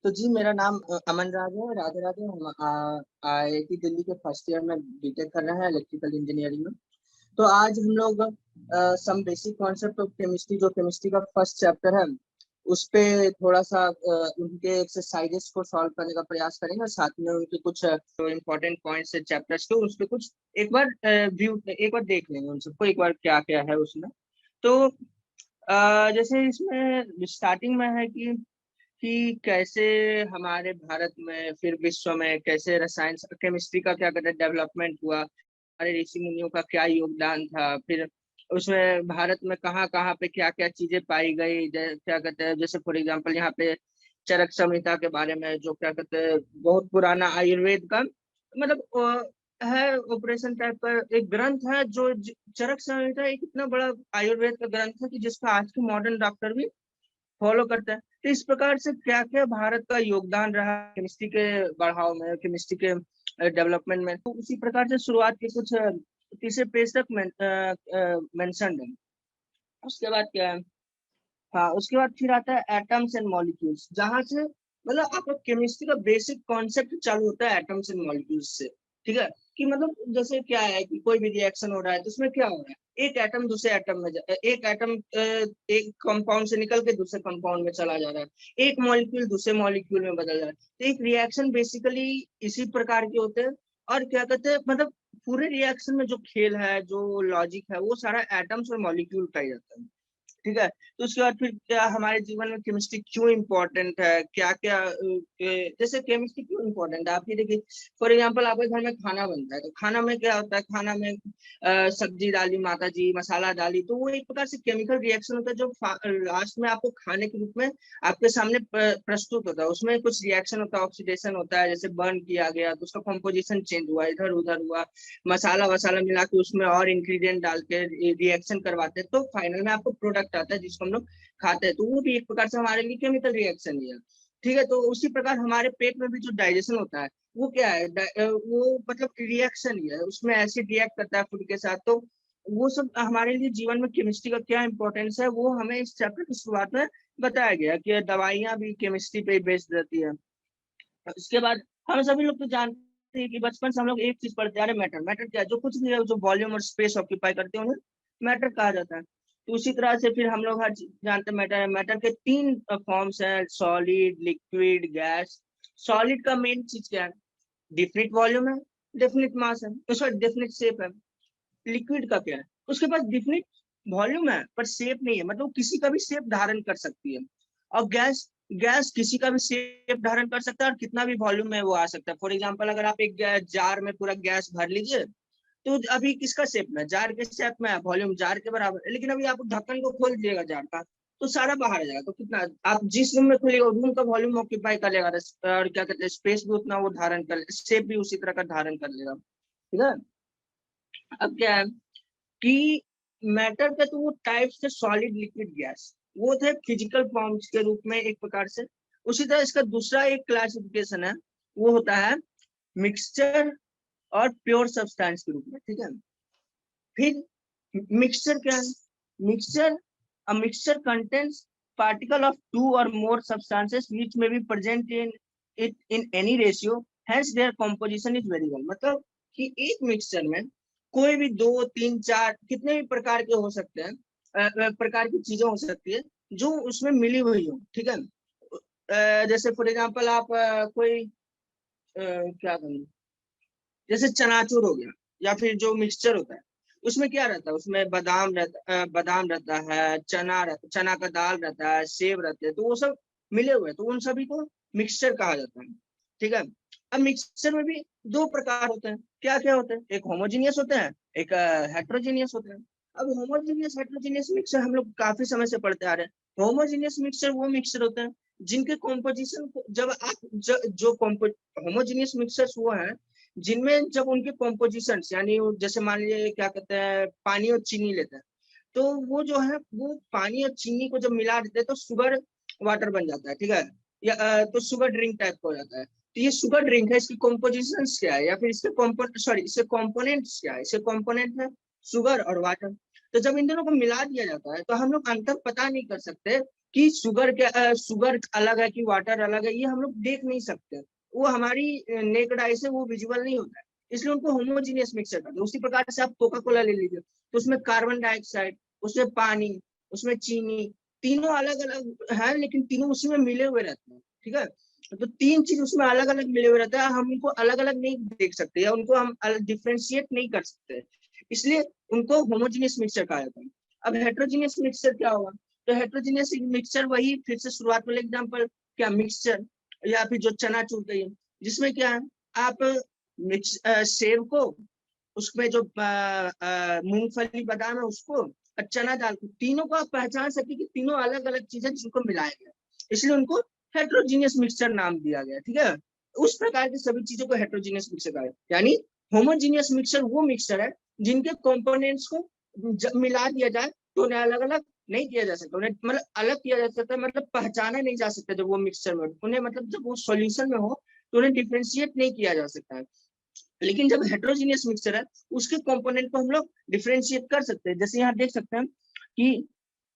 तो जी मेरा नाम अमन राज है। राधे राधे। हम IIT दिल्ली के फर्स्ट ईयर में बीटेक कर रहे हैं इलेक्ट्रिकल इंजीनियरिंग में। तो आज हम लोग some basic concept of chemistry, जो केमिस्ट्री का फर्स्ट चैप्टर है, उस पे थोड़ा सा उनके एक्सरसाइजेस को सॉल्व करने का प्रयास करेंगे। साथ में उनके कुछ इम्पोर्टेंट पॉइंट्स है चैप्टर्स के, उस पे कुछ एक बार देख लेंगे उन सबको, एक बार क्या क्या है उसमें। तो जैसे इसमें स्टार्टिंग में है कि कैसे हमारे भारत में फिर विश्व में कैसे रसायन केमिस्ट्री का क्या कहते हैं डेवलपमेंट हुआ, हमारे ऋषि मुनियों का क्या योगदान था, फिर उसमें भारत में कहाँ कहाँ पे क्या क्या चीजें पाई गई, क्या कहते हैं, जैसे फॉर एग्जांपल यहाँ पे चरक संहिता के बारे में, जो क्या कहते हैं बहुत पुराना आयुर्वेद का मतलब है ऑपरेशन टाइप का एक ग्रंथ है। जो चरक संहिता एक इतना बड़ा आयुर्वेद का ग्रंथ है कि जिसका आज के मॉडर्न डॉक्टर भी फॉलो करता है। तो इस प्रकार से क्या क्या भारत का योगदान रहा केमिस्ट्री के बढ़ाव में, केमिस्ट्री के डेवलपमेंट में, तो उसी प्रकार से शुरुआत के कुछ तीसरे पेज तक मेंशन है। उसके बाद क्या है, हाँ उसके बाद फिर आता है एटम्स एंड मॉलिक्यूल्स, जहां से मतलब आपका केमिस्ट्री का बेसिक कॉन्सेप्ट चालू होता है एटम्स एंड मॉलिक्यूल्स से। ठीक है, कि मतलब जैसे क्या है कि कोई भी रिएक्शन हो रहा है तो उसमें क्या हो रहा है, एक एटम दूसरे एटम में एक एटम एक कंपाउंड से निकल के दूसरे कंपाउंड में चला जा रहा है, एक मॉलिक्यूल दूसरे मॉलिक्यूल में बदल रहा है। तो एक रिएक्शन बेसिकली इसी प्रकार के होते हैं। और क्या कहते हैं मतलब पूरे रिएक्शन में जो खेल है, जो लॉजिक है, वो सारा एटम्स और मॉलिक्यूल का ही रहता है। ठीक है, तो उसके बाद फिर क्या हमारे जीवन में केमिस्ट्री क्यों इम्पोर्टेंट है, क्या क्या जैसे केमिस्ट्री क्यों इम्पोर्टेंट है, आप ये देखिए फॉर एग्जांपल आपके घर में खाना बनता है, तो खाना में क्या होता है, खाना में सब्जी डाली माता जी, मसाला डाली, तो वो एक प्रकार से केमिकल रिएक्शन होता है जो लास्ट में आपको खाने के रूप में आपके सामने प्रस्तुत होता है। उसमें कुछ रिएक्शन होता है, ऑक्सीडेशन होता है, जैसे बर्न किया गया तो उसका कॉम्पोजिशन चेंज हुआ, इधर उधर हुआ, मसाला वसाला मिला के उसमें और इंग्रेडिएंट डाल के रिएक्शन करवाते हैं, तो फाइनल में आपको प्रोडक्ट आता है जिसको हम लोग खाते हैं। तो वो भी एक प्रकार से हमारे लिए केमिकल रिएक्शन ही है। ठीक है, तो उसी प्रकार हमारे पेट में भी जो डाइजेशन होता है वो क्या है, वो मतलब रिएक्शन ही है, उसमें एसिड रिएक्ट करता है फूड के साथ। तो वो सब हमारे लिए जीवन में केमिस्ट्री का क्या इंपॉर्टेंस है वो हमें इस चैप्टर की शुरुआत में बताया गया कि दवाइयां भी केमिस्ट्री पे बेस्ड रहती है। इसके बाद हम सभी लोग तो जानते हैं कि बचपन से हम लोग एक चीज पढ़ते आ रहे, मैटर। मैटर क्या है, जो कुछ भी है जो वॉल्यूम और स्पेस ऑक्यूपाई करते हैं उन्हें मैटर कहा जाता है। तो उसी तरह से फिर हम लोग हर चीज जानते हैं मैटर है। मैटर के तीन फॉर्म्स हैं, सॉलिड, लिक्विड, गैस। सॉलिड का मेन चीज क्या है, डिफिनिट वॉल्यूम है, डेफिनिट मास है, सॉरी डेफिनिट शेप है। लिक्विड का क्या है, उसके पास डिफिनिट वॉल्यूम है पर शेप नहीं है, मतलब किसी का भी शेप धारण कर सकती है। और गैस, गैस किसी का भी शेप धारण कर सकता है और कितना भी वॉल्यूम में वो आ सकता है। फॉर एग्जांपल अगर आप एक जार में पूरा गैस भर लीजिए तो अभी किसका शेप में, जार के शेप में है, वॉल्यूम जार के बराबर है। लेकिन अभी आप ढक्कन को खोल दिएगा जार का तो सारा बाहर आ जाएगा, तो कितना आप जिस रूम में खोलेगा रूम का वॉल्यूम ऑक्यूपाई कर लेगा, और क्या कहते हैं स्पेस भी उतना वो धारण कर, शेप भी उसी तरह का धारण कर लेगा। ठीक है, अब क्या है कि मैटर का तो वो टाइप्स थे, सॉलिड, लिक्विड, गैस, वो थे फिजिकल फॉर्म्स के रूप में एक प्रकार से। उसी तरह इसका दूसरा एक क्लासिफिकेशन है, वो होता है मिक्सचर और प्योर सब्सटेंस के रूप में। ठीक है, फिर मिक्सचर क्या है, mixture, a mixture contains particle of two or more substances which may be present in it in any ratio, hence their composition is variable। मतलब कि एक मिक्सचर में कोई भी दो तीन चार कितने भी प्रकार के हो सकते हैं, प्रकार की चीजें हो सकती है जो उसमें मिली हुई हो। ठीक है, जैसे फॉर एग्जांपल आप कोई क्या कहूँ, जैसे चनाचूर हो गया या फिर जो मिक्सचर होता है उसमें क्या रहता है, उसमें बादाम रहता है, चना का दाल रहता है, सेब रहते हैं, तो वो सब मिले हुए हैं, तो उन सभी को मिक्सचर कहा जाता है। ठीक है, अब मिक्सचर में भी दो प्रकार होते हैं, क्या क्या होते हैं, एक होमोजीनियस होते हैं, एक हेट्रोजीनियस होते हैं। अब होमोजीनियस हेट्रोजीनियस मिक्सचर हम लोग काफी समय से पढ़ते आ रहे हैं। होमोजीनियस मिक्सचर वो मिक्सचर होते हैं जिनके कॉम्पोजिशन जब आप जो होमोजीनियस मिक्सचर्स वो है जिनमें जब उनके कॉम्पोजिशन यानी जैसे मान लीजिए क्या कहते हैं पानी और चीनी लेते हैं, तो वो जो है वो पानी और चीनी को जब मिला देते हैं तो शुगर वाटर बन जाता है। ठीक है, या तो शुगर ड्रिंक टाइप का हो जाता है। तो ये शुगर ड्रिंक है, इसकी कॉम्पोजिशन क्या है या फिर इसके इसके कॉम्पोनेंट्स क्या है, इसके कॉम्पोनेंट है शुगर और वाटर। तो जब इन दोनों को मिला दिया जाता है तो हम लोग अंतर पता नहीं कर सकते कि शुगर अलग है कि वाटर अलग है, ये हम लोग देख नहीं सकते, वो हमारी नेकड आई से वो विजुअल नहीं होता है, इसलिए उनको होमोजीनियस मिक्सचर करते हैं। उसी प्रकार से आप कोका कोला ले लीजिए, तो उसमें कार्बन डाइऑक्साइड, उसमें पानी, उसमें चीनी, तीनों अलग अलग है लेकिन तीनों उसी में मिले हुए रहते हैं, ठीक है। तो तीन चीज उसमें अलग अलग मिले हुए रहते हैं, हम उनको अलग अलग नहीं देख सकते या उनको हम डिफ्रेंशिएट नहीं कर सकते, इसलिए उनको होमोजीनियस मिक्सचर कहा जाता है। अब हेट्रोजीनियस मिक्सचर क्या होगा? तो हेट्रोजीनियस मिक्सचर वही फिर से शुरुआत वाले एग्जांपल, क्या मिक्सचर या फिर जो चनाचूर का है, जिसमें क्या है, आप सेब को, उसमें जो मूंगफली बादाम है उसको और चना दाल को, तीनों को आप पहचान सकते कि तीनों अलग अलग चीजें जिनको मिलाया गया, इसलिए उनको हेट्रोजीनियस मिक्सचर नाम दिया गया, ठीक है। उस प्रकार की सभी चीजों को हेट्रोजीनियस मिक्सचर कहा है। यानी होमोजीनियस मिक्सचर वो मिक्सचर है जिनके कंपोनेंट्स को मिला दिया जाए तो उन्हें अलग अलग नहीं किया जा सकता, उन्हें मतलब अलग किया जा सकता है, मतलब पहचाना नहीं जा सकता जब वो मिक्सचर में, उन्हें मतलब जब वो सॉल्यूशन में हो तो उन्हें डिफ्रेंशिएट नहीं किया जा सकता है। लेकिन जब हेट्रोजीनियस मिक्सचर है उसके कंपोनेंट को हम लोग डिफ्रेंशिएट कर सकते हैं। जैसे यहाँ देख सकते हैं कि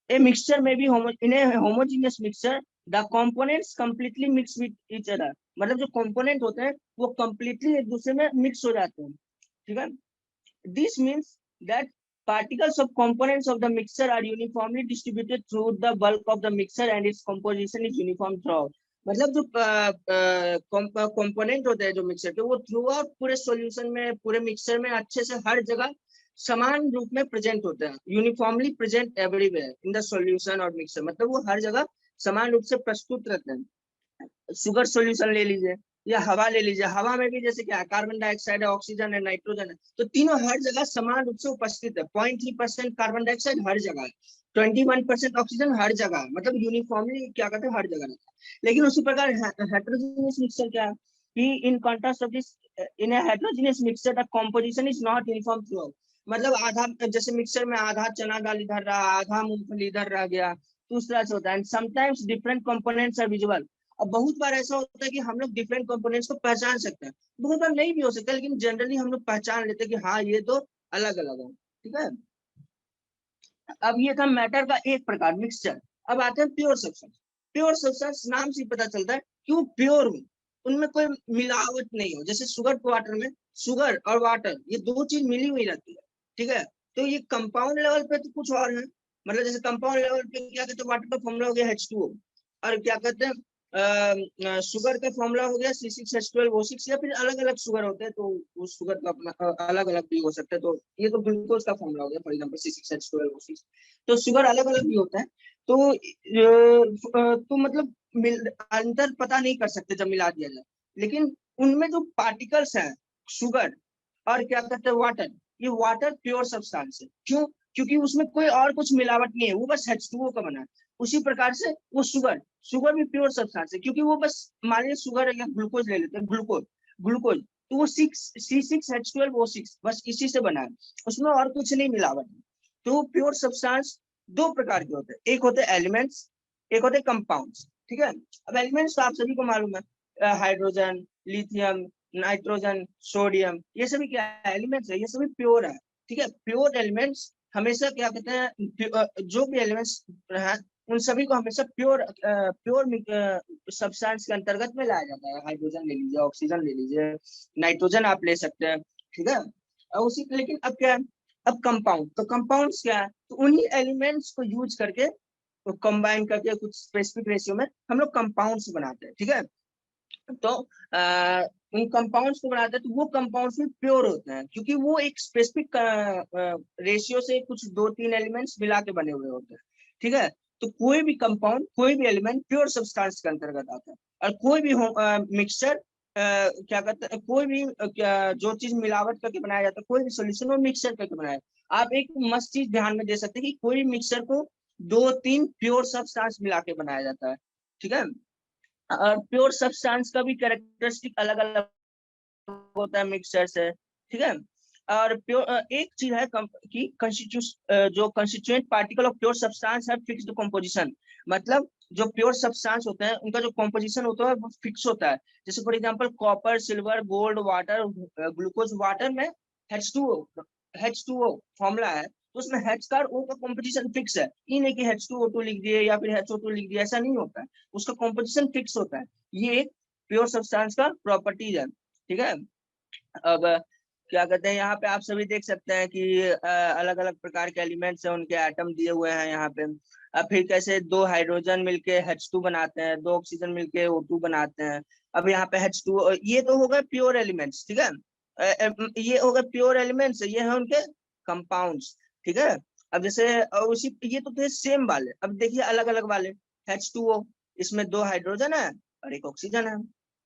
ए मिक्सचर में भी in a homogeneous mixture the components completely mix with each other, मतलब जो कंपोनेंट होते हैं वो कंप्लीटली एक दूसरे में मिक्स हो जाते हैं, ठीक है। This means that particles of components of the mixture are uniformly distributed through the bulk of the mixture and its composition is uniform throughout, मतलब जो कंपोनेंट होते हैं जो मिक्सर के, वो थ्रू आउट पूरे सॉल्यूशन में, पूरे मिक्सर में अच्छे से हर जगह समान रूप में प्रेजेंट होते हैं, uniformly present everywhere in the solution और मिक्सर, मतलब वो हर जगह समान रूप से प्रस्तुत रहते हैं। शुगर सॉल्यूशन ले लीजिए या हवा ले लीजिए, हवा में भी जैसे क्या है, कार्बन डाइऑक्साइड है, ऑक्सीजन है, नाइट्रोजन है, तो तीनों हर जगह समान रूप से उपस्थित है। 0.3% कार्बन डाइऑक्साइड हर जगह है, 21% ऑक्सीजन हर जगह है, मतलब यूनिफॉर्मली क्या कहते हैं, हर जगह रहता है। लेकिन उसी प्रकार हेट्रोजीनियस मिक्सचर क्या है कि in contrast of this, in heterogeneous mixture the composition is not uniform through out, मतलब आधा, जैसे मिक्सर में आधा चना दाल इधर रहा, आधा मूंगफली इधर रह गया, तो उस तरह से होता है। Sometimes different components are visual, अब बहुत बार ऐसा होता है कि हम लोग डिफरेंट कंपोनेंट्स को पहचान सकते हैं, बहुत बार नहीं भी हो सकता, लेकिन जनरली हम लोग पहचान लेते हैं कि हाँ ये तो अलग अलग है, ठीक है। अब ये था मैटर का एक प्रकार मिक्सचर। अब आते हैं प्योर सब्सटेंस। प्योर सब्सटेंस नाम से पता चलता है कि वो प्योर हो, उनमें कोई मिलावट नहीं हो। जैसे शुगर टू वाटर में शुगर और वाटर ये दो चीज मिली हुई रहती है, ठीक है। तो ये कंपाउंड लेवल पे तो कुछ और है, मतलब जैसे कंपाउंड लेवल पे क्या कहते हैं, वाटर का फॉर्मूला हो गया H2O, और क्या कहते हैं शुगर का फॉर्मूला हो गया C6H12O6, या फिर अलग अलग शुगर होते हैं तो उस शुगर का अपना अलग अलग भी हो सकता है। तो ये तो ग्लूकोज का फॉर्मूला हो गया, फॉर एग्जांपल C6H12O6, तो शुगर अलग अलग भी होता है। तो मतलब अंतर पता नहीं कर सकते जब मिला दिया जाए, लेकिन उनमें जो पार्टिकल्स हैं शुगर और क्या कहते हैं वाटर, ये वाटर प्योर सब्सटेंस है। क्यों? क्योंकि उसमें कोई और कुछ मिलावट नहीं है, वो बस H2O का बना है। उसी प्रकार से वो शुगर शुगर भी प्योर सब्सटेंस है, क्योंकि वो बस मान लीजिए शुगर है या ग्लूकोज ले लेते हैं, ग्लूकोज तो वो C6H12O6 बस इसी से बना है, उसमें और कुछ नहीं मिलावट है। तो प्योर सब्सटेंस दो प्रकार के होते हैं, एक होते हैं एलिमेंट्स, एक होते हैं कंपाउंड्स, ठीक है। अब एलिमेंट्स तो आप सभी को मालूम है, हाइड्रोजन, लिथियम, नाइट्रोजन, सोडियम, ये सभी क्या एलिमेंट्स है, ये सभी प्योर है, ठीक है। प्योर एलिमेंट्स हमेशा क्या कहते हैं, जो भी एलिमेंट्स है उन सभी को हमेशा प्योर सब्सटेंस के अंतर्गत में लाया जाता है। हाइड्रोजन ले लीजिए, ऑक्सीजन ले लीजिए, नाइट्रोजन आप ले सकते हैं, ठीक है। और उसी लेकिन अब क्या है, अब कंपाउंड, तो कंपाउंड्स क्या है, तो उन्हीं एलिमेंट्स को यूज करके तो कंबाइन करके कुछ स्पेसिफिक रेशियो में हम लोग कंपाउंड्स बनाते हैं, ठीक है। तो उन कंपाउंड्स को बनाते हैं तो वो कंपाउंड्स भी प्योर होते हैं, क्योंकि वो एक स्पेसिफिक रेशियो से कुछ 2-3 एलिमेंट्स मिला के बने हुए होते हैं, ठीक है। तो कोई भी कंपाउंड, कोई भी एलिमेंट प्योर सब्सटेंस के अंतर्गत आता है। और कोई भी मिक्सचर क्या कहते हैं, कोई भी जो चीज मिलावट करके बनाया जाता है, कोई भी सोल्यूशन वो मिक्सचर करके बनाया। आप एक मस्त चीज ध्यान में दे सकते हैं कि कोई मिक्सचर को 2-3 प्योर सब्सटेंस मिला के बनाया जाता है, ठीक है। और प्योर सब्सटेंस का भी कैरेक्टरिस्टिक अलग अलग होता है मिक्सचर से, ठीक है। और प्योर एक चीज है कि जो constituent particle of pure substance है फिक्स्ड कंपोजिशन, मतलब जो प्योर सब्सटेंस होते हैं उनका जो कंपोजिशन होता है वो फिक्स होता है। जैसे for example copper, silver, gold, water, glucose, water में H2O फॉर्मूला है, तो उसमें H का और O का कॉम्पोजिशन फिक्स है, ये नहीं कि H2O2 लिख दिए या फिर HO2 लिख दिया, ऐसा नहीं होता है, उसका कॉम्पोजिशन फिक्स होता है। ये एक प्योर सब्सटेंस का प्रॉपर्टीज है, ठीक है। अब क्या कहते हैं, यहाँ पे आप सभी देख सकते हैं कि अलग अलग प्रकार के एलिमेंट्स हैं, उनके एटम दिए हुए हैं यहाँ पे। अब फिर कैसे दो हाइड्रोजन मिलके H2 बनाते हैं, दो ऑक्सीजन मिलके O2 बनाते हैं। अब यहाँ पे H2, ये तो हो गए प्योर एलिमेंट्स, ठीक है। ये हो गए प्योर एलिमेंट्स, ये है उनके कंपाउंड्स, ठीक है। अब जैसे उसी, ये तो थे सेम वाले, अब देखिए अलग अलग वाले। H2O, इसमें दो हाइड्रोजन है और एक ऑक्सीजन है।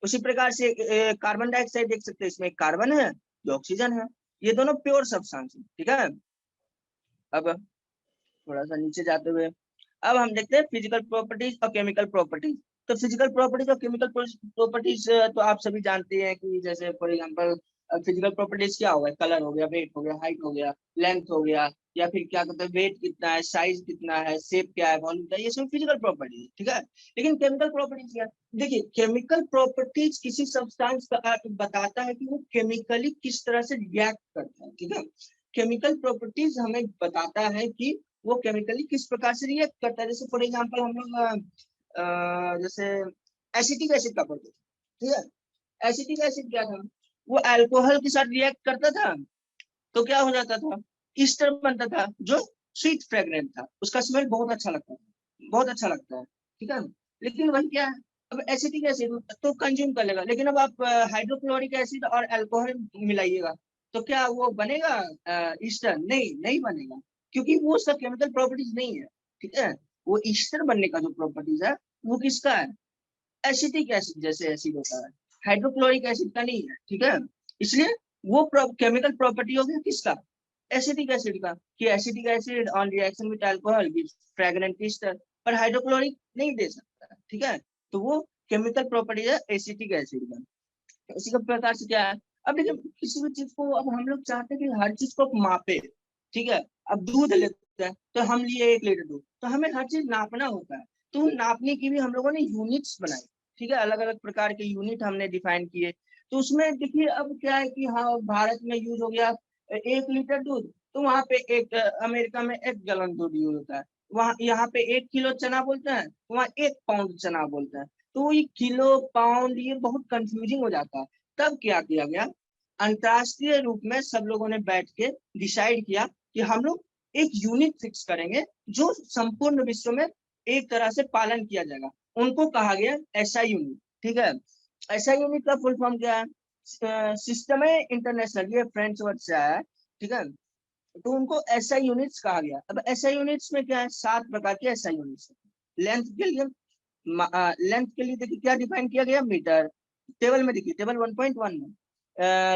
उसी प्रकार से कार्बन डाइऑक्साइड देख सकते हैं, इसमें एक कार्बन है, दो ऑक्सीजन है। ये दोनों प्योर सब्सटेंस है, ठीक है। अब थोड़ा सा नीचे जाते हुए अब हम देखते हैं फिजिकल प्रॉपर्टीज और केमिकल प्रॉपर्टीज। तो फिजिकल प्रॉपर्टीज और केमिकल प्रॉपर्टीज तो आप सभी जानते हैं कि जैसे फॉर एग्जांपल फिजिकल प्रॉपर्टीज क्या हो गया, कलर हो गया, वेट हो गया, हाइट हो गया, लेंथ हो गया, या फिर क्या कहते हैं वेट कितना है, साइज कितना है, शेप क्या है, वॉल्यूम क्या है, ये सब फिजिकल प्रॉपर्टीज है, ठीक है। लेकिन केमिकल प्रॉपर्टीज क्या है? देखिए केमिकल प्रॉपर्टीज किसी सब्सटेंस का बताता है कि वो केमिकली किस तरह से रिएक्ट करता है, ठीक है। केमिकल प्रॉपर्टीज हमें बताता है कि वो केमिकली किस प्रकार से रिएक्ट करता है। जैसे फॉर एग्जांपल हम लोग जैसे एसिटिक एसिड का पढ़ते थे, ठीक है। एसिटिक एसिड क्या था, वो अल्कोहल के साथ रिएक्ट करता था तो क्या हो जाता था, ईस्टर बनता था जो स्वीट फ्रेग्रेंट था, उसका स्मेल बहुत अच्छा लगता है, बहुत अच्छा लगता है, ठीक है। लेकिन वही क्या है, अब एसिटिक एसिड तो कंज्यूम कर लेगा, लेकिन अब आप हाइड्रोक्लोरिक एसिड और अल्कोहल मिलाइएगा तो क्या वो बनेगा ईस्टर? नहीं, नहीं बनेगा, क्योंकि वो उसका केमिकल प्रॉपर्टीज नहीं है, ठीक है। वो ईस्टर बनने का जो प्रॉपर्टीज है वो किसका है, एसिटिक एसिड जैसे एसिड होता है, हाइड्रोक्लोरिक एसिड का नहीं है, ठीक है। इसलिए वो केमिकल प्रॉपर्टी हो गया किसका, एसिटिक एसिड का, कि acetic acid on reaction with alcohol gives fragrant Easter, पर हाइड्रोक्लोरिक नहीं दे सकता, ठीक है। तो वो केमिकल प्रॉपर्टी है एसिटिक एसिड का। इसी का प्रकार से क्या है, अब देखिए किसी भी चीज को, अब हम लोग चाहते हैं कि हर चीज को मापे, ठीक है। अब दूध लेते हैं तो हम लिए 1 लीटर दूध, तो हमें हर चीज नापना होता है, तो नापने की भी हम लोगों ने यूनिट्स बनाई, ठीक है। अलग अलग प्रकार के यूनिट हमने डिफाइन किए। तो उसमें देखिए अब क्या है कि हाँ भारत में यूज हो गया 1 लीटर दूध, तो वहां पे एक अमेरिका में 1 गैलन दूध यूज होता है, वहाँ यहाँ पे 1 किलो चना बोलते हैं, वहाँ 1 पाउंड चना बोलते हैं। तो ये किलो पाउंड ये बहुत कंफ्यूजिंग हो जाता है। तब क्या किया गया, अंतरराष्ट्रीय रूप में सब लोगों ने बैठ के डिसाइड किया कि हम लोग एक यूनिट फिक्स करेंगे जो संपूर्ण विश्व में एक तरह से पालन किया जाएगा। उनको कहा गया एसआई यूनिट, ठीक है। एसआई यूनिट का फुल फॉर्म क्या है, सिस्टम है इंटरनेशनल, ये फ्रेंच वर्ड से आया है, ठीक है। तो उनको एसआई यूनिट्स कहा गया। अब एसआई यूनिट्स में क्या है, 7 प्रकार के एसआई यूनिट्स है। लेंथ के लिए देखिए क्या डिफाइन किया गया, मीटर। टेबल में देखिए, टेबल 1.1 में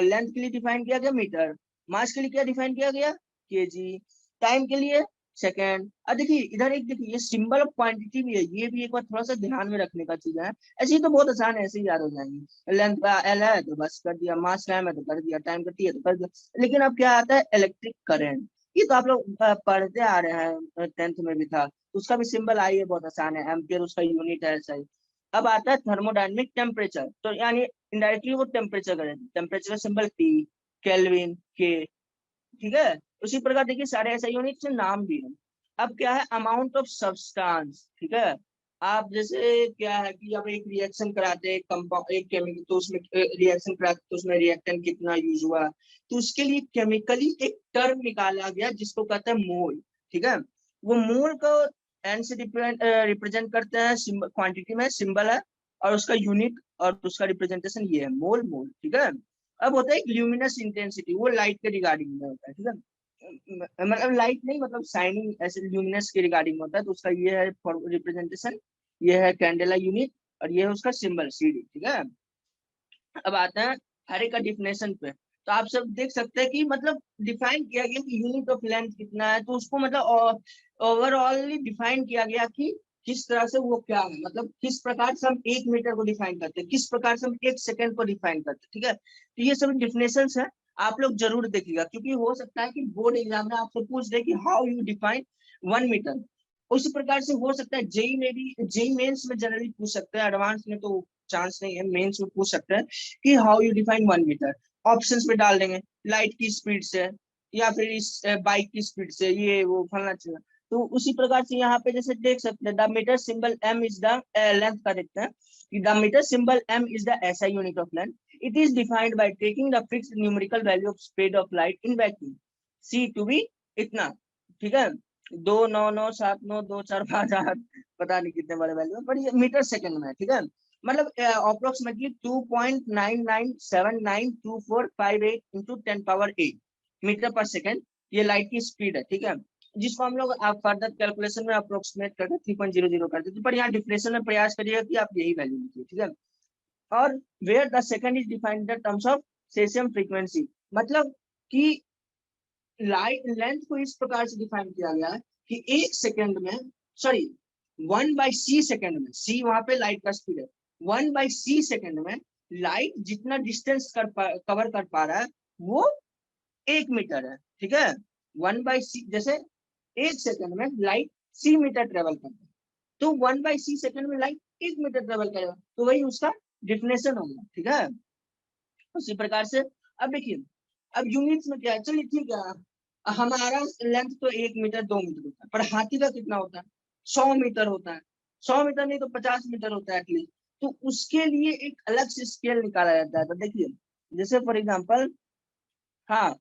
लेंथ के लिए डिफाइन किया गया मीटर। मास के लिए क्या डिफाइन किया गया, केजी। टाइम के लिए सेकेंड। अब देखिए इधर एक देखिए ये सिंबल ऑफ क्वांटिटी भी है, ये भी एक बार थोड़ा सा ध्यान में रखने का चीज है। ऐसे ही तो बहुत आसान है, ऐसे ही याद हो जाएंगे। लेंथ का एल है तो बस कर दिया, मास टाइम है तो कर दिया, टाइम का टी है तो कर दिया। लेकिन अब क्या आता है, इलेक्ट्रिक करंट। ये तो आप लोग पढ़ते आ रहे हैं, 10th में भी था। उसका भी सिंबल आई है, बहुत आसान है, एम्पियर उसका यूनिट है, सही। अब आता है थर्मोडायनेमिक टेम्परेचर, तो यानी इनडायरेक्टली वो टेम्परेचर का टेम्परेचर का सिंबल टी, केल्विन, के, ठीक है। उसी प्रकार देखिए सारे ऐसे यूनिट से नाम भी है। अब क्या है, अमाउंट ऑफ सब्सटेंस, ठीक है। आप जैसे क्या है कि आप एक रिएक्शन कराते हैं, कंपाउंड एक केमिकल, तो उसमें रिएक्शन कराते तो उसमें रिएक्टेंट कितना यूज हुआ, तो उसके लिए केमिकली एक टर्म निकाला गया जिसको कहते हैं मोल, ठीक है। वो मोल को एन से रिप्रेजेंट करते हैं, क्वांटिटी में सिंबल है, और उसका यूनिट और उसका रिप्रेजेंटेशन ये है, मोल मोल, ठीक है। अब होता है ल्यूमिनस इंटेंसिटी, वो लाइट के रिगार्डिंग में होता है, ठीक है। मतलब लाइट नहीं, मतलब शाइनिंग ऐसे ल्यूमिनस के रिगार्डिंग में होता है, तो उसका ये है रिप्रेजेंटेशन, ये है कैंडेला यूनिट, और ये है उसका सिंबल सीडी, ठीक है। अब आता है हर एक का डिफिनेशन पे। तो आप सब देख सकते हैं कि मतलब डिफाइन किया गया कि यूनिट ऑफ लेंथ कितना है, तो उसको मतलब ओवरऑल डिफाइन किया गया कि किस तरह से वो क्या है, मतलब किस प्रकार से हम 1 मीटर को डिफाइन करते हैं, किस प्रकार से हम 1 सेकंड को डिफाइन करते हैं, ठीक है। तो ये सभी डिफिनेशन है, आप लोग जरूर देखिएगा, क्योंकि हो सकता है कि बोर्ड एग्जाम में आपसे पूछ दे कि हाउ यू डिफाइन 1 मीटर। उसी प्रकार से हो सकता है जेई में भी, जेई मेंस में जनरली पूछ सकते हैं, एडवांस में तो चांस नहीं है, मेंस में पूछ सकते हैं कि हाउ यू डिफाइन 1 मीटर। ऑप्शंस में डाल देंगे, लाइट की स्पीड से, या फिर इस बाइक की स्पीड से, ये वो फलना चलना। तो उसी प्रकार से यहाँ पे जैसे देख सकते हैं, the metre symbol M is the length का देखते हैं कि the metre symbol M is the SI unit of length. It is defined by taking the fixed numerical value of speed of light in vacuum C to be इतना, ठीक है। 299792458 पता नहीं कितने बड़े वैल्यू है, पर ये मीटर सेकंड में है, ठीक है। मतलब अप्रोक्सीमेटली 2.99792458 इंटू 10⁸ मीटर पर सेकंड ये लाइट की स्पीड है, ठीक है। जिसको हम लोग आप फर्दर कैलकुलेशन में अप्रोक्सीमेट करके 3.00 करते थे, पर यहाँ डिफरेंशियल में प्रयास करिएगा कि आप यही वैल्यू लिखिए, ठीक है। और where the second is defined in terms of caesium frequency, मतलब कि लाइट लेंथ को इस प्रकार से डिफाइन किया गया है कि एक सेकंड में, सॉरी 1/c सेकंड में, c वहां पे लाइट का स्पीड है, 1/c सेकंड में लाइट जितना डिस्टेंस कवर कर पा रहा है वो 1 मीटर है, ठीक है। 1/c, जैसे एक सेकंड में लाइट c मीटर ट्रेवल करता है, तो 1/c सेकंड में लाइट 1 मीटर ट्रेवल करेगा, तो वही उसका डिफिनेशन होगा, ठीक है। उसी प्रकार से अब देखिए, अब यूनिट्स में क्या है, चलिए ठीक है, हमारा लेंथ तो 1 मीटर 2 मीटर होता है, पर हाथी का कितना होता है, 100 मीटर होता है, 100 मीटर नहीं तो 50 मीटर होता है एटलीस्ट। तो उसके लिए एक अलग से स्केल निकाला जाता है। तो देखिए जैसे फॉर एग्जाम्पल, हाँ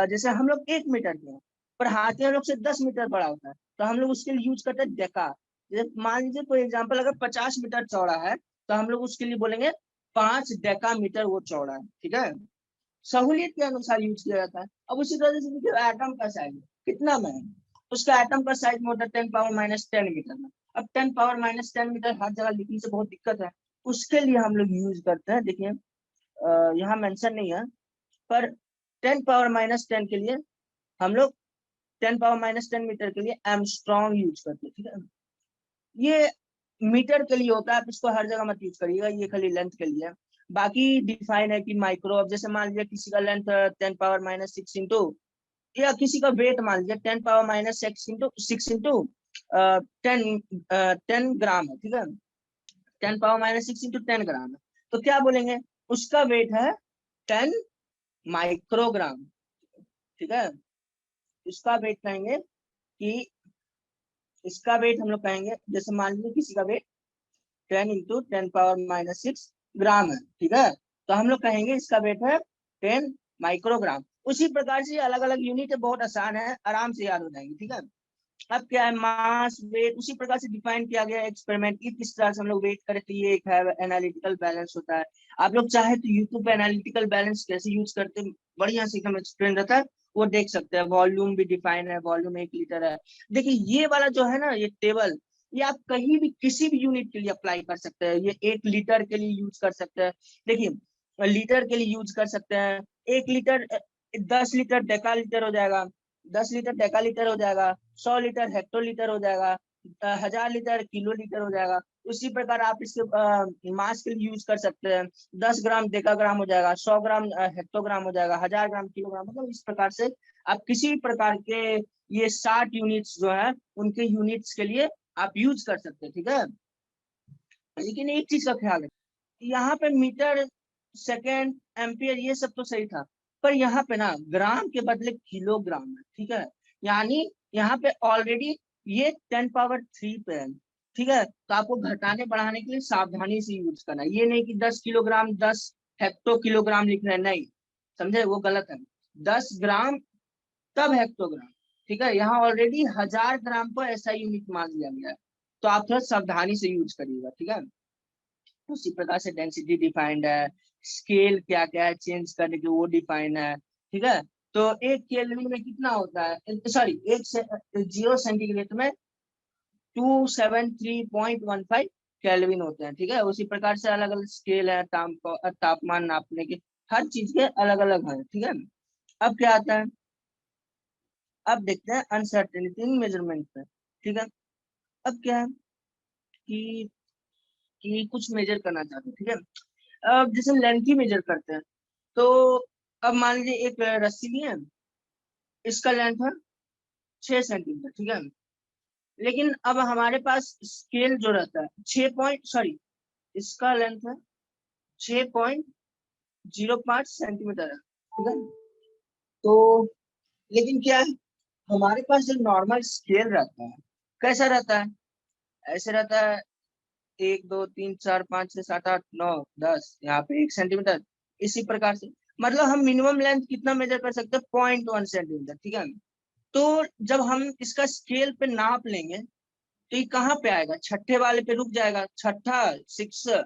जैसे हम लोग 1 मीटर के हैं, पर हाथी हम लोग से 10 मीटर बड़ा होता है, तो हम लोग उसके लिए यूज करते हैं डेका। जैसे मान लीजिए कोई एग्जाम्पल, अगर 50 मीटर चौड़ा है तो हम लोग उसके लिए बोलेंगे 5 डेका मीटर वो चौड़ा है, ठीक है। सहूलियत के अनुसार यूज किया जाता है। अब उसी तरह से देखिए एटम का साइज कितना में है, उसका एटम का साइज में होता है 10⁻−10 मीटर में। अब 10⁻−10 मीटर हर जगह लिखने से बहुत दिक्कत है, उसके लिए हम लोग यूज करते हैं, देखिए यहाँ मेंशन नहीं है, पर 10⁻−10 के लिए हम लोग 10⁻−10 मीटर के लिए एमस्ट्रॉन्ग यूज करते हैं, ठीक है। ये मीटर के लिए होता है, आप इसको हर जगह मत यूज करिएगा, ये खाली लेंथ के लिए है। बाकी डिफाइन है कि माइक्रो, अब जैसे मान लीजिए किसी का लेंथ 10⁻−6 इंटू, या किसी का वेट मान लीजिए 10⁻−6 इंटू 10 ग्राम है, ठीक है। 10⁻−6 इंटू 10 ग्राम है, तो क्या बोलेंगे, उसका वेट है 10 माइक्रोग्राम, ठीक है। इसका वेट कहेंगे कि, इसका वेट हम लोग कहेंगे, जैसे मान लीजिए किसी का वेट 10 × 10⁻⁻6 ग्राम है, ठीक है, तो हम लोग कहेंगे इसका वेट है 10 माइक्रोग्राम। उसी प्रकार से अलग अलग यूनिट है, बहुत आसान है, आराम से याद हो जाएंगे, ठीक है। अब क्या है, मास वेट उसी प्रकार से डिफाइन किया गया है। एक्सपेरिमेंट की किस तरह से हम लोग वेट करें, तो ये एक है एनालिटिकल बैलेंस होता है। आप लोग चाहे तो यूट्यूब पे एनालिटिकल बैलेंस कैसे यूज करते हैं बढ़िया से एकदम एक्सप्लेन रहता है, वो देख सकते हैं। वॉल्यूम भी डिफाइन है, वॉल्यूम 1 लीटर है। देखिए ये वाला जो है ना, ये टेबल, ये आप कहीं भी किसी भी यूनिट के लिए अप्लाई कर सकते हैं। ये 1 लीटर के लिए यूज कर सकते हैं, देखिए लीटर के लिए यूज कर सकते हैं। 1 लीटर 10 लीटर डेका लीटर हो जाएगा, 10 लीटर डेका लीटर हो जाएगा, 100 लीटर हेक्टोलीटर हो जाएगा, 1000 लीटर किलो लीटर हो जाएगा। उसी प्रकार आप इसके मास के लिए यूज कर सकते हैं। 10 ग्राम डेकाग्राम हो जाएगा, 100 ग्राम हेक्टोग्राम हो जाएगा, 1000 ग्राम किलोग्राम, मतलब इस प्रकार से आप किसी भी प्रकार के ये 60 यूनिट्स जो है उनके यूनिट्स के लिए आप यूज कर सकते हैं, ठीक है। लेकिन एक चीज का ख्याल है, यहाँ पे मीटर सेकेंड एम्पियर ये सब तो सही था, पर यहाँ पे ना ग्राम के बदले किलोग्राम है, ठीक है। यानी यहाँ पे ऑलरेडी ये 10⁻³ पे है, ठीक है। तो आपको घटाने बढ़ाने के लिए सावधानी से यूज करना है, ये नहीं कि 10 किलोग्राम 10 हेक्टो किलोग्राम लिख रहे हैं, नहीं, समझे, वो गलत है। 10 ग्राम तब हेक्टोग्राम, ठीक है। यहाँ ऑलरेडी 1000 ग्राम को ऐसा यूनिट मान लिया गया है, तो आप थोड़ा सावधानी से यूज करिएगा, ठीक है। उसी प्रकार से डेंसिटी डिफाइंड है, स्केल क्या क्या है चेंज करने की वो डिफाइन है, ठीक है। तो 1 केल्विन में कितना होता है, सॉरी 0 सेंटीग्रेड में 273.15 केल्विन होते हैं, ठीक है। उसी प्रकार से अलग अलग स्केल है, तापमान नापने के, हर चीज के अलग अलग है, ठीक है। अब क्या आता है, अब देखते हैं अनसर्टेनिटी इन मेजरमेंट पे, ठीक है। अब क्या है कि कुछ मेजर करना चाहते हैं, ठीक है। अब जैसे लेंथ ही मेजर करते हैं, तो अब मान लीजिए एक रस्सी ली है, इसका लेंथ है 6 सेंटीमीटर, ठीक है। लेकिन अब हमारे पास स्केल जो रहता है 6 इसका लेंथ है 6.05 सेंटीमीटर है, ठीक है। तो लेकिन क्या है, हमारे पास जो नॉर्मल स्केल रहता है कैसा रहता है, ऐसे रहता है 1 2 3 4 5 6 7 8 9 10, यहाँ पे 1 सेंटीमीटर। इसी प्रकार से मतलब हम मिनिमम लेंथ कितना मेजर कर सकते हैं, 0.1 सेंटीमीटर, ठीक है। तो जब हम इसका स्केल पे नाप लेंगे तो ये कहाँ पे आएगा, छठे वाले पे रुक जाएगा, छठा 6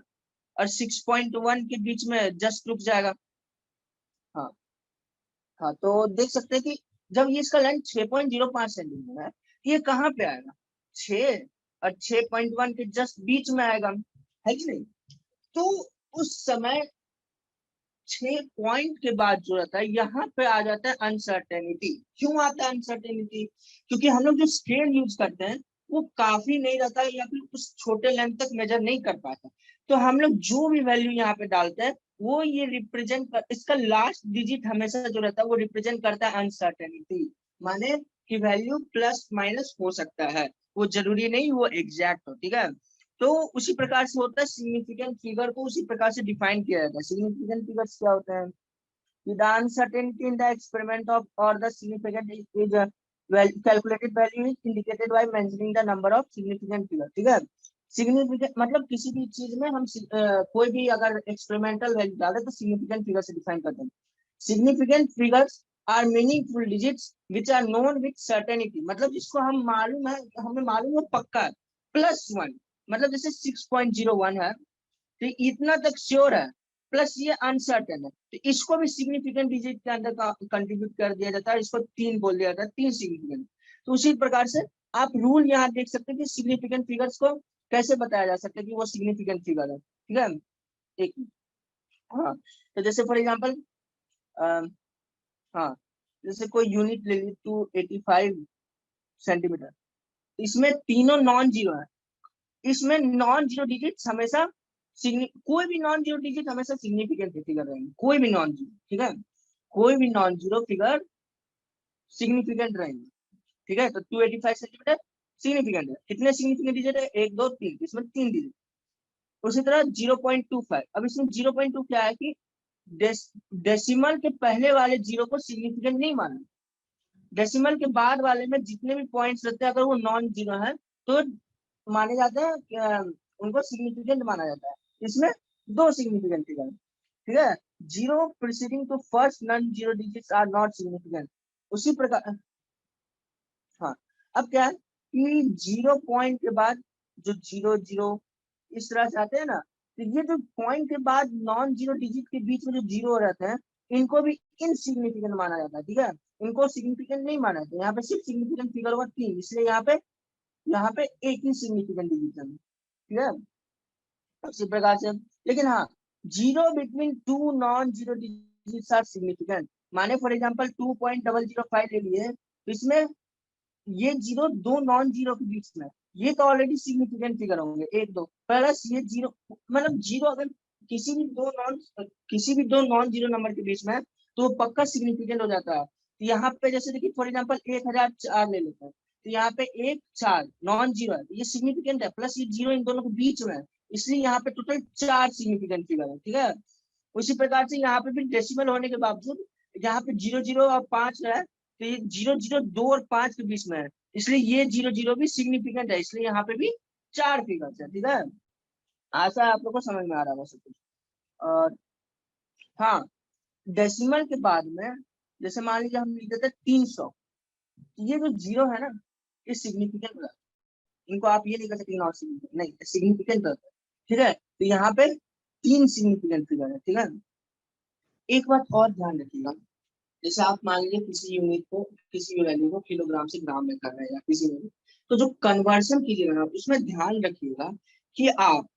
और 6.1 के बीच में जस्ट रुक जाएगा। हाँ हाँ, तो देख सकते हैं कि जब ये इसका लेंथ 6.05 सेंटीमीटर है, ये कहाँ पे आएगा, 6 और 6.1 के जस्ट बीच में आएगा, है कि नहीं। तो उस समय 6 पॉइंट के बाद जो रहता है यहाँ पे आ जाता है अनसर्टेनिटी। क्यों आता है अनसर्टेनिटी, क्योंकि हम लोग जो स्केल यूज करते हैं वो काफी नहीं रहता है, या फिर उस छोटे लेंथ तक मेजर नहीं कर पाता। तो हम लोग जो भी वैल्यू यहाँ पे डालते हैं वो ये रिप्रेजेंट कर, इसका लास्ट डिजिट हमेशा जो रहता है वो रिप्रेजेंट करता है अनसर्टेनिटी, माने कि वैल्यू प्लस माइनस हो सकता है, वो जरूरी नहीं वो एग्जैक्ट हो, ठीक है। तो उसी प्रकार से होता है, सिग्निफिकेंट फिगर को उसी प्रकार से डिफाइन किया जाता है। सिग्निफिकेंट फिगर्स क्या होते हैं, the uncertainty in the experiment of or the significant is calculated value is indicated by mentioning the number of significant figure, ठीक है। सिग्निफिकेंट मतलब किसी भी चीज में हम कोई भी अगर एक्सपेरिमेंटल वैल्यू डाले तो सिग्निफिकेंट फिगर से डिफाइन करते हैं। Significant figures are meaningful digits which are known with certainty, मतलब जिसको हम मालूम है, हमें मालूम है पक्का है, +1, मतलब जैसे 6.01 है तो इतना तक श्योर है, प्लस ये अनसर्टेन है, तो इसको भी सिग्निफिकेंट डिजिट के अंदर कंट्रीब्यूट कर दिया जाता है, इसको 3 बोल दिया जाता है, 3 सिग्निफिकेंट। तो उसी प्रकार से आप रूल यहाँ देख सकते हैं कि सिग्निफिकेंट फिगर्स को कैसे बताया जा सकता है कि वो सिग्निफिकेंट फिगर है, ठीक है। एक, हाँ, तो जैसे फॉर एग्जाम्पल, हाँ, जैसे कोई यूनिट ले ली 285 सेंटीमीटर, इसमें तीनों नॉन जीरो है, इसमें नॉन जीरो डिजिट हमेशा कोई भी नॉन जीरो डिजिट हमेशा सिग्निफिकेंट फिगर रहेंगे, कोई भी नॉन जीरो, ठीक है, कोई भी नॉन जीरो फिगर सिग्निफिकेंट रहेंगे, ठीक है। तो 285 सेंटीमीटर सिग्निफिकेंट है, कितने सिग्निफिकेंट डिजिट है, 1 2 3, इसमें 3 डिजिट। उसी तरह 0.25, अब इसमें 0.2 क्या है कि डेसिमल के पहले वाले जीरो को सिग्निफिकेंट नहीं माना, डेसिमल के बाद वाले में जितने भी पॉइंट्स रहते हैं अगर वो नॉन जीरो है तो माने जाते हैं उनको सिग्निफिकेंट माना जाता है। इसमें 2 सिग्निफिकेंट फिगर, ठीक है, zero preceding to first non zero digits are not significant. उसी प्रकार, हाँ, अब क्या है कि 0 पॉइंट के बाद जो 0 0 इस तरह से आते हैं ना, तो ये जो पॉइंट के बाद नॉन जीरो डिजिट के बीच में जो जीरो रहते हैं इनको भी इनसिग्निफिकेंट माना जाता है, ठीक है, इनको सिग्निफिकेंट नहीं माना जाता। यहाँ पे सिर्फ सिग्निफिकेंट फिगर होगा 3, इसलिए यहाँ पे एक ही सिग्निफिकेंट डिजिट है, ठीक है, उसी प्रकार से। लेकिन हाँ, zero between 2 non zero digits are significant, माने फॉर एग्जांपल 2.005 ले लिए, तो इसमें ये जीरो 2 नॉन जीरो के बीच में, ये तो ऑलरेडी सिग्निफिकेंट फिगर होंगे, 1 2 प्लस ये जीरो, मतलब जीरो अगर किसी भी दो नॉन जीरो नंबर के बीच में है, तो वो पक्का सिग्निफिकेंट हो जाता है। तो यहाँ पे जैसे देखिए फॉर एग्जांपल 1004 ले लेते हैं, तो यहाँ पे 1 4 नॉन जीरो है, तो ये सिग्निफिकेंट है, प्लस ये जीरो इन दोनों के बीच में है, इसलिए यहाँ पे टोटल 4 सिग्निफिकेंट फिगर है, ठीक है। उसी प्रकार से यहाँ पे भी डेसिमल होने के बावजूद यहाँ पे 0 0 और 5 है, तो ये 0 0 2 और 5 के बीच में है, इसलिए ये 0 0 भी सिग्निफिकेंट है, इसलिए यहाँ पे भी 4 फिगर्स है, ठीक है। आशा है आप लोग को समझ में आ रहा है सब कुछ। और हाँ, डेसिमल के बाद में जैसे मान लीजिए हम लिख देते हैं 300, ये जो जीरो है ना ये सिग्निफिकेंट होता है, इनको आप ये नहीं कर सकते नॉट सिग्निफिकेंट, नहीं सिग्निफिकेंट होता है, ठीक है। तो यहाँ पे 3 सिग्निफिकेंट फिगर है, ठीक है। एक बात और ध्यान रखिएगा, जैसे आप मान लीजिए किसी यूनिट को, किसी भी वैल्यू को किलोग्राम से ग्राम में कर रहे हैं या किसी में भी, तो जो कन्वर्शन कीजिएगा ना उसमें ध्यान रखिएगा कि आप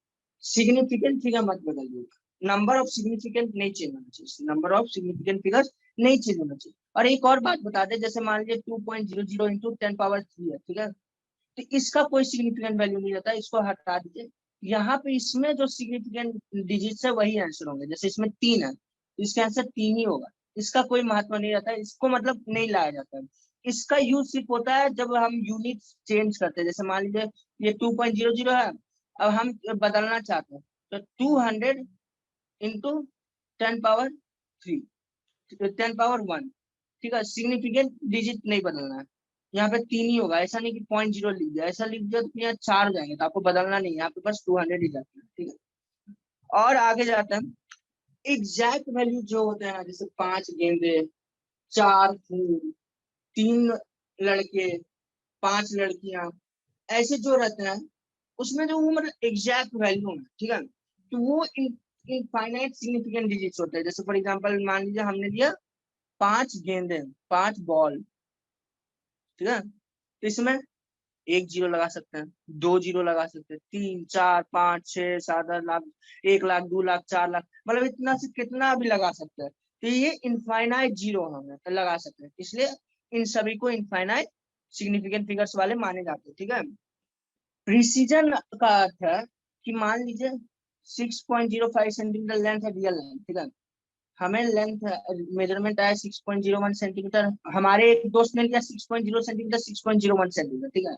सिग्निफिकेंट फिगर मत बदलिएगा, नंबर ऑफ सिग्निफिकेंट नहीं चेंज होना चाहिए, नंबर ऑफ सिग्निफिकेंट फिगर्स नहीं चेंज होना चाहिए। और एक और बात बता दें, जैसे मान लीजिए 2.00 इंटू 10 पावर 3 है, ठीक है, तो इसका कोई सिग्निफिकेंट वैल्यू नहीं रहता, इसको हटा दीजिए। यहाँ पे इसमें जो सिग्निफिकेंट डिजिट्स है वही आंसर होंगे, जैसे इसमें 3 है तो इसका आंसर 3 ही होगा, इसका कोई महत्व नहीं रहता है, इसको मतलब नहीं लाया जाता है। इसका यूज सिर्फ होता है जब हम यूनिट चेंज करते हैं, जैसे मान लीजिए ये 2.00 है, अब हम बदलना चाहते हैं तो 200 इंटू 10 पावर 3, 10 पावर 1, ठीक है, सिग्निफिकेंट डिजिट नहीं बदलना है, यहाँ पे 3 ही होगा, ऐसा नहीं कि 0.0 लिख दिया, ऐसा लिख दिया तो यहाँ 4 हो जाएंगे, तो आपको बदलना नहीं है, यहाँ पे बस 200 ही जाता है। ठीक है, और आगे जाते हैं, एग्जैक्ट वैल्यू जो होते हैं ना, जैसे 5 गेंदे, 4 फूल, 3 लड़के, 5 लड़कियां, ऐसे जो रहते हैं, उसमें जो वो मतलब एग्जैक्ट वैल्यू है, ठीक है, तो वो इनफाइनाइट सिग्निफिकेंट डिजिट्स होते हैं। जैसे फॉर एग्जांपल मान लीजिए हमने दिया 5 गेंदे, 5 बॉल, ठीक है, तो इसमें 1 जीरो लगा सकते हैं, 2 जीरो लगा सकते हैं, 3 4 5 6 7 8 लाख, 1 लाख, 2 लाख, 4 लाख, मतलब इतना से कितना भी लगा सकते हैं। तो ये इनफाइनाइट जीरो हमें तो लगा सकते हैं, इसलिए इन सभी को इनफाइनाइट सिग्निफिकेंट फिगर्स वाले माने जाते हैं। ठीक है, प्रिसीजन का अर्थ है कि मान लीजिए 6.05 सेंटीमीटर लेंथ है रियल लेंथ, ठीक है, हमें लेंथ मेजरमेंट आया 6.01 सेंटीमीटर, हमारे एक दोस्त ने लिया 6.0 सेंटीमीटर, 6.01 सेंटीमीटर, ठीक है,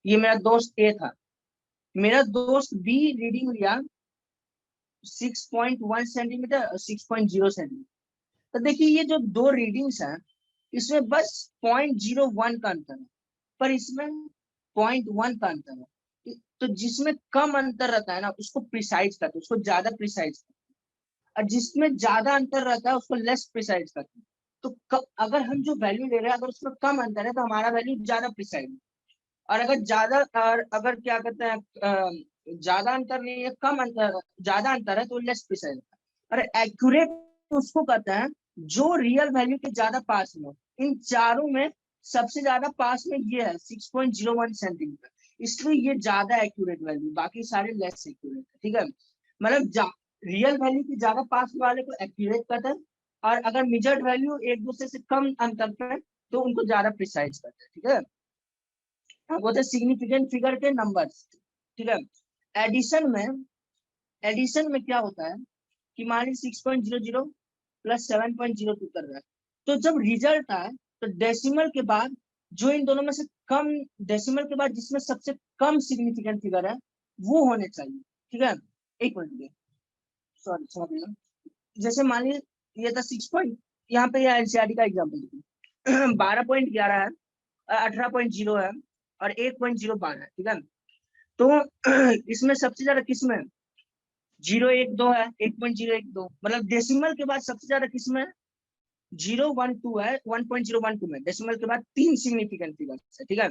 ये मेरा दोस्त ए था। मेरा दोस्त बी रीडिंग लिया 6.1 सेंटीमीटर और 6.0 सेंटीमीटर। तो देखिए ये जो दो रीडिंग्स हैं, इसमें बस 0.01 का अंतर है, पर इसमें 0.1 का अंतर है। तो जिसमें कम अंतर रहता है ना, उसको प्रिसाइज करते हैं, उसको ज्यादा प्रिसाइज करते हैं, और जिसमें ज्यादा अंतर रहता है उसको लेस प्रिसाइज करते हैं। तो अगर हम जो वैल्यू ले रहे हैं, अगर उसमें कम अंतर है तो हमारा वैल्यू ज्यादा प्रिसाइज है, और अगर ज्यादा, और अगर क्या कहते हैं ज्यादा अंतर नहीं है, कम अंतर, ज्यादा अंतर है तो लेस प्रिसाइज है। और एक्यूरेट उसको कहते हैं जो रियल वैल्यू के ज्यादा पास में हो। इन चारों में सबसे ज्यादा पास में ये है 6.01 सेंटीमीटर, इसलिए ये ज्यादा एक्यूरेट वैल्यू, बाकी सारे लेस एक्यूरेट है। ठीक है, मतलब रियल वैल्यू के ज्यादा पास वाले को एक्यूरेट कहते हैं, और अगर मेजर्ड वैल्यू एक दूसरे से कम अंतर पे है तो उनको ज्यादा प्रिसाइज करते हैं। ठीक है, वो थे सिग्निफिकेंट फिगर के नंबर्स। ठीक है, एडिशन में क्या होता है कि मान लीजिए 6.00 प्लस 7.02 कर रहा है, तो जब रिजल्ट आए तो डेसिमल के बाद जो इन दोनों में से कम, डेसिमल के बाद जिसमें सबसे कम सिग्निफिकेंट फिगर है वो होने चाहिए। ठीक है, एक मिनट, सॉरी सॉरी, जैसे मान लीजिए ये था 6 यहाँ पे एनसीईआरटी का एग्जाम्पल 12.11 है, 18.0 है, और 1.05 है। ठीक है, तो इसमें सबसे ज्यादा किसमें 012 है, 1.012, मतलब डेसिमल के बाद सबसे ज्यादा किसमें 012 है, 1.012 में, डेसिमल के बाद 3 सिग्निफिकेंट फिगर्स है। ठीक है,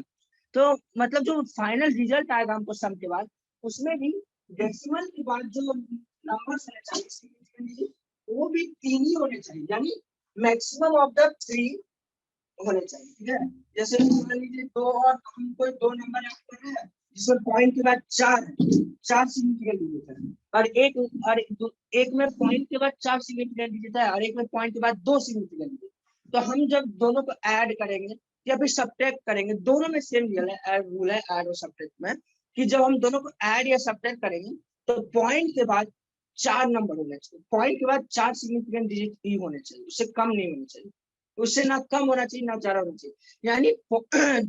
तो मतलब जो फाइनल रिजल्ट आएगा हमको सम के बाद, उसमें भी डेसिमल के बाद जो नंबर्स रहने चाहिए वो भी 3 ही होने चाहिए, यानी मैक्सिमम ऑफ द 3 होने चाहिए। ठीक है, जैसे मान लीजिए 2 और हम कोई 2 नंबर ऐड कर रहे हैं जिसमें पॉइंट के बाद 4 सिग्निफिकेंट डिजिट है, और एक में पॉइंट के बाद 4 सिग्निफिकेंट डिजिट है, और एक में पॉइंट के बाद 2 सिग्निफिकेंट डिजिट। तो हम जब दोनों को ऐड करेंगे या फिर सब्ट्रैक्ट करेंगे, दोनों में सेम रूल है ऐड और सब्ट्रैक्ट में, कि जब हम दोनों को ऐड या सब्ट्रैक्ट करेंगे तो पॉइंट के बाद 4 नंबर होने चाहिए, पॉइंट के बाद 4 सिग्निफिकेंट डिजिट ही होने चाहिए, उससे कम नहीं होने चाहिए, उससे ना कम होना चाहिए ना ज्यादा होना चाहिए। यानी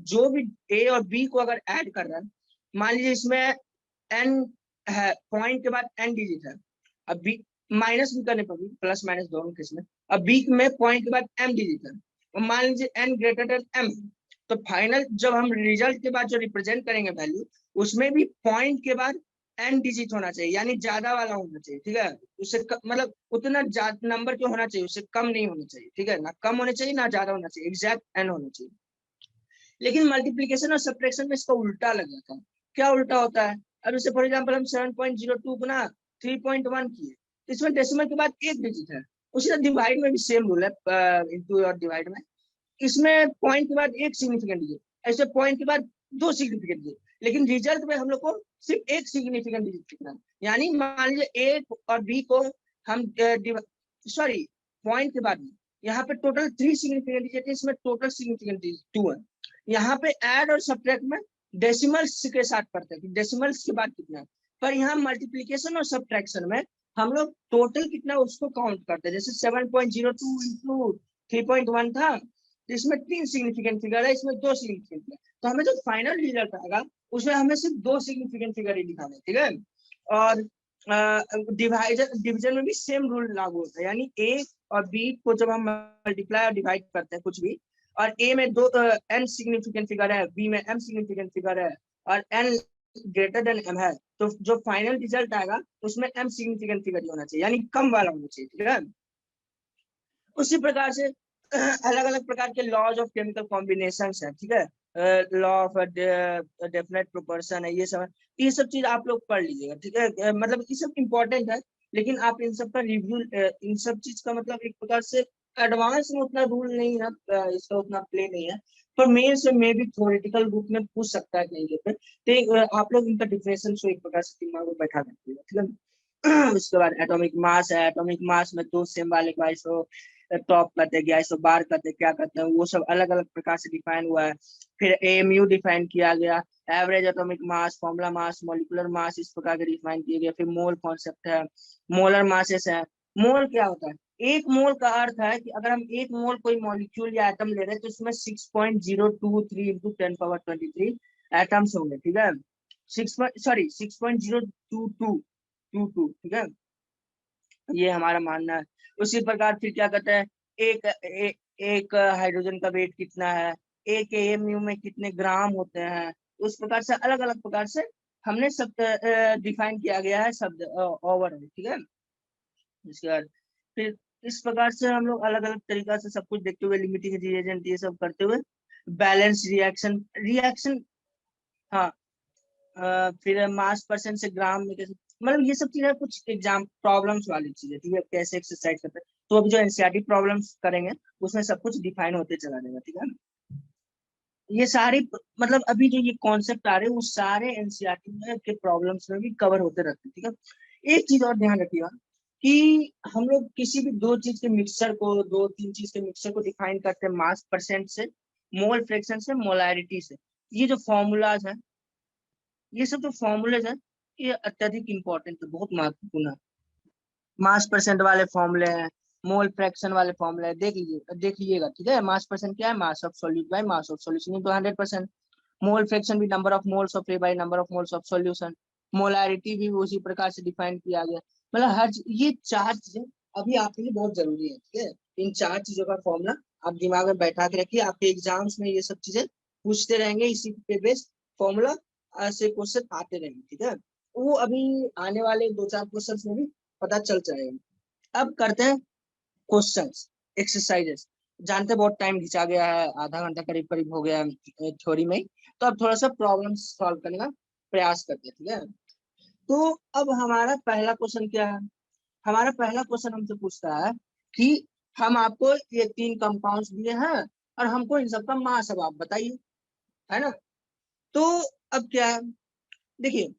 जो भी ए और बी को अगर ऐड कर रहा है, मान लीजिए इसमें एन है, पॉइंट के बाद एन डिजिट है, अब बी माइनस भी करने पर भी, प्लस माइनस दोनों केस में, अब बी में पॉइंट के बाद एम डिजिट है, और मान लीजिए एन ग्रेटर देन एम, तो फाइनल जब हम रिजल्ट के बाद जो रिप्रेजेंट करेंगे वैल्यू, उसमें भी पॉइंट के बाद एन डिजिट होना चाहिए, यानी ज्यादा वाला होना चाहिए। ठीक है, उससे मतलब उतना नंबर क्यों होना चाहिए, उससे कम नहीं होना चाहिए। ठीक है, ना कम होना चाहिए ना ज्यादा होना चाहिए, एग्जैक्ट एन होना चाहिए। लेकिन मल्टीप्लीकेशन और सब्ट्रैक्शन में इसका उल्टा लग जाता है। क्या उल्टा होता है, अब जैसे फॉर एग्जांपल हम 7.02 को ना 3.1 किए, तो इसमें डेसिमल के बाद एक डिजिट है, उसी तरह डिवाइड में भी सेम रूल है, इंटू और डिवाइड में, इसमें पॉइंट के बाद एक सिग्निफिकेंट डिजिट, ऐसे पॉइंट के बाद 2 सिग्निफिकेंट डिजिट, लेकिन रिजल्ट में हम लोग को सिर्फ एक सिग्निफिकेंट डिजिट लिखना है। यानी मान लीजिए ए और बी को हम सॉरी पॉइंट के बाद यहाँ पे टोटल 3 सिग्निफिकेंट डिजिट है, इसमें टोटल सिग्निफिकेंट डिजिट 2 है। यहाँ पे ऐड और सब्ट्रैक्ट में डेसिमल्स के साथ पढ़ते हैं कि डेसिमल्स के बाद कितना है, पर यहाँ मल्टीप्लीकेशन और सब्ट्रैक्शन में हम लोग टोटल कितना उसको काउंट करते हैं। जैसे 7.02 इंटू 3.1 था, तो इसमें 3 सिग्निफिकेंट फिगर है, इसमें 2 सिग्निफिकेंट फिगर, तो हमें जो फाइनल रिजल्ट आएगा उसमें हमें सिर्फ 2 सिग्निफिकेंट फिगर ही दिखाना है। ठीक है, और डिविजन में भी सेम रूल लागू होता है, यानी एक और बी को जब हम मल्टीप्लाई और डिवाइड करते हैं कुछ भी, और ए में दो एन सिग्निफिकेंट फिगर है, बी में एम सिग्निफिकेंट फिगर है, और एन ग्रेटर देन एम है, तो जो फाइनल रिजल्ट आएगा उसमें एम सिग्निफिकेंट फिगर ही होना चाहिए, यानी कम वाला होना चाहिए। ठीक है, उसी प्रकार से अलग अलग प्रकार के लॉज ऑफ केमिकल कॉम्बिनेशन है। ठीक है, लॉ ऑफ डेफिनेट प्रोपोर्शन है, ये सब है। ये सब चीज आप लोग पढ़ लीजिएगा। ठीक है, मतलब ये सब इम्पोर्टेंट है, लेकिन आप इन सब का रिव्यू, इन सब चीज का मतलब एक प्रकार से एडवांस में उतना रूल नहीं है, इसका उतना प्ले नहीं है, पर मेन से मे भी थ्योरेटिकल बुक में पूछ सकता है कहीं पे, तो आप लोग इनका डिफरेंशियल को एक प्रकार से दिमाग में बैठा सकते हैं। ठीक है उसके बाद एटॉमिक मास है, एटॉमिक मास में दो सेम वाले का टॉप करते हैं, गैस बार करते हैं, क्या करते हैं, वो सब अलग अलग प्रकार से डिफाइन हुआ है। फिर एएमयू डिफाइन किया गया, average atomic mass, formula mass, molecular mass, इस प्रकार के डिफाइन किए गए। फिर मोल कॉन्सेप्ट है, मोलर मासेस है। मोल क्या होता है? एक मोल का अर्थ है कि अगर हम एक मोल कोई मॉलिक्यूल या एटम ले रहे हैं तो उसमें 6.023 इंटू 10 पावर 23 एटम्स होंगे। ठीक है, 6.022, ठीक है, ये हमारा मानना है। उसी प्रकार फिर क्या कहते हैं, एक हाइड्रोजन का वेट कितना है, एक एएमयू में कितने ग्राम होते हैं, उस प्रकार से अलग अलग प्रकार से हमने सब डिफाइन किया गया है शब्द ओवर। ठीक है, इसके बाद फिर इस प्रकार से हम लोग अलग अलग तरीका से सब कुछ देखते हुए, लिमिटिंग रिएजेंट ये सब करते हुए, बैलेंस रिएक्शन रिएक्शन, हाँ, फिर मास परसेंट से ग्राम में कैसे, मतलब ये सब चीजें कुछ एग्जाम प्रॉब्लम्स वाली चीजें। ठीक है, कैसे एक्सरसाइज करते हैं, तो अभी जो एनसीईआरटी प्रॉब्लम्स करेंगे उसमें सब कुछ डिफाइन होते चला जाएगा। ठीक है, ये सारी मतलब अभी जो ये कॉन्सेप्ट आ रहे हैं वो सारे एनसीईआरटी में के प्रॉब्लम्स में भी कवर होते रहते हैं। ठीक है, एक चीज और ध्यान रखिएगा कि हम लोग किसी भी दो चीज के मिक्सचर को, दो तीन चीज के मिक्सचर को डिफाइन करते हैं मास परसेंट से, मोल फ्रैक्शन से, मोलैरिटी से। ये जो फॉर्मूलाज है, ये सब जो फॉर्मूलेज है, ये अत्यधिक इंपॉर्टेंट है, बहुत महत्वपूर्ण है। मास परसेंट वाले फॉर्मूले हैं, मोल फ्रैक्शन वाले फॉर्मूले हैं, देख लीजिएगा। ठीक है, मास परसेंट क्या है? Mass of solute by mass of solution into 100%। Mole fraction भी number of moles of A by number of moles of solution. Molarity भी उसी प्रकार से डिफाइन किया गया। मतलब ये चार चीजें अभी आपके लिए बहुत जरूरी है। ठीक है, इन चार चीजों का फॉर्मूला आप दिमाग में बैठा के रखिए, आपके एग्जाम्स में ये सब चीजें पूछते रहेंगे, इसी पे बेस्ड फॉर्मूला से क्वेश्चन आते रहेंगे। ठीक है, वो अभी आने वाले दो चार क्वेश्चन में भी पता चल जाएगा। अब करते हैं क्वेश्चंस, एक्सरसाइजेस। जानते बहुत टाइम खिंचा गया है, आधा घंटा करीब करीब हो गया है थ्योरी में, तो अब थोड़ा सा प्रॉब्लम सॉल्व करने का प्रयास करते हैं। ठीक है, तो अब हमारा पहला क्वेश्चन क्या है? हमारा पहला क्वेश्चन हमसे पूछता है कि हम आपको ये तीन कंपाउंड्स दिए हैं और हमको इन सबका मास अब आप बताइए, है ना? तो अब क्या है, देखिए,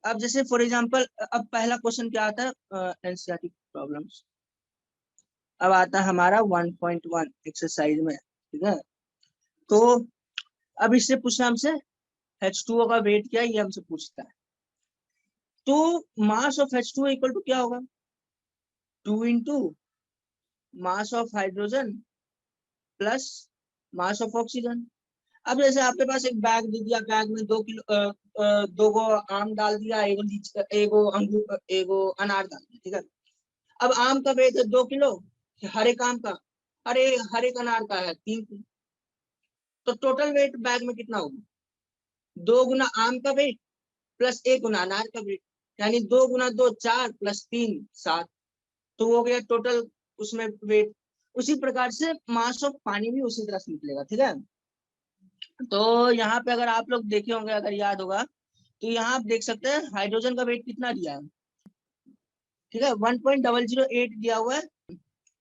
अब जैसे फॉर एग्जांपल, अब पहला क्वेश्चन क्या आता है एनसीईआरटी प्रॉब्लम्स, अब आता है हमारा 1.1 एक्सरसाइज में। ठीक है, तो अब इससे पूछना हमसे H2O का वेट क्या है, ये हमसे पूछता है। तो mass of H2O equal to क्या होगा? 2 into mass of hydrogen plus mass of oxygen. अब जैसे आपके पास एक बैग दे दिया, बैग में 2 किलो 2 गो आम डाल दिया, एगो अंगूर, एगो अनार डाल दिया। ठीक है, अब आम का वेट है 2 किलो, हर एक आम का, अरे हर एक अनार का है 3 किलो, तो टोटल वेट बैग में कितना होगा? 2 गुना आम का वेट प्लस 1 गुना अनार का वेट, यानी 2 गुना 2 4 प्लस 3 7, तो हो गया टोटल उसमें वेट। उसी प्रकार से मास ऑफ पानी भी उसी तरह से निकलेगा। ठीक है, तो यहाँ पे अगर आप लोग देखे होंगे, अगर याद होगा, तो यहाँ आप देख सकते हैं हाइड्रोजन का वेट कितना दिया है। ठीक है, 1.008 दिया हुआ है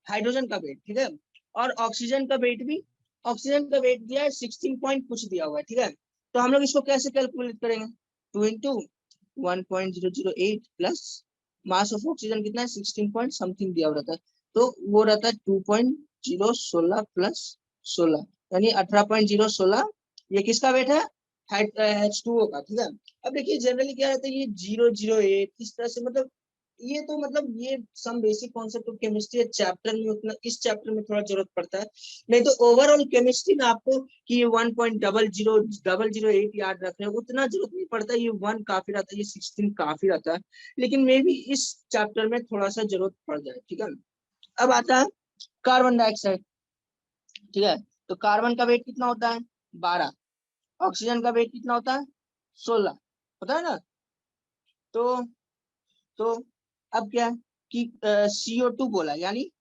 हाइड्रोजन का वेट। ठीक है, और ऑक्सीजन का वेट भी, ऑक्सीजन का वेट दिया है 16 पॉइंट कुछ दिया हुआ है। ठीक है, तो हम लोग इसको कैसे कैलकुलेट करेंगे? 2 into 1.008 plus mass of oxygen कितना है? 16 पॉइंट समथिंग दिया हुआ रहता है, तो वो रहता है 2.016 प्लस 16, यानी 18.016। ये किसका वेट है? H2O का। ठीक है, अब देखिए जनरली क्या रहता है, ये 008 इस तरह से, मतलब ये तो मतलब ये some basic concept of chemistry chapter में, उतना इस चैप्टर में थोड़ा जरूरत पड़ता है, नहीं तो ओवरऑल केमिस्ट्री में आपको कि ये 1.008 याद रख रहे हैं उतना जरूरत नहीं पड़ता। ये 1 काफी रहता है, ये 16 काफी रहता है, लेकिन मे भी इस चैप्टर में थोड़ा सा जरूरत पड़ जाए। ठीक है, अब आता है कार्बन डाइऑक्साइड, ठीक है। तो कार्बन का वेट कितना होता है 12, ऑक्सीजन का वेट कितना होता है 16, पता है ना। तो तो अब क्या है कि CO2 बोला, यानी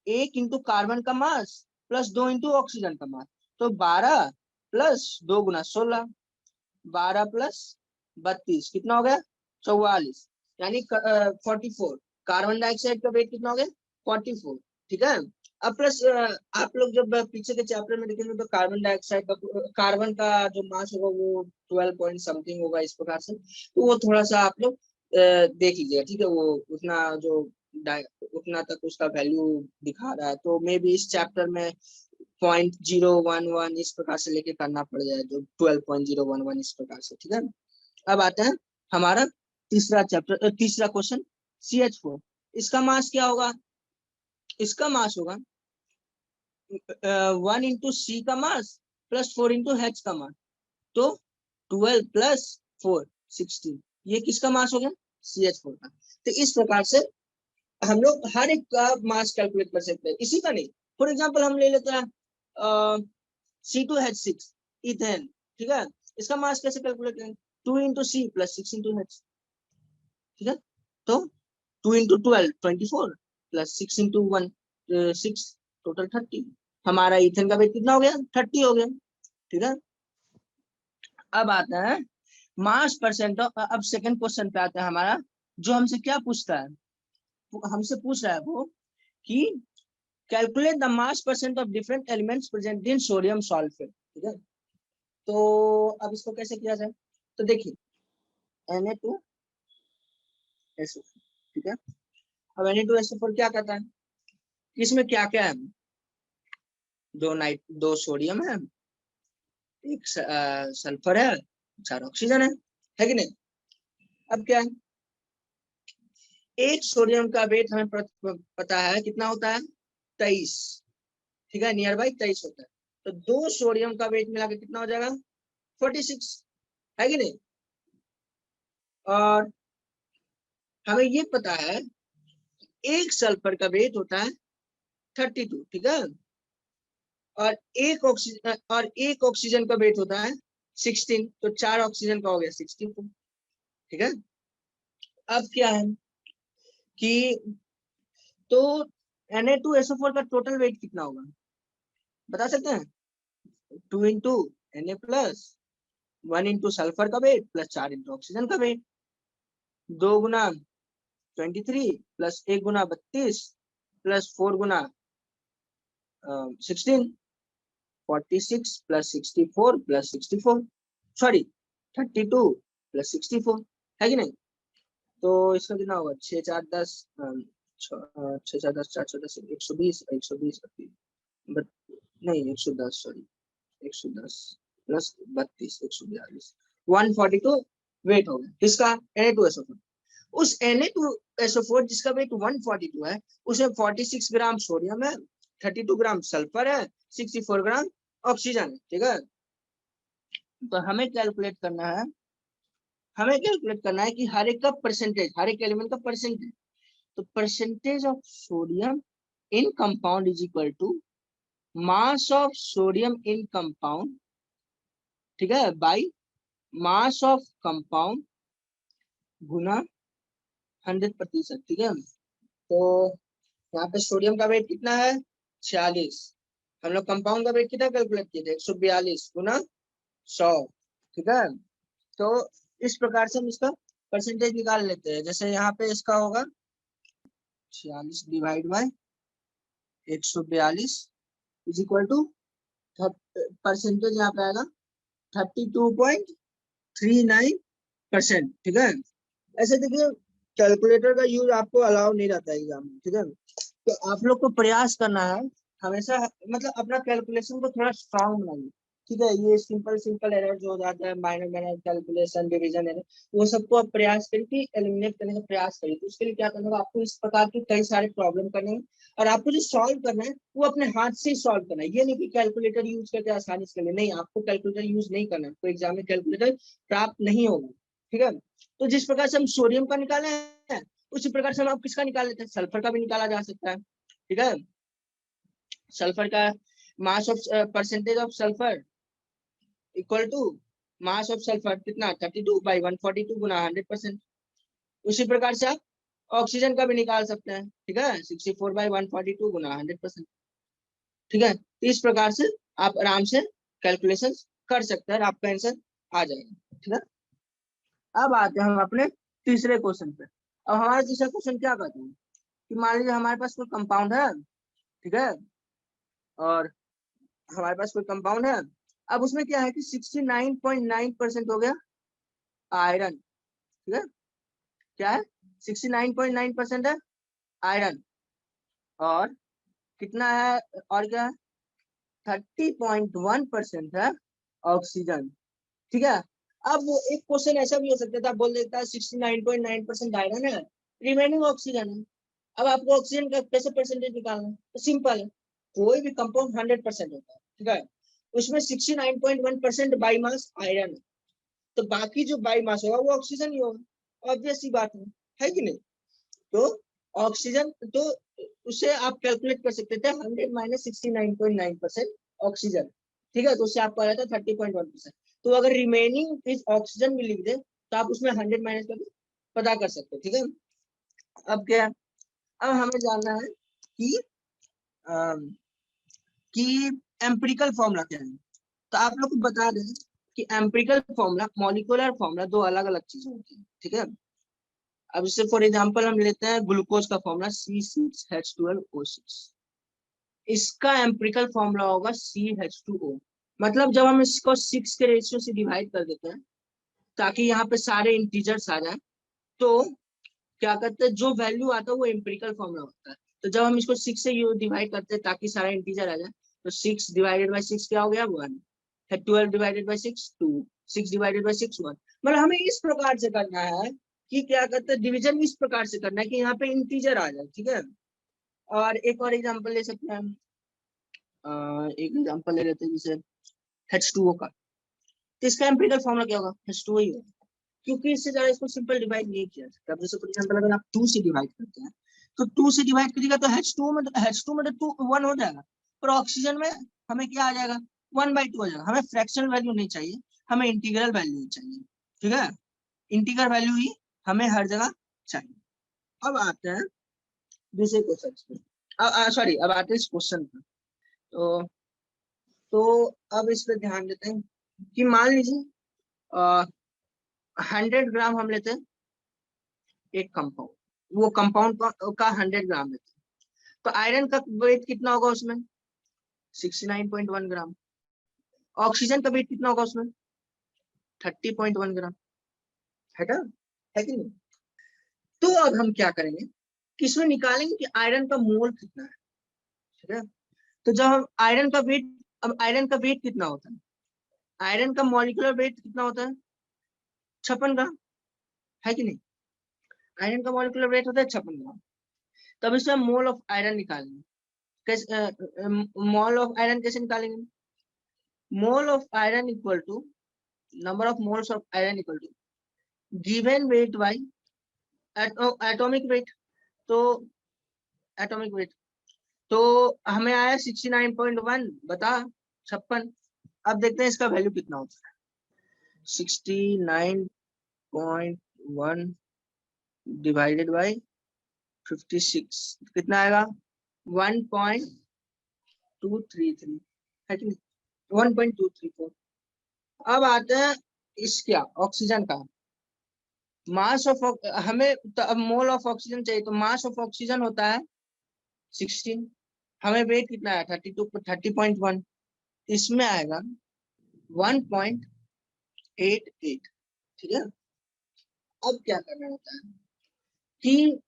1 इंटू कार्बन का मास प्लस 2 इंटू ऑक्सीजन का मास, तो 12 प्लस 2 गुना 16, 12 प्लस 32 कितना हो गया 44, यानी 44। कार्बन डाइऑक्साइड का वेट कितना हो गया 44, ठीक है। अब प्लस आप लोग जब पीछे के चैप्टर में देखेंगे तो कार्बन डाइऑक्साइड का, कार्बन का जो मास होगा वो 12 पॉइंट समथिंग होगा इस प्रकार से, तो वो थोड़ा सा आप लोग देख लीजिएगा, ठीक है। वो उतना जो उतना तक उसका वैल्यू दिखा रहा है, तो मे बी इस चैप्टर में 0.011 इस प्रकार से लेके करना पड़ जाए, जो 12.011 इस प्रकार से, ठीक है। अब आता है हमारा तीसरा चैप्टर, तीसरा क्वेश्चन, CH4, इसका मास क्या होगा, इसका मास होगा 1 इंटू सी का मास प्लस 4 इंटू H का मास, तो 12 प्लस 4 16, ये किसका मास हो गया CH4 का। तो इस प्रकार से हम लोग हर एक का मास कैलकुलेट कर सकते हैं, इसी का नहीं। फॉर एग्जांपल हम ले लेते हैं C2H6 इथेन, ठीक है। इसका मास कैसे कैलकुलेट करेंगे 2 into C plus 6 into H, ठीक है। तो 2 इंटू 12 24 प्लस 6 इंटू 1 6, टोटल 30, हमारा इथेन का वेट कितना हो गया 30 हो गया, ठीक है। अब आता है मास परसेंट ऑफ, अब सेकंड क्वेश्चन पे आता है हमारा, जो हमसे क्या पूछता है, हमसे पूछ रहा है वो कि calculate the mass percent of different elements present in sodium sulphate, ठीक है। तो अब इसको कैसे किया जाए, तो देखिए Na2SO4, ठीक है। अब Na2SO4 क्या कहता है, इसमें क्या क्या है, दो सोडियम है, एक सल्फर है, 4 ऑक्सीजन है कि नहीं। अब क्या है, एक सोडियम का वेट हमें पता है कितना होता है 23, ठीक है, नियर बाई 23 होता है। तो 2 सोडियम का वेट मिला के कितना हो जाएगा 46, है कि नहीं। और हमें ये पता है एक सल्फर का वेट होता है 32, ठीक है। और एक ऑक्सीजन का वेट होता है 16, तो 4 ऑक्सीजन का हो गया 64, ठीक है। अब क्या है कि तो Na2SO4 का टोटल वेट कितना होगा बता सकते हैं, 2 into Na plus 1 into sulphur का वेट प्लस 4 इंटू ऑक्सीजन का वेट, 2 गुना 23 प्लस 1 गुना 32 प्लस 4 गुना 16, 46 प्लस 64 प्लस 64, सॉरी 32 प्लस 64, है कि नहीं। तो इसका कितना होगा 6 4 10, 6 4 10 4 4 10 120 120 नहीं 110, सॉरी 110 प्लस 32 142, 142 वेट हो गया किसका Na2SO4। उस Na2SO4 जिसका वेट 142 है, उसमें 46 ग्राम सोडियम है, 32 ग्राम सल्फर है, 64 ग्राम ऑक्सीजन है, ठीक है। तो हमें कैलकुलेट करना है, कि हर एक का परसेंटेज, हर एक एलिमेंट का परसेंटेज, तो percentage of sodium in compound is equal to mass of sodium in compound, ठीक है, बाई मास ऑफ कंपाउंड गुना 100%, ठीक है। तो यहाँ पे सोडियम का वेट कितना है 46, हम लोग कंपाउंड का वेट कितना कैलकुलेट किए थे 142 गुना 100, ठीक है। तो इस प्रकार से हम इसका परसेंटेज निकाल लेते हैं, जैसे यहाँ पे इसका होगा 46 divide by 142 is equal to, percentage यहाँ पे आएगा 32.39%, ठीक है। ऐसे देखिए कैलकुलेटर का यूज आपको अलाउ नहीं रहता है एग्जाम में, ठीक है। तो आप लोग को प्रयास करना है हमेशा, मतलब अपना कैलकुलेशन को थोड़ा स्ट्रांग बनाइए, ठीक है। ये सिंपल एरर जो हो जाता है, माइनर कैलकुलेशन, डिवीजन एरर, वो सबको आप प्रयास करिए एलिमिनेट करने का प्रयास करिए। तो उसके लिए क्या करना होगा, आपको इस प्रकार के कई सारे प्रॉब्लम करने हैं, और आपको जो सॉल्व करना है वो अपने हाथ से सॉल्व करना है, ये नहीं कि कैलकुलेटर यूज करके आसानी से करना, नहीं, आपको कैलकुलेटर यूज नहीं करना है, कोई एग्जाम में कैलकुलेटर प्राप्त नहीं होगा, ठीक है। तो जिस प्रकार से हम सोडियम का निकाले हैं, उसी प्रकार से हम आप किसका निकाल लेते हैं, सल्फर का भी निकाला जा सकता है, ठीक है। सल्फर का mass of percentage of sulphur equal to mass of sulphur कितना 32/142 गुना 100%। उसी प्रकार से आप ऑक्सीजन का भी निकाल सकते हैं, ठीक है, 64/142 गुना 100%। ठीक है, तो इस प्रकार से आप आराम से कैलकुलेशन कर सकते हैं और आपका आंसर आ जाएगा। ठीक है, अब आते हैं हम अपने तीसरे क्वेश्चन पे। अब हमारा तीसरा क्वेश्चन क्या कहता है कि मान लीजिए हमारे पास कोई कंपाउंड है, ठीक है, और हमारे पास कोई कंपाउंड है। अब उसमें क्या है कि 69.9% हो गया आयरन। ठीक है, क्या है 69.9% है आयरन, और कितना है, और क्या है 30.1% है ऑक्सीजन। ठीक है, अब वो एक क्वेश्चन ऐसा भी हो सकता था, बोल देता है 69.9% आयरन है, रिमेनिंग ऑक्सीजन है। अब आपको ऑक्सीजन का कैसे परसेंटेज निकालना है, तो सिंपल है, कोई भी कंपाउंड 100% होता है, ठीक है, उसमें 69.1% बाई मास आयरन है, तो बाकी जो बाई मास होगा वो ऑक्सीजन ही होगा, ऑब्वियस सी बात है कि नहीं। तो ऑक्सीजन, तो उसे आप कैलकुलेट कर सकते थे 100 माइनस 69.9% ऑक्सीजन। ठीक है, तो उससे आपको आ जाता है 30.1%। तो अगर रिमेनिंग इज ऑक्सीजन भी लिख दे तो आप उसमें 100 माइनस करके पता कर सकते हैं। ठीक है, अब क्या, अब हमें जानना है कि कि एम्पिरिकल फॉर्मूला क्या है। तो आप लोग को बता दें कि एम्पिरिकल फॉर्मूला मॉलिक्यूलर फॉर्मूला दो अलग अलग चीजें होती है। ठीक है, अब इससे फॉर एग्जांपल हम लेते हैं ग्लूकोज का फॉर्मूला C6H12O6, इसका एम्पिरिकल फॉर्मूला होगा CH2O। मतलब जब हम इसको 6 के रेशियो से डिवाइड कर देते हैं ताकि यहाँ पे सारे इंटीजर्स आ जाए, तो क्या करते हैं, जो वैल्यू आता है वो एम्पिरिकल फॉर्मूला होता है। तो जब हम इसको 6 से डिवाइड करते हैं ताकि सारा इंटीजर आ जाए, तो 6 डिवाइडेड बाई 6 क्या हो गया 1, 12 डिवाइडेड बाई 6 2, 6 डिवाइडेड बाई 6 1। मतलब हमें इस प्रकार से करना है कि क्या करते हैं, डिवीजन इस प्रकार से करना है कि यहाँ पे इंटीजर आ जाए। ठीक है, और एक और एग्जांपल ले सकते हैं हम, एक एग्जांपल ले लेते हैं जैसे H2O का। तो इसका एम्पिरिकल फॉर्मूला क्या होगा, H2O ही होगा, क्योंकि इससे ज्यादा इसको सिंपल डिवाइड नहीं किया जाता। जैसे फॉर एग्जांपल अगर आप 2 से डिवाइड करते हैं तो 2 से डिवाइड करिएगा तो H2O में तो 1 हो जाएगा, पर ऑक्सीजन में हमें क्या आ जाएगा 1/2 हो जाएगा। हमें फ्रैक्शनल वैल्यू नहीं चाहिए, हमें इंटीग्रल वैल्यू ही चाहिए। ठीक है, इंटीग्रल वैल्यू ही हमें हर जगह चाहिए। अब आते हैं दूसरे क्वेश्चन पे, सॉरी अब आते हैं इस क्वेश्चन पे। तो अब इस पे ध्यान देते हैं कि मान लीजिए 100 ग्राम हम लेते हैं एक कंपाउंड, वो कंपाउंड का 100 ग्राम लेते हैं, तो आयरन का वेट कितना होगा उसमें 69.1 ग्राम। ऑक्सीजन का वेट कितना होगा उसमें 30.1 ग्राम, है ना, है कि नहीं। तो अब हम क्या करेंगे कि इसमें निकालेंगे कि आयरन का मोल कितना है। ठीक है, तो जब हम आयरन का वेट, अब आयरन का वेट कितना होता है, आयरन का मॉलिक्यूलर वेट कितना होता है 56 ग्राम, है कि नहीं। आयरन का मॉलिक्यूलर वेट होता है 56 ग्राम। तब इसमें मोल ऑफ आयरन निकालेंगे, कैसे मोल ऑफ आयरन कैसे निकालेंगे, mole of iron equal to number of moles of iron equal to given weight by atomic weight. तो एटॉमिक वेट तो हमें आया 69.1 बता 56। अब देखते हैं इसका वैल्यू कितना होता है, 69.1 डिवाइडेड बाई 56 कितना आएगा 1.233, है कि नहीं 1.234। अब आते हैं इस क्या ऑक्सीजन का मास ऑफ, हमें तो मोल ऑफ ऑक्सीजन चाहिए, तो मास ऑफ ऑक्सीजन होता है 16, हमें वेट कितना है 30.1, इसमें आएगा 1.88। ठीक है, अब क्या करना होता है कि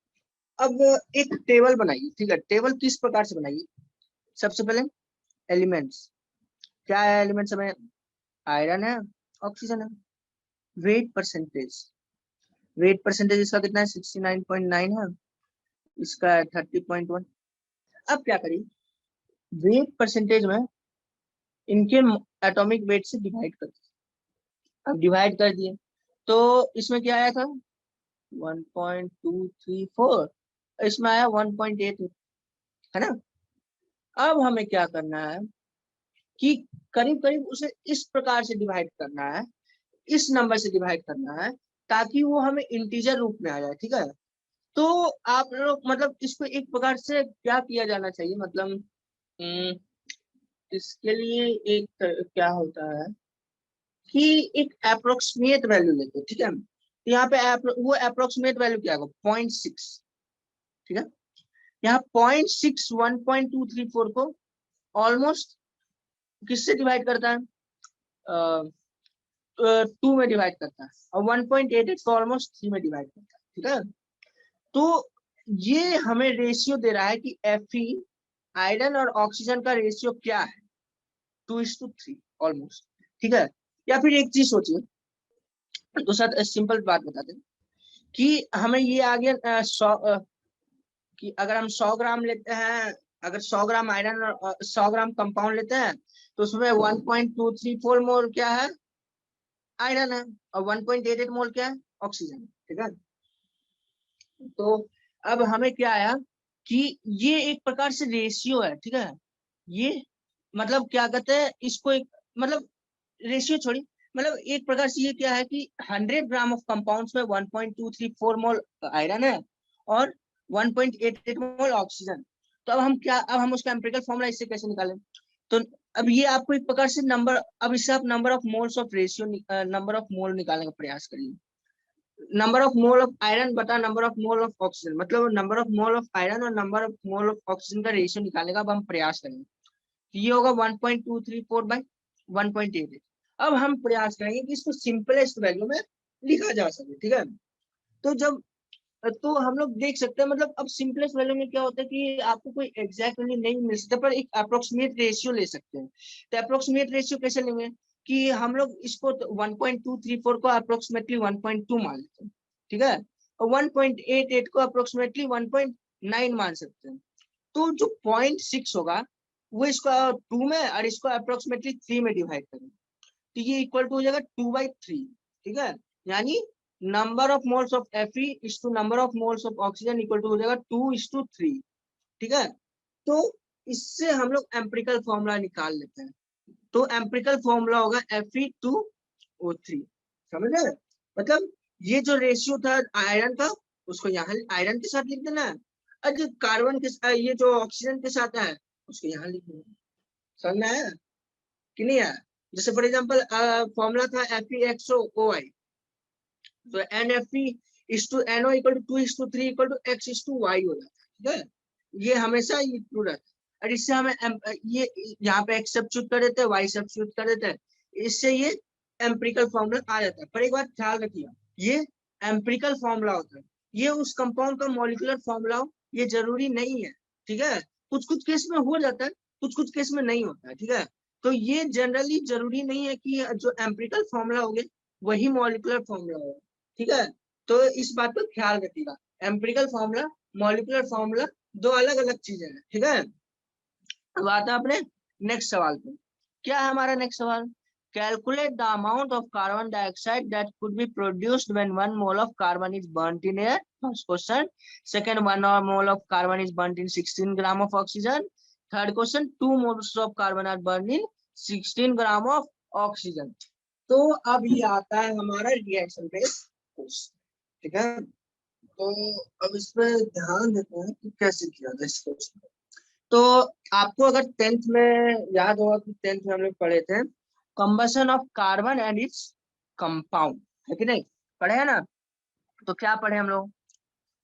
अब एक टेबल बनाइए। ठीक है, टेबल किस प्रकार से बनाइए, सबसे पहले एलिमेंट्स, क्या है एलिमेंट्स में आयरन है ऑक्सीजन है, वेट परसेंटेज, वेट परसेंटेज इसका कितना है 69.9 है, इसका है 30.1। अब क्या करिए वेट परसेंटेज में इनके एटॉमिक वेट से डिवाइड कर दिए। अब डिवाइड कर दिए तो इसमें क्या आया था 1.234, इसमें आया 1.8, है ना। अब हमें क्या करना है कि करीब करीब उसे इस प्रकार से डिवाइड करना है, इस नंबर से डिवाइड करना है, ताकि वो हमें इंटीजर रूप में आ जाए, ठीक है। तो आप लोग मतलब इसको एक प्रकार से क्या किया जाना चाहिए, मतलब इसके लिए एक क्या होता है कि एक अप्रोक्सीमेट वैल्यू लेते हैं, ठीक है। तो यहाँ पे वो अप्रोक्सीमेट वैल्यू क्या होगा, 0.6, ठीक है। यहाँ 0.6 1.234 को ऑलमोस्ट किससे डिवाइड करता है, 2 में डिवाइड करता है, और 1.88 को ऑलमोस्ट 3 में डिवाइड करता है, ठीक है। तो ये हमें रेशियो दे रहा है कि Fe आयरन और ऑक्सीजन का रेशियो क्या है, 2:3 ऑलमोस्ट, ठीक है। या फिर एक चीज सोचिए, तो सर सिंपल बात बता दें कि हमें ये आ गया 100 कि अगर हम 100 ग्राम लेते हैं, अगर 100 ग्राम आयरन और 100 ग्राम कंपाउंड लेते हैं, तो उसमें 1.234 मोल क्या है, आयरन है, और 1.88 मोल क्या है, ऑक्सीजन, ठीक है। तो अब हमें क्या आया कि ये एक प्रकार से रेशियो है, ठीक है। ये मतलब क्या कहते हैं इसको, एक मतलब रेशियो छोड़ी, मतलब एक प्रकार से ये क्या है कि 100 ग्राम ऑफ कंपाउंड्स में 1.234 मोल आयरन है और 1.88 मोल ऑक्सीजन। तो अब हम उसका एम्पिरिकल फॉर्मूला इससे कैसे निकालें। तो अब ये आपको एक प्रकार से नंबर, अब इससे आप number of moles of ratio, number of mole निकालने का प्रयास करिए। Number of mole of iron बटा number of mole of oxygen, मतलब number of mole of iron और number of mole of oxygen का रेशियो निकालने का अब हम प्रयास करेंगे। ये होगा 1.234 बाई 1.88। अब हम प्रयास करेंगे कि इसको सिंपलेस्ट वैल्यू में लिखा जा सके, ठीक है। तो जब तो हम लोग देख सकते हैं, मतलब अब सिंपलेस्ट वैल्यू में क्या होता है कि आपको कोई एग्जैक्ट वैल्यू नहीं मिल सकता, पर एक अप्रोक्सीमेट रेशियो ले सकते हैं। तो अप्रोक्सीमेट रेशियो कैसे लेंगे कि हम लोग इसको 1.234 को अप्रोक्सीमेटली 1.2 मान लेते हैं, ठीक है, और 1.88 को अप्रोक्सीमेटली 1.9 मान सकते हैं। तो जो 0.6 होगा वो इसको 2 में और इसको अप्रोक्सीमेटली 3 में डिवाइड करेंगे, तो ये इक्वल टू हो जाएगा 2/3, ठीक है। यानी number of moles of Fe is to number of moles of oxygen equal to हो जाएगा 2:3, ठीक है। तो इससे हम लोग एम्पिरिकल फॉर्मूला निकाल लेते हैं। तो एम्पिरिकल फॉर्मूला होगा Fe2O3, समझ रहे, मतलब ये जो रेशियो था आयरन का, उसको यहाँ आयरन के साथ लिख देना है, और जो कार्बन के ये जो ऑक्सीजन के साथ है उसको यहाँ लिख देना। समझ में आया कि नहीं आया। जैसे फॉर एग्जांपल फॉर्मूला था FeXOOI, तो NFe is to NO equal to 2:3 equal to X is to Y हो जाता है, ठीक है। ये हमेशा ये ट्रू रहता है, और इससे हमें ये यहाँ पे X सब्स्टिट्यूट कर देते हैं, Y सब्स्टिट्यूट कर देते हैं, इससे ये एम्पिरिकल फॉर्मूला आ जाता है। पर एक बात ख्याल रखिए, ये एम्पिरिकल फॉर्मूला होता है, ये उस कंपाउंड का मॉलिक्यूलर फॉर्मूला हो ये जरूरी नहीं है, ठीक है। कुछ कुछ केस में हो जाता है, कुछ कुछ केस में नहीं होता है, ठीक है। तो ये जनरली जरूरी नहीं है कि जो एम्पिरिकल फॉर्मूला हो वही मॉलिक्यूलर फॉर्मूला होगा, ठीक है। तो इस बात का ख्याल रखिएगा, एम्पिरिकल फॉर्मूला मॉलिक्यूलर फॉर्मूला दो अलग अलग चीजें हैं, ठीक है। अब आता है अपने नेक्स्ट सवाल पे। क्या है हमारा नेक्स्ट सवाल, calculate the amount of carbon dioxide that could be produced when 1 mole of carbon is burned in air, first question. Second, 1 mole of carbon is burned in 16 gram of oxygen. Third question, 2 moles of carbon are burned in 16 gram of oxygen. तो अब ये आता है हमारा reaction based question, ठीक है। तो अब इस पे ध्यान देते हैं कि कैसे किया जाए इस क्वेश्चन को। तो आपको अगर 10th में याद होगा कि 10th में हम लोग पढ़े थे combustion of carbon and its compound, है कि नहीं, पढ़े हैं ना। तो क्या पढ़े हम लोग,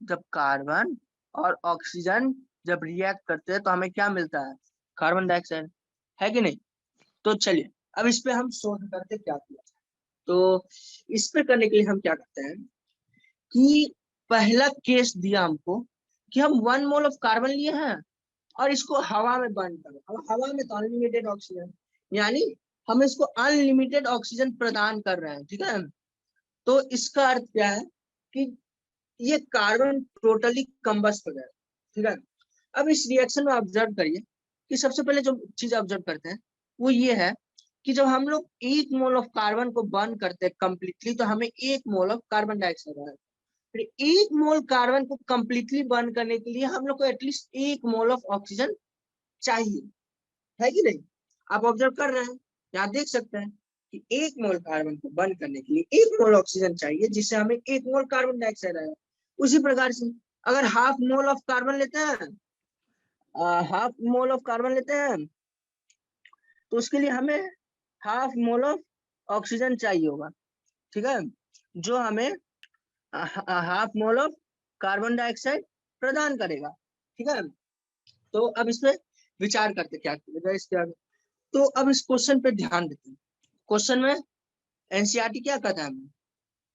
जब कार्बन और ऑक्सीजन जब रिएक्ट करते हैं तो हमें क्या मिलता है, कार्बन डाइऑक्साइड, है कि नहीं। तो चलिए अब इस पे हम शोध करते क्या किया। तो इस पे करने के लिए हम क्या करते हैं कि पहला केस दिया हमको कि हम 1 मोल ऑफ कार्बन लिए हैं और इसको हवा में बर्न करो। अब हवा में तो अनलिमिटेड ऑक्सीजन, यानी हम इसको अनलिमिटेड ऑक्सीजन प्रदान कर रहे हैं, ठीक है। तो इसका अर्थ क्या है कि ये कार्बन टोटली कंबस्ट हो जाएगा, ठीक है। अब इस रिएक्शन में ऑब्जर्व करिए कि सबसे पहले जो चीज ऑब्जर्व करते हैं वो ये है कि जब हम लोग 1 मोल ऑफ कार्बन को बर्न करते हैं कंप्लीटली, तो हमें 1 मोल ऑफ कार्बन डाइऑक्साइड आएगा। फिर 1 मोल कार्बन को कंप्लीटली बर्न करने के लिए हम लोग को एटलीस्ट 1 मोल ऑफ ऑक्सीजन चाहिए, है कि नहीं? आप ऑब्जर्व कर रहे हैं, यहाँ देख सकते हैं कि 1 मोल कार्बन को बर्न करने के लिए 1 मोल ऑक्सीजन चाहिए, जिससे हमें 1 मोल कार्बन डाइऑक्साइड आएगा। उसी प्रकार से अगर हाफ मोल ऑफ कार्बन लेते हैं, हाफ मोल ऑफ कार्बन लेते हैं, तो उसके लिए हमें हाफ मोल ऑफ ऑक्सीजन चाहिए होगा, ठीक है, जो हमें half mole of carbon dioxide प्रदान करेगा, ठीक है। तो अब इस पे विचार करते क्या करेगा इसके आगे। तो अब इस क्वेश्चन पे ध्यान देते हैं। क्वेश्चन में एनसीईआरटी क्या कहता है हमें?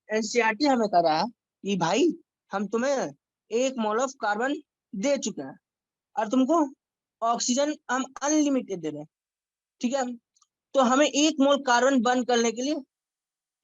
एनसीईआरटी हमें कह रहा है कि भाई हम तुम्हें 1 मोल ऑफ कार्बन दे चुके हैं और तुमको ऑक्सीजन हम अनलिमिटेड दे रहे हैं, ठीक है। तो हमें 1 मोल कार्बन बर्न करने के लिए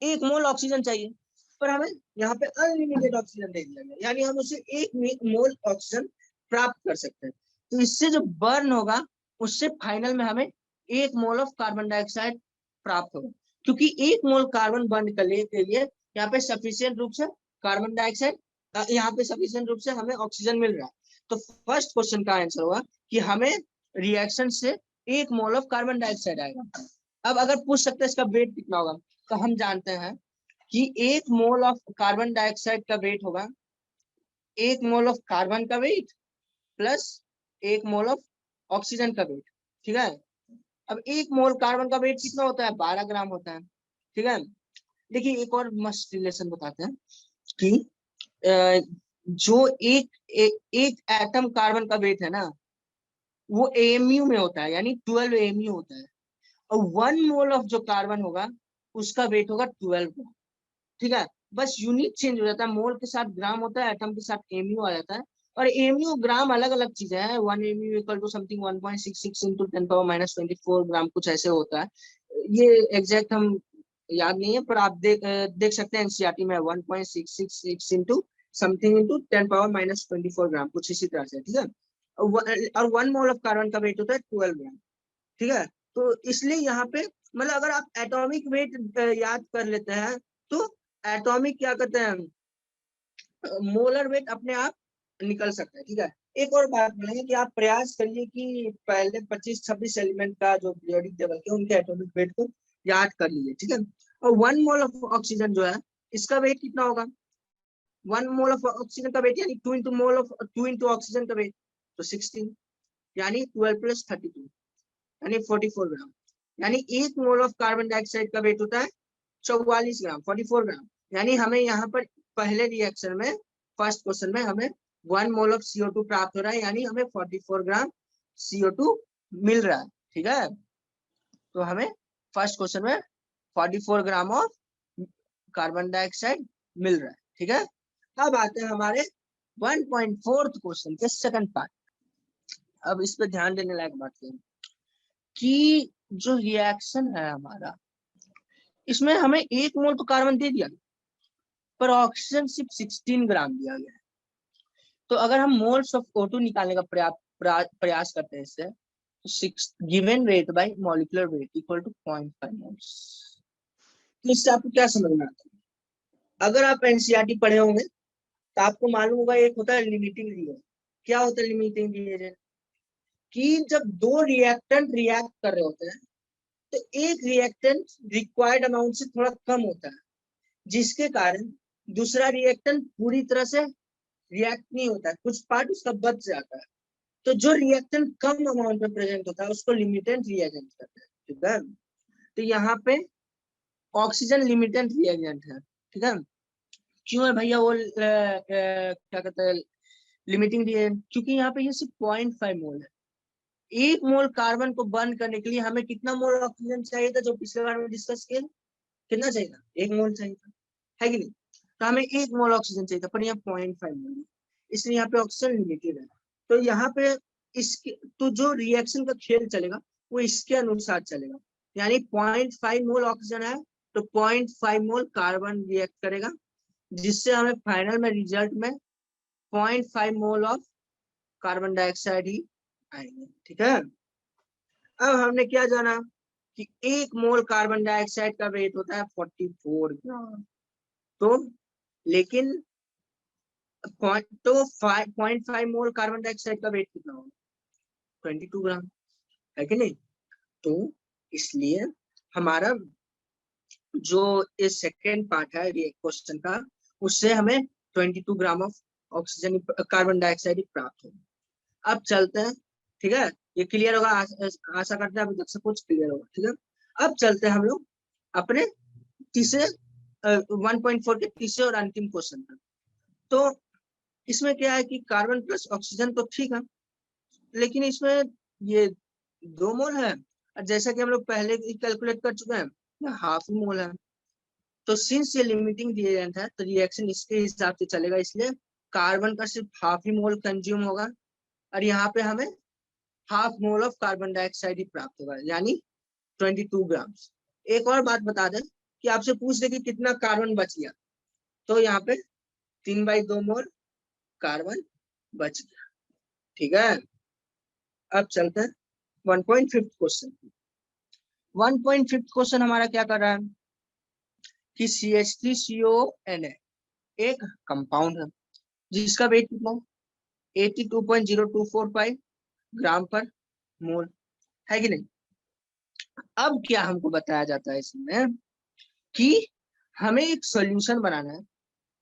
1 मोल ऑक्सीजन चाहिए, पर हमें यहाँ पे अनलिमिटेड ऑक्सीजन दे दिया गया, यानी हम उसे 1 मोल ऑक्सीजन प्राप्त कर सकते हैं। तो इससे जो बर्न होगा उससे फाइनल में हमें 1 मोल ऑफ कार्बन डाइऑक्साइड प्राप्त होगा, क्योंकि 1 मोल कार्बन बर्न करने के लिए यहाँ पे सफिशियंट रूप से कार्बन डाइऑक्साइड, यहाँ पे सफिशियंट रूप से हमें ऑक्सीजन मिल रहा है। तो फर्स्ट क्वेश्चन का आंसर होगा कि हमें रिएक्शन से 1 मोल ऑफ कार्बन डाइऑक्साइड आएगा। अब अगर पूछ सकते हैं इसका वेट कितना होगा, तो हम जानते हैं कि 1 मोल ऑफ कार्बन डाइऑक्साइड का वेट होगा 1 मोल ऑफ कार्बन का weight plus 1 mole of oxygen का वेट, ठीक है। अब 1 मोल कार्बन का वेट कितना होता है? 12 ग्राम होता है, ठीक है। देखिए एक और मस्त रिलेशन बताते हैं कि जो एक एटम कार्बन का वेट है ना, वो एएमयू में होता है, यानी 12 एएमयू होता है, और 1 मोल ऑफ जो कार्बन होगा उसका वेट होगा 12 ग्राम, ठीक है। बस यूनिट चेंज हो जाता है, मोल के साथ ग्राम होता है, एटम के साथ एमयू आ जाता है, और एमयू ग्राम अलग अलग चीजें हैं। 1 MU equal to something 1.66 into 10⁻⁻24 gram कुछ ऐसे होता है, ये एग्जैक्ट हम याद नहीं है, पर आप देख सकते हैं एनसीईआरटी में 1.666 इंटू समथिंग इंटू 10⁻⁻24 ग्राम कुछ इसी तरह से, ठीक है। और 1 मोल ऑफ कार्बन का वेट होता है 12 ग्राम, ठीक है। तो इसलिए यहाँ पे मतलब अगर आप एटॉमिक वेट याद कर लेते हैं तो एटॉमिक क्या कहते हैं, मोलर वेट अपने आप निकल सकता है, ठीक है। एक और बात बोलेंगे कि आप प्रयास करिए कि पहले 25-26 एलिमेंट का जो पीरियोडिक टेबल के उनके एटॉमिक वेट को याद कर लीजिए, ठीक है। और 1 मोल ऑफ ऑक्सीजन जो है इसका वेट कितना होगा? 1 मोल ऑफ ऑक्सीजन का वेट यानी 2 इंटू ऑक्सीजन का वेट, तो 16, यानी 12 प्लस 32 यानी 44 ग्राम, यानी 1 मोल ऑफ कार्बन डाइऑक्साइड का वेट होता है 44 ग्राम, 44 ग्राम। यानी हमें यहाँ पर पहले रिएक्शन में फर्स्ट क्वेश्चन में हमें 1 मोल ऑफ CO2 प्राप्त हो रहा है, यानी हमें 44 ग्राम CO2 मिल रहा है, ठीक है। तो हमें फर्स्ट क्वेश्चन में 44 ग्राम ऑफ कार्बन डाइऑक्साइड मिल रहा है, ठीक है। अब आते हैं हमारे 1.4 क्वेश्चन के सेकंड पार्ट। अब इस पे ध्यान देने लायक बात है कि जो रिएक्शन है हमारा, इसमें हमें 1 मोल तो कार्बन दे दिया, पर ऑक्सीजन सिर्फ 16 ग्राम दिया गया है। तो अगर हम मोल्स ऑफ O2 निकालने का प्रयास करते हैं इससे, तो 6 given weight by molecular weight equal to 0.5 moles. तो इससे आपको क्या समझ में आता है? अगर आप एनसीईआरटी पढ़े होंगे तो आपको मालूम होगा एक होता है लिमिटिंग रिएजेंट। क्या होता है लिमिटिंग रिएजेंट? कि जब दो रिएक्टेंट रिएक्ट कर रहे होते हैं तो एक रिएक्टेंट रिक्वायर्ड अमाउंट से थोड़ा कम होता है, जिसके कारण दूसरा रिएक्टेंट पूरी तरह से रिएक्ट नहीं होता है, कुछ पार्ट उसका बच जाता है। तो जो रिएक्टेंट कम अमाउंट में प्रेजेंट होता है उसको लिमिटेंट रिएजेंट कहते हैं, ठीक है। तो यहाँ पे ऑक्सीजन लिमिटेंट रिएजेंट है, ठीक है। क्यों है भैया वो क्या कहते हैं लिमिटिंग रिएजेंट? क्योंकि यहाँ पे ये सिर्फ 0.5 मोल है। 1 मोल कार्बन को बर्न करने के लिए हमें कितना मोल ऑक्सीजन चाहिए था, जो पिछले बार में डिस्कस किया? कितना चाहिए था? 1 मोल चाहिए था, है कि नहीं? तो हमें 1 मोल ऑक्सीजन चाहिए था, पर यहाँ 0.5 मोल है, इसलिए यहाँ पे ऑक्सीजन लिमिटेड है। तो यहाँ पे इसके तो जो रिएक्शन का खेल चलेगा वो इसके अनुसार चलेगा, यानी 0.5 मोल ऑक्सीजन है तो 0.5 मोल कार्बन रिएक्ट करेगा, जिससे हमें फाइनल में रिजल्ट में 0.5 मोल ऑफ कार्बन डाइऑक्साइड ही आएंगे, ठीक है। अब हमने क्या जाना कि 1 मोल कार्बन डाइऑक्साइड का वेट होता है 44 ग्राम। तो लेकिन तो 0.5 मोल कार्बन डाइऑक्साइड का वेट कितना होगा? 22 ग्राम, है कि नहीं? तो इसलिए हमारा जो ये सेकेंड पार्ट है ये क्वेश्चन का, उससे हमें 22 ग्राम ऑफ ऑक्सीजन कार्बन डाइऑक्साइड प्राप्त होगा। अब चलते हैं, ठीक है, ये क्लियर होगा, आशा करते हैं अभी तक सब कुछ क्लियर होगा, ठीक है। अब चलते हैं हम लोग अपने तीसरे 1.4 के तीसरे और अंतिम क्वेश्चन पर। तो इसमें क्या है कि कार्बन प्लस ऑक्सीजन तो ठीक है, लेकिन इसमें ये 2 मोल है, और जैसा कि हम लोग पहले कैलकुलेट कर चुके हैं, हाफ मोल है। तो सिंस ये लिमिटिंग रिएजेंट है तो रिएक्शन इसके हिसाब से चलेगा, इसलिए कार्बन का सिर्फ हाफ ही मोल कंज्यूम होगा, और यहाँ पे हमें half mole of carbon dioxide ही प्राप्त होगा, यानी 22 ग्राम। एक और बात बता दें कि आपसे पूछ दे कि कितना कार्बन बच गया, तो यहाँ पे 3/2 मोल कार्बन बच गया, ठीक है। अब चलते हैं 1.5 क्वेश्चन। 1.5 क्वेश्चन हमारा क्या कर रहा है कि CH3CONA एक कंपाउंड है जिसका वेट कितना है 82.0245 ग्राम पर मोल, है कि नहीं? अब क्या हमको बताया जाता है इसमें कि हमें एक सॉल्यूशन बनाना है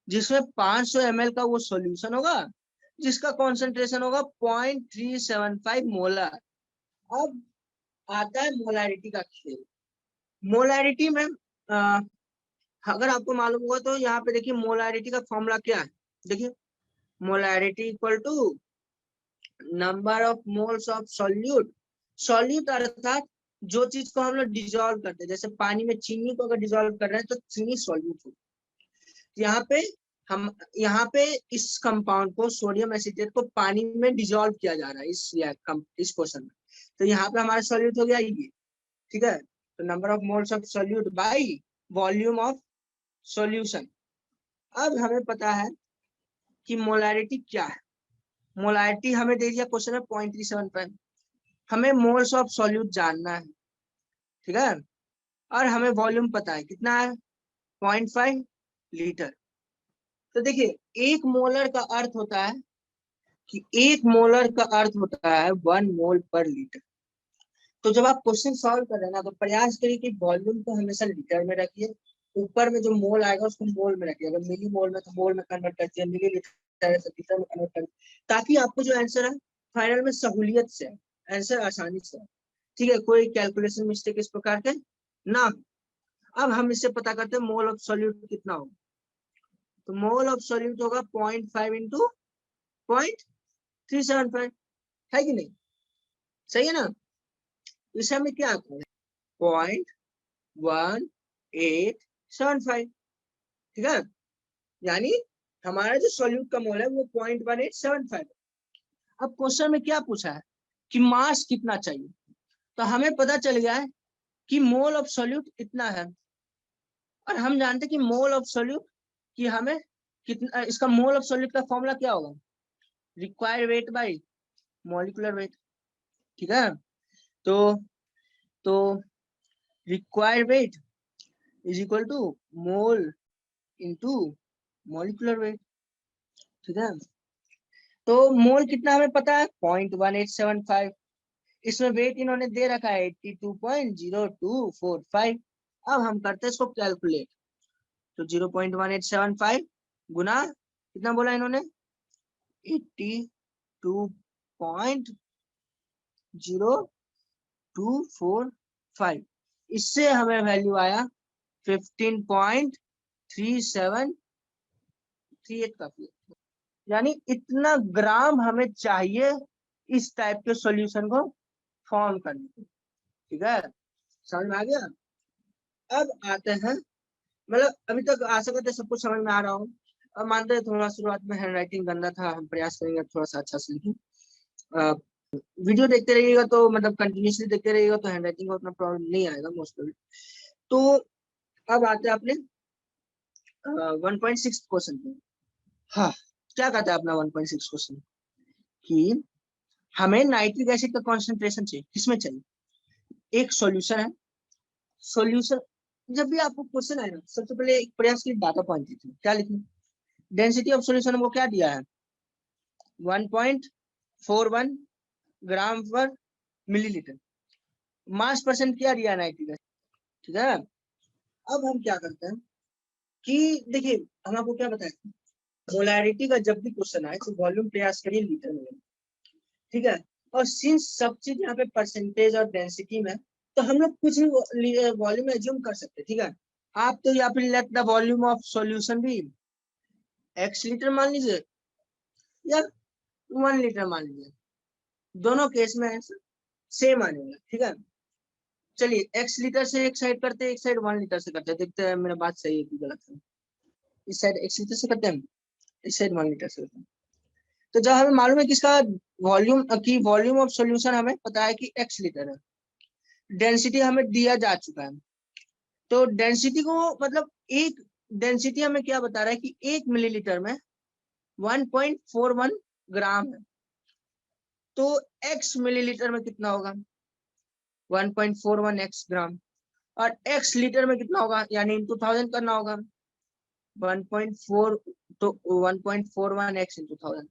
जिसमें 500 ml का वो सॉल्यूशन होगा जिसका कॉन्सेंट्रेशन होगा 0.375 मोलर। अब आता है मोलैरिटी का खेल। मोलैरिटी में अगर आपको मालूम होगा तो यहाँ पे देखिए मोलैरिटी का फॉर्मूला क्या है, देखिए molarity equal to number of moles of solute. Solute अर्थात जो चीज को हम लोग डिजोल्व करते हैं, जैसे पानी में चीनी को अगर डिजोल्व कर रहे हैं तो चीनी सॉल्यूट होगी। यहाँ पे हम यहाँ पे इस कंपाउंड को सोडियम एसिटेट को पानी में डिजोल्व किया जा रहा है इस क्वेश्चन में, तो यहाँ पे हमारा सॉल्यूट हो गया ये, ठीक है। तो number of moles of solute by volume of solution. अब हमें पता है कि मोलैरिटी क्या है। मोलैरिटी हमें दे दिया क्वेश्चन में 0.375, हमें मोल्स ऑफ सॉल्यूट जानना है, ठीक है, और हमें वॉल्यूम पता है कितना है 0.5 लीटर। तो देखिए एक मोलर का अर्थ होता है कि 1 मोल पर लीटर। तो जब आप क्वेश्चन सॉल्व कर रहे हैं ना तो प्रयास करिए कि वॉल्यूम को हमेशा लीटर में रखिए, ऊपर में जो मोल आएगा उसको मोल में रखिए, अगर मिली मोल में तो मोल में कन्वर्ट करते हैं, मिली लीटर से लीटर में कन्वर्ट करते, ताकि आपको जो आंसर है फाइनल में सहूलियत से आंसर आसानी से, ठीक है, कोई कैलकुलेशन मिस्टेक इस प्रकार के ना। अब हम इससे पता करते हैं मोल ऑफ सॉल्यूट कितना होगा, तो मोल ऑफ सॉल्यूट होगा 0.5 इंटू 0.375, है कि नहीं? सही है ना? इसे हमें क्या आता है 0.1875, ठीक है, यानी हमारा जो सॉल्यूट का मोल है वो 0.1875। अब क्वेश्चन में क्या पूछा है कि मास कितना चाहिए, तो हमें पता चल गया है कि मोल ऑफ सॉल्यूट इतना है, और हम जानते हैं कि मोल ऑफ सॉल्यूट कि हमें कितना, इसका मोल ऑफ सॉल्यूट का फॉर्मूला क्या होगा required weight by molecular weight, ठीक है। तो तो required weight is equal to mole into molecular weight, ठीक है। तो मोल कितना हमें पता है 0.1875, इसमें वेट इन्होंने दे रखा है 82.0245। अब हम करते हैं इसको कैलकुलेट, तो 0.1875 गुना कितना बोला इन्होंने 82.0245, इससे हमें वैल्यू आया 15.3738 का, यानी इतना ग्राम हमें चाहिए इस टाइप के सॉल्यूशन को फॉर्म करने के, ठीक है, समझ में आ गया। अब आते हैं, मतलब अभी तक आशा करते सब कुछ समझ में आ रहा हूँ। अब मानते हैं थोड़ा शुरुआत में हैंड राइटिंग गंदा था, हम प्रयास करेंगे थोड़ा सा अच्छा से लिखें। वीडियो देखते रहिएगा तो मतलब कंटिन्यूसली देखते रहिएगा तो हैंड राइटिंग का उतना प्रॉब्लम नहीं आएगा मोस्ट ऑफ। तो अब आते हैं अपने 1.6 क्वेश्चन पे। हाँ, क्या कहता है अपना 1.6 क्वेश्चन कि हमें नाइट्रिक एसिड का कॉन्सेंट्रेशन चाहिए, किसमें चाहिए, एक सॉल्यूशन है। सॉल्यूशन जब भी आपको क्वेश्चन आए ना सबसे पहले एक प्रयास की डाटा पॉइंट लिखिए, क्या लिखें डेंसिटी ऑफ सॉल्यूशन हमको क्या दिया है, 1.41 ग्राम पर मिलीलीटर। मास परसेंट क्या दिया है नाइट्रिक एसिड, ठीक है। अब हम क्या करते हैं कि देखिए हम आपको क्या बताएं, मोलैरिटी का जब भी क्वेश्चन आए तो वॉल्यूम प्रयास करिए लीटर में, ठीक है। और सिंस सब चीज यहाँ पे परसेंटेज और डेंसिटी में, तो हम लोग कुछ भी वॉल्यूम एज्यूम कर सकते हैं, ठीक है। आप तो यहाँ पे let the volume of solution भी x लीटर मान लीजिए या 1 लीटर मान लीजिए, दोनों केस में सेम आने वाला, ठीक है। चलिए x लीटर से एक साइड करते हैं, एक साइड 1 लीटर से करते हैं, देखते हैं मेरा बात सही है कि गलत है। इस साइड x लीटर से करते हैं, इस साइड 1 लीटर से करते हैं। तो जब हमें मालूम है कि इसका वॉल्यूम ऑफ सॉल्यूशन हमें पता है कि x लीटर है, डेंसिटी हमें दिया जा चुका है, तो डेंसिटी को मतलब एक डेंसिटी हमें क्या बता रहा है कि 1 मिलीलीटर में 1.41 ग्राम है, तो x मिलीलीटर में कितना होगा 1.41 x ग्राम, और x लीटर में कितना होगा यानी इंटू 1000 करना होगा 1.4, तो 1.41 x इंटू 1000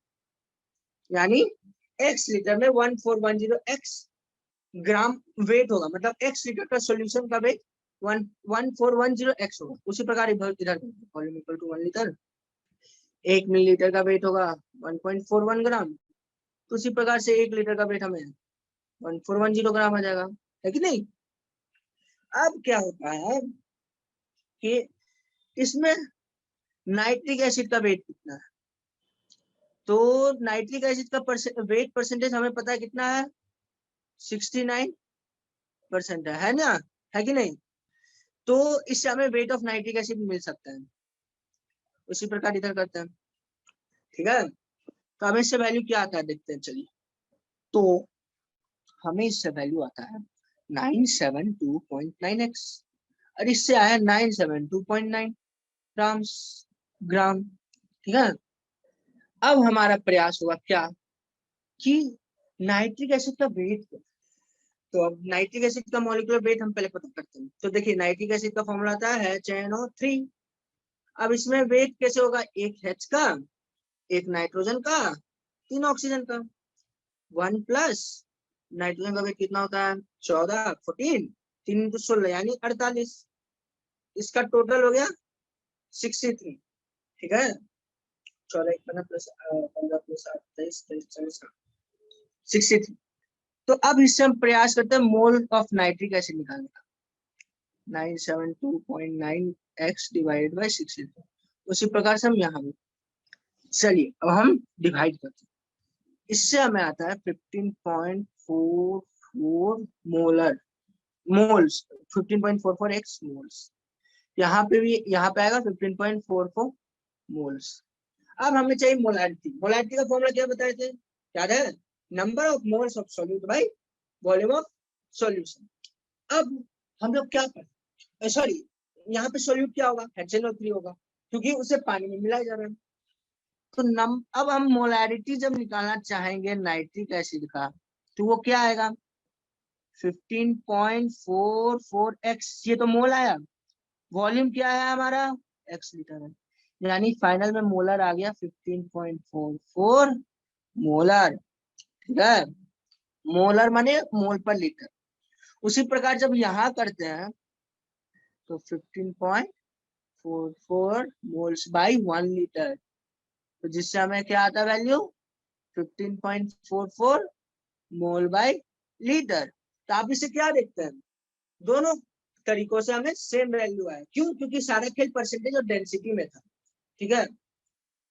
यानी x लीटर में 1410 x ग्राम वेट होगा, मतलब x लीटर का सॉल्यूशन का वेट 1410 x होगा। उसी प्रकार इधर volume equal to 1 litre, 1 millilitre का वेट होगा 1.41 ग्राम, तो उसी प्रकार से 1 लीटर का वेट हमें 1410 ग्राम आ जाएगा, है कि नहीं। अब क्या होता है कि इसमें नाइट्रिक एसिड का वेट कितना है, तो नाइट्रिक एसिड का वेट परसेंटेज हमें पता है कितना है 69% है ना, है कि नहीं। तो इससे हमें वेट ऑफ नाइट्रिक एसिड मिल सकता है, उसी प्रकार इधर करते हैं, ठीक है। तो हमें इससे वैल्यू क्या आता है देखते हैं, चलिए। तो हमें इससे वैल्यू आता है 972.9x और इससे आया 972.9 ग्राम, ठीक है। अब हमारा प्रयास होगा क्या कि नाइट्रिक एसिड का वेट, तो अब नाइट्रिक एसिड का मॉलिक्यूलर वेट हम पहले पता करते हैं। तो देखिए नाइट्रिक एसिड का फॉर्मूला आता है HNO3। अब इसमें वेट कैसे होगा, एक H का, एक नाइट्रोजन का, 3 ऑक्सीजन का, 1 प्लस नाइट्रोजन का वेट कितना होता है 14, 14, 3 इंटू 16 यानी 48, इसका टोटल हो गया 63, ठीक है। 14 15 प्लस 15 प्लस 8 23 23 63। तो अब इससे हम प्रयास करते हैं मोल ऑफ नाइट्रिक एसिड निकालने का, 972.9 x डिवाइडेड बाय 63। उसी प्रकार से हम यहाँ भी, चलिए अब हम डिवाइड करते हैं, इससे हमें आता है 15.44 मोलर मोल्स, 15.44 x मोल्स, यहाँ पे भी यहाँ पे आएगा 15.44 मोल्स। अब हमें चाहिए मोलैरिटी, मोलैरिटी का फॉर्मूला क्या बताए थे, याद है, number of moles of solute by volume of solution. अब हम लोग क्या करें, सॉरी यहाँ पे सॉल्यूट क्या होगा HNO3 होगा, क्योंकि उसे पानी में मिलाया जा रहा है। तो अब हम मोलैरिटी जब निकालना चाहेंगे नाइट्रिक एसिड का, तो वो क्या आएगा 15.44x, ये तो मोल आया, वॉल्यूम क्या है हमारा x लीटर है, यानी फाइनल में मोलर आ गया 15.44 मोलर, ठीक है। मोलर माने मोल पर लीटर। उसी प्रकार जब यहाँ करते हैं तो 15.44 मोल्स बाई 1 लीटर, तो जिससे हमें क्या आता है वैल्यू 15.44 मोल बाई लीटर। तो आप इसे क्या देखते हैं, दोनों तरीकों से हमें सेम वैल्यू आया, क्यों, क्योंकि सारा खेल परसेंटेज और डेंसिटी में था, ठीक है।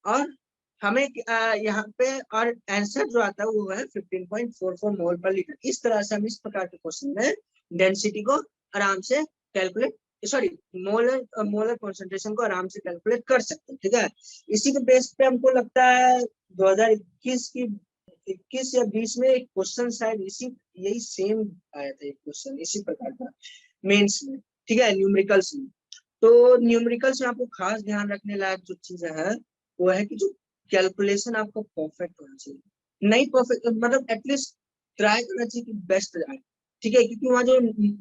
और हमें यहाँ पे और आंसर जो आता है वो है 15.44 मोल पर लीटर। इस तरह से हम इस प्रकार के क्वेश्चन में डेंसिटी को आराम से कैलकुलेट, सॉरी मोलर कॉन्सेंट्रेशन को आराम से कैलकुलेट कर सकते हैं, ठीक है। इसी के बेस पे हमको लगता है 2021 या 20 में एक क्वेश्चन शायद यही सेम आया था, एक क्वेश्चन इसी प्रकार का मेंस में, ठीक है, न्यूमेरिकल्स में। तो न्यूमेरिकल्स में आपको खास ध्यान रखने लायक जो चीजें है वो है कि जो कैलकुलेशन आपको परफेक्ट होना चाहिए, नहीं परफेक्ट मतलब एटलीस्ट ट्राई करना चाहिए कि बेस्ट आए, ठीक है, क्योंकि वहाँ जो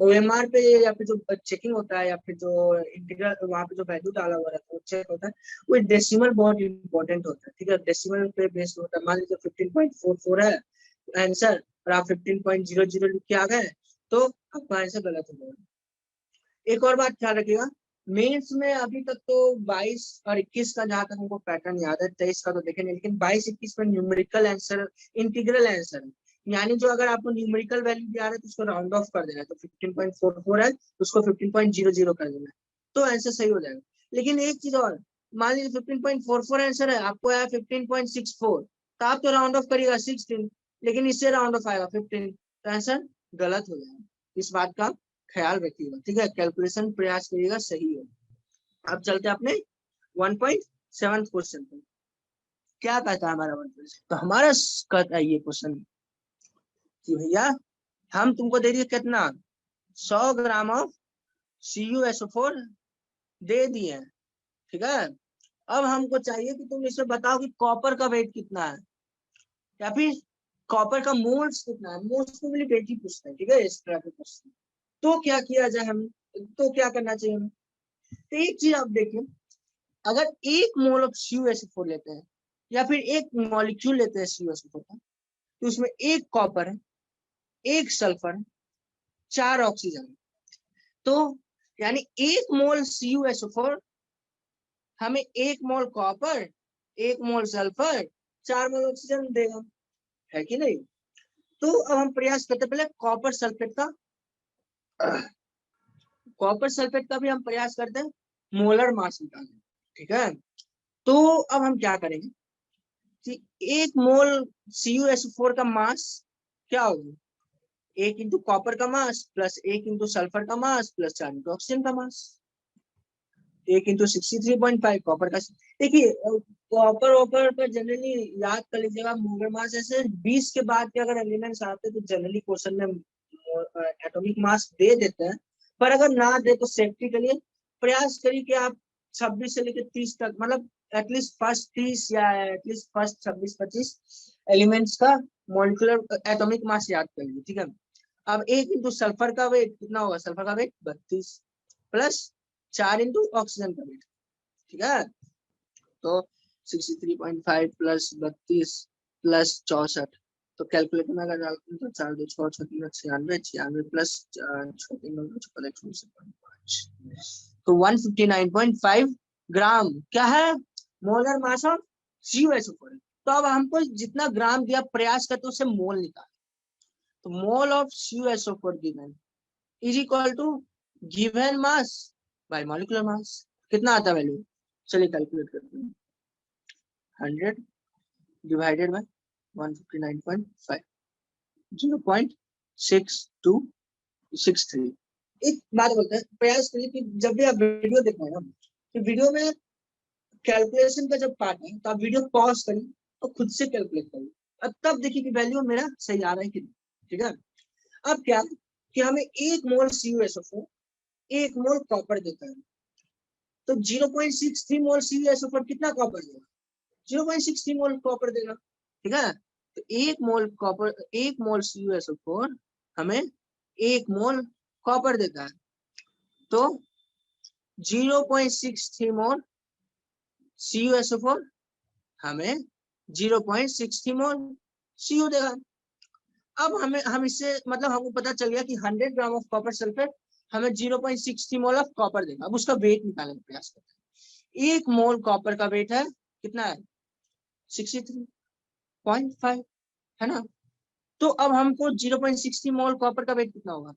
OMR पे या फिर जो चेकिंग होता है या फिर जो इंटीग्रल वहाँ पे जो वैल्यू डाला हुआ रहता है वो चेक होता है, वो डेसिमल बहुत इंपॉर्टेंट होता है। ठीक है, डेसिमल पे बेस्ड होता है। मान लीजिए 15.44 है आंसर और आप 15.00 लिख के आ गए तो आपका आंसर गलत हो जाएगा। एक और बात ख्याल रखिएगा, मेंस में अभी तक तो 22 और 21 का जहां तक हमको पैटर्न याद है, 23 का तो देखे नहीं, लेकिन 22-21 में न्यूमेरिकल आंसर, इंटीग्रल आंसर है। यानी जो अगर आपको न्यूमेरिकल वैल्यू दिया है तो उसको राउंड ऑफ कर देना है, तो 15.44 है उसको 15.00 कर देना है तो आंसर सही हो जाएगा। लेकिन एक चीज और, मान लीजिए 15.44 आंसर है, आपको आया 15.64, तो आप तो राउंड ऑफ करिएगा 16, लेकिन इससे राउंड ऑफ आएगा 15, तो आंसर गलत हो जाएगा। इस बात का ख्याल रखिएगा। ठीक है, कैलकुलेशन प्रयास करिएगा सही हो। अब चलते हैं अपने 1.7 क्वेश्चन पे। क्या कहता है हमारा 1.7? तो हमारा कहता है ये क्वेश्चन कि भैया हम तुमको दे दिए कितना, 100 ग्राम ऑफ CuSO4 दे दिए हैं। ठीक है, अब हमको चाहिए कि तुम इसे बताओ कि कॉपर का वेट कितना है या फिर कॉपर का मोल्स कितना है। मोल्स को वेट ही पूछते हैं। ठीक है, इस तरह के क्वेश्चन। तो क्या किया जाए हमें, तो क्या करना चाहिए हमें? तो एक चीज आप देखिए, अगर 1 मोल ऑफ CuSO4 लेते हैं या फिर एक मॉलिक्यूल लेते हैं CuSO4 का, तो उसमें 1 कॉपर है, 1 सल्फर है, 4 ऑक्सीजन है। तो यानी 1 मोल CuSO4 हमें 1 mole copper, 1 mole sulphur, 4 mole oxygen देगा, है कि नहीं? तो अब हम प्रयास करते पहले कॉपर सल्फेट का, कॉपर सल्फेट का भी हम प्रयास करते हैं मोलर मास निकालने। ठीक है, तो अब हम क्या करेंगे कि 1 मोल CuSO4 का मास क्या होगा, 1 इंटू कॉपर का मास प्लस 1 इंटू सल्फर का मास प्लस 4 इंटू ऑक्सीजन का मास, 1 इंटू 63.5 कॉपर का। देखिए कॉपर वॉपर पर जनरली याद कर लीजिएगा, मोलर मास जैसे 20 के बाद के अगर एलिमेंट्स आते हैं तो जनरली क्वेश्चन में एटॉमिक मास दे देते हैं, पर अगर ना दे तो सेफ्टी के लिए प्रयास करिए कि आप 26 से लेकर 30 तक, मतलब एटलीस्ट फर्स्ट 30 या एटलीस्ट फर्स्ट 26-25 एलिमेंट्स का मॉलिक्यूलर एटॉमिक मास याद कर लीजिए। ठीक है, अब 1 इंटू सल्फर का वेट कितना होगा, सल्फर का वेट 32 प्लस 4 इंटू ऑक्सीजन का वेट। ठीक है, तो 63.5 प्लस 32 प्लस 64, तो कैलकुलेटर में अगर डालते हैं तो 4 2 6 6 3 96, 96 प्लस 6 3 5, तो 159.5 ग्राम क्या है, मोलर मास ऑफ CuSO4। तो अब हमको जितना ग्राम दिया प्रयास करते उससे मोल निकाल, तो mole of CuSO4 given is equal to given mass by molecular mass. कितना आता है वैल्यू, चलिए कैलकुलेट करते हैं। 100 डिवाइडेड बाय 159.5, 0.6263। एक बात बोलते हैं, प्रयास करिए कि जब भी आप वीडियो देख रहे हैं ना, तो वीडियो में कैलकुलेशन का जब पार्ट है तो आप वीडियो पॉज करिए और खुद से कैलकुलेट करिए, अब तब देखिए कि वैल्यू मेरा सही आ रहा है कि नहीं। ठीक है, अब क्या कि हमें 1 मोल CuSO4 1 मोल कॉपर देता है, तो 0.63 मोल CuSO4 कितना कॉपर देगा, 0.63 मोल कॉपर देगा। ठीक है, तो 1 मोल कॉपर, 1 मोल CuSO4 हमें 1 मोल कॉपर देता है, तो 0.63 मोल CuSO4 हमें 0.63 मोल Cu देगा। अब हम इससे मतलब हमको पता चल गया कि 100 ग्राम ऑफ कॉपर सल्फेट हमें 0.63 मोल ऑफ कॉपर देगा। अब उसका वेट निकालने का प्रयास करते हैं। 1 मोल कॉपर का वेट है कितना है, 63.5, है ना? तो अब हमको 0.60 मोल कॉपर का वेट कितना होगा,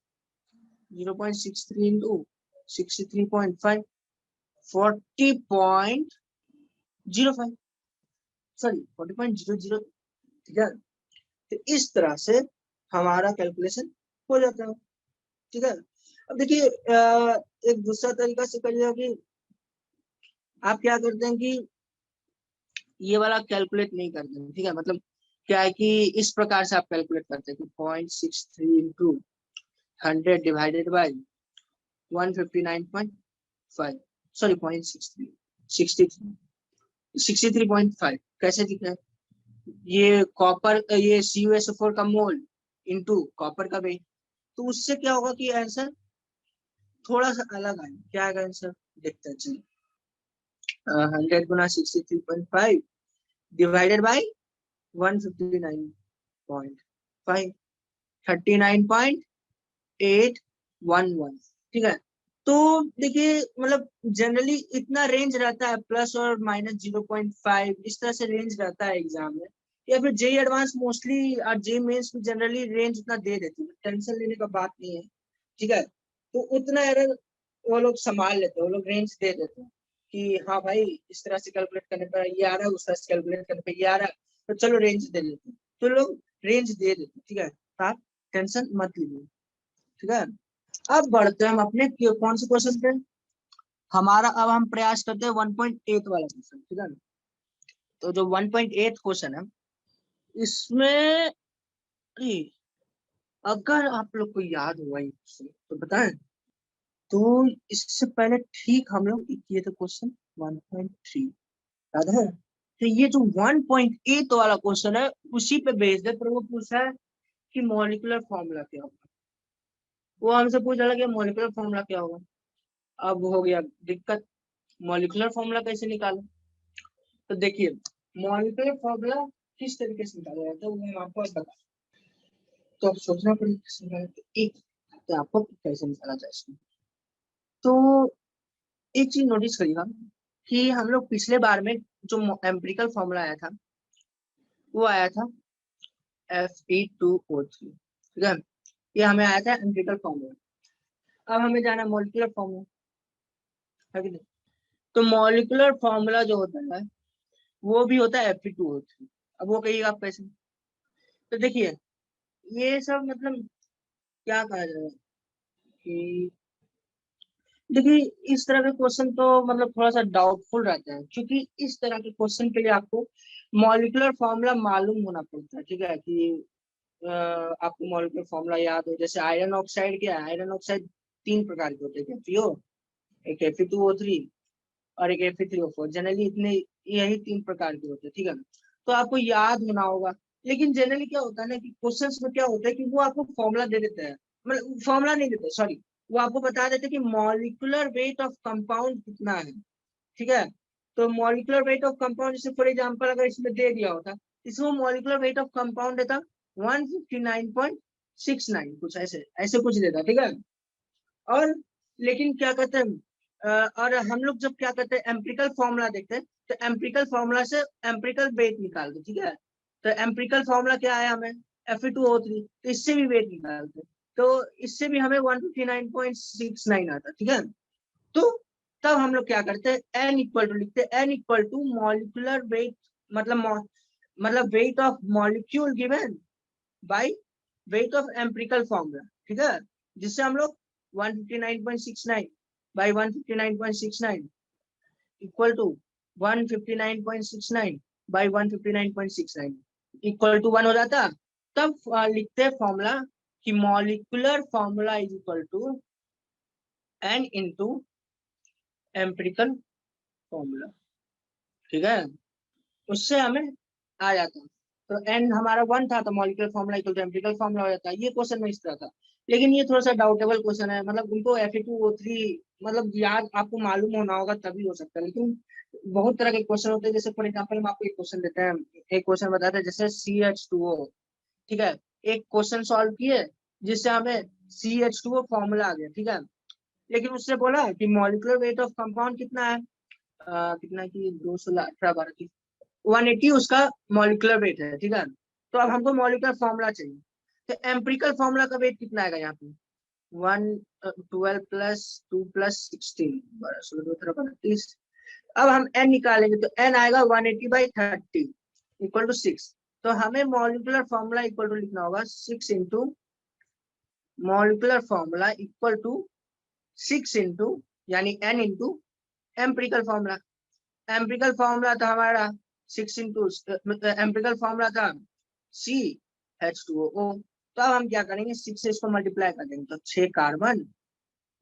0.63 इंटू 63.5, 40.05, सॉरी 40.00। ठीक है, तो इस तरह से हमारा कैलकुलेशन हो जाता है। ठीक है, अब देखिए एक दूसरा तरीका से करिएगा कि आप क्या करते हैं कि ये वाला कैलकुलेट नहीं करते हैं। ठीक है, मतलब क्या है कि इस प्रकार से आप कैलकुलेट करते हैं कि 0.63 इंटू 100 डिवाइडेड बाई 159.5, सॉरी 0.63, 63.5 कैसे दिख रहा है, ये कॉपर, ये CuSO4 का मोल इंटू कॉपर का वेट, तो उससे क्या होगा कि आंसर थोड़ा सा अलग आएगा। क्या आएगा आंसर, देखते हैं चलिए। 100 गुना 63.5 डिवाइडेड बाई 159.5, 39.811। ठीक है, तो देखिए मतलब जनरली इतना रेंज रहता है, प्लस और माइनस 0.5 इस तरह से रेंज रहता है एग्जाम में, या फिर जेई एडवांस मोस्टली और जेई मेंस में जनरली रेंज उतना दे देती है, टेंशन लेने का बात नहीं है। ठीक है, तो उतना एरर वो लोग संभाल लेते हैं, वो लोग रेंज दे देते हैं कि हाँ भाई इस तरह से कैलकुलेट करने पर ये आ रहा है, उस तरह से कैलकुलेट करने पर ये आ रहा है, तो चलो रेंज दे देते हैं, तो लोग रेंज दे देते हैं। ठीक है, तो आप टेंशन मत लीजिए। ठीक है, अब बढ़ते हैं हम अपने कौन से क्वेश्चन पे। हमारा अब हम प्रयास करते हैं 1.8 वाला क्वेश्चन। ठीक है, तो जो 1.8 क्वेश्चन है इसमें, अरे, अगर आप लोग को याद हुआ ये क्वेश्चन तो बताएं। तो इससे पहले ठीक हम लोग किए थे क्वेश्चन 1.3, याद है? तो ये जो 1.8 वाला क्वेश्चन है उसी पे बेस्ड है, पर वो पूछा है कि मॉलिक्यूलर फॉर्मूला क्या होगा। वो हमसे पूछ रहा है कि मॉलिक्यूलर फॉर्मूला क्या होगा। अब हो गया दिक्कत, मॉलिक्यूलर फॉर्मूला कैसे निकालें। तो देखिए मॉलिक्यूलर फॉर्मूला किस तरीके से निकाला जाता है वो मैं आपको बता, तो आप सोचना पड़ेगा कैसे निकालें। तो एक तो आपको कैसे निकाला जाए इसमें। तो एक चीज नोटिस करिएगा कि हम लोग पिछले बार में जो एम्पिरिकल फॉर्मूला आया था वो आया था Fe2O3। ठीक है, ये हमें आया था एम्पिरिकल फॉर्मूला। अब हमें जाना मॉलिक्यूलर फॉर्मूला, है कि नहीं। तो मॉलिक्यूलर फॉर्मूला जो होता है वो भी होता है Fe2O3। अब वो कहिएगा आप कैसे। तो देखिए ये सब मतलब क्या कहा जाए कि देखिए इस तरह के क्वेश्चन तो मतलब थोड़ा सा डाउटफुल रहता है, क्योंकि इस तरह के क्वेश्चन के लिए आपको मॉलिक्यूलर फॉर्मूला मालूम होना पड़ता है। ठीक है, कि आपको मॉलिक्यूलर फॉर्मूला याद हो। जैसे आयरन ऑक्साइड क्या है, आयरन ऑक्साइड 3 प्रकार के होते हैं, FeO, एक Fe2O3 और एक Fe3O4। जनरली इतने यही 3 प्रकार के होते हैं। ठीक है, तो आपको याद होना होगा। लेकिन जनरली क्या होता है ना कि क्वेश्चंस में क्या होता है कि वो आपको फॉर्मूला दे देते हैं, मतलब फॉर्मूला नहीं देते, सॉरी, वो आपको बता देते हैं कि मॉलिक्यूलर वेट ऑफ कंपाउंड कितना है। ठीक है, तो मॉलिक्यूलर वेट ऑफ कंपाउंड जैसे फॉर एग्जांपल अगर इसमें दे दिया होता, इसमें मॉलिक्यूलर वेट ऑफ कंपाउंड देता 159.69, कुछ ऐसे ऐसे कुछ देता। ठीक है, और लेकिन क्या कहते हैं और हम लोग जब क्या कहते हैं एम्पिरिकल फॉर्मूला देखते हैं, तो एम्पिरिकल फॉर्मूला से एम्पिरिकल वेट निकालते। ठीक है, तो एम्पिरिकल फॉर्मूला क्या आया हमें Fe2O3, तो इससे भी वेट निकालते, तो इससे भी हमें 159.69 आता। ठीक है, तो तब हम लोग क्या करते हैं, एन इक्वल टू लिखते हैं, n equal to molecular weight, मतलब weight of molecule given by weight of empirical formula. ठीक है, जिससे हम लोग 159.69 by 159.69 equal to 159.69 by 159.69 equal to 1 हो जाता। तब लिखते हैं फॉर्मूला कि molecular formula is equal to n into empirical formula. ठीक है, उससे हमें आ जाता। तो एन हमारा 1 था, तो molecular formula equal to empirical formula हो जाता है। ये क्वेश्चन में इस तरह था, लेकिन ये थोड़ा सा डाउटेबल क्वेश्चन है, मतलब उनको Fe2O3 मतलब याद आपको मालूम होना होगा तभी हो सकता है। लेकिन बहुत तरह के क्वेश्चन होते हैं, जैसे फॉर एग्जाम्पल हम आपको एक क्वेश्चन देते हैं, एक क्वेश्चन बताते हैं जैसे CH2O। ठीक है, एक क्वेश्चन सॉल्व किए जिससे हमें CH2O फॉर्मूला आ गया। ठीक है, लेकिन उससे बोला कि मॉलिक्यूलर वेट ऑफ कंपाउंड कितना है, कितना की 218 180 उसका मॉलिक्यूलर वेट है। ठीक है, तो अब हमको मॉलिक्यूलर फॉर्मूला चाहिए, तो एम्पिरिकल फॉर्मूला का वेट कितना आएगा यहाँ पे 112 प्लस 2 प्लस 16 32। अब हम एन निकालेंगे तो एन आएगा 180/30 इक्वल टू 6। तो हमें मॉलिक्यूलर फॉर्मूला इक्वल टू लिखना होगा 6 into molecular formula equal to 6 into यानी n into empirical formula. Empirical formula था हमारा 6 इंटू एम्पिरिकल फॉर्मूला था CH2O। तो अब हम क्या करेंगे, 6 से इसको मल्टीप्लाई कर देंगे, तो 6 कार्बन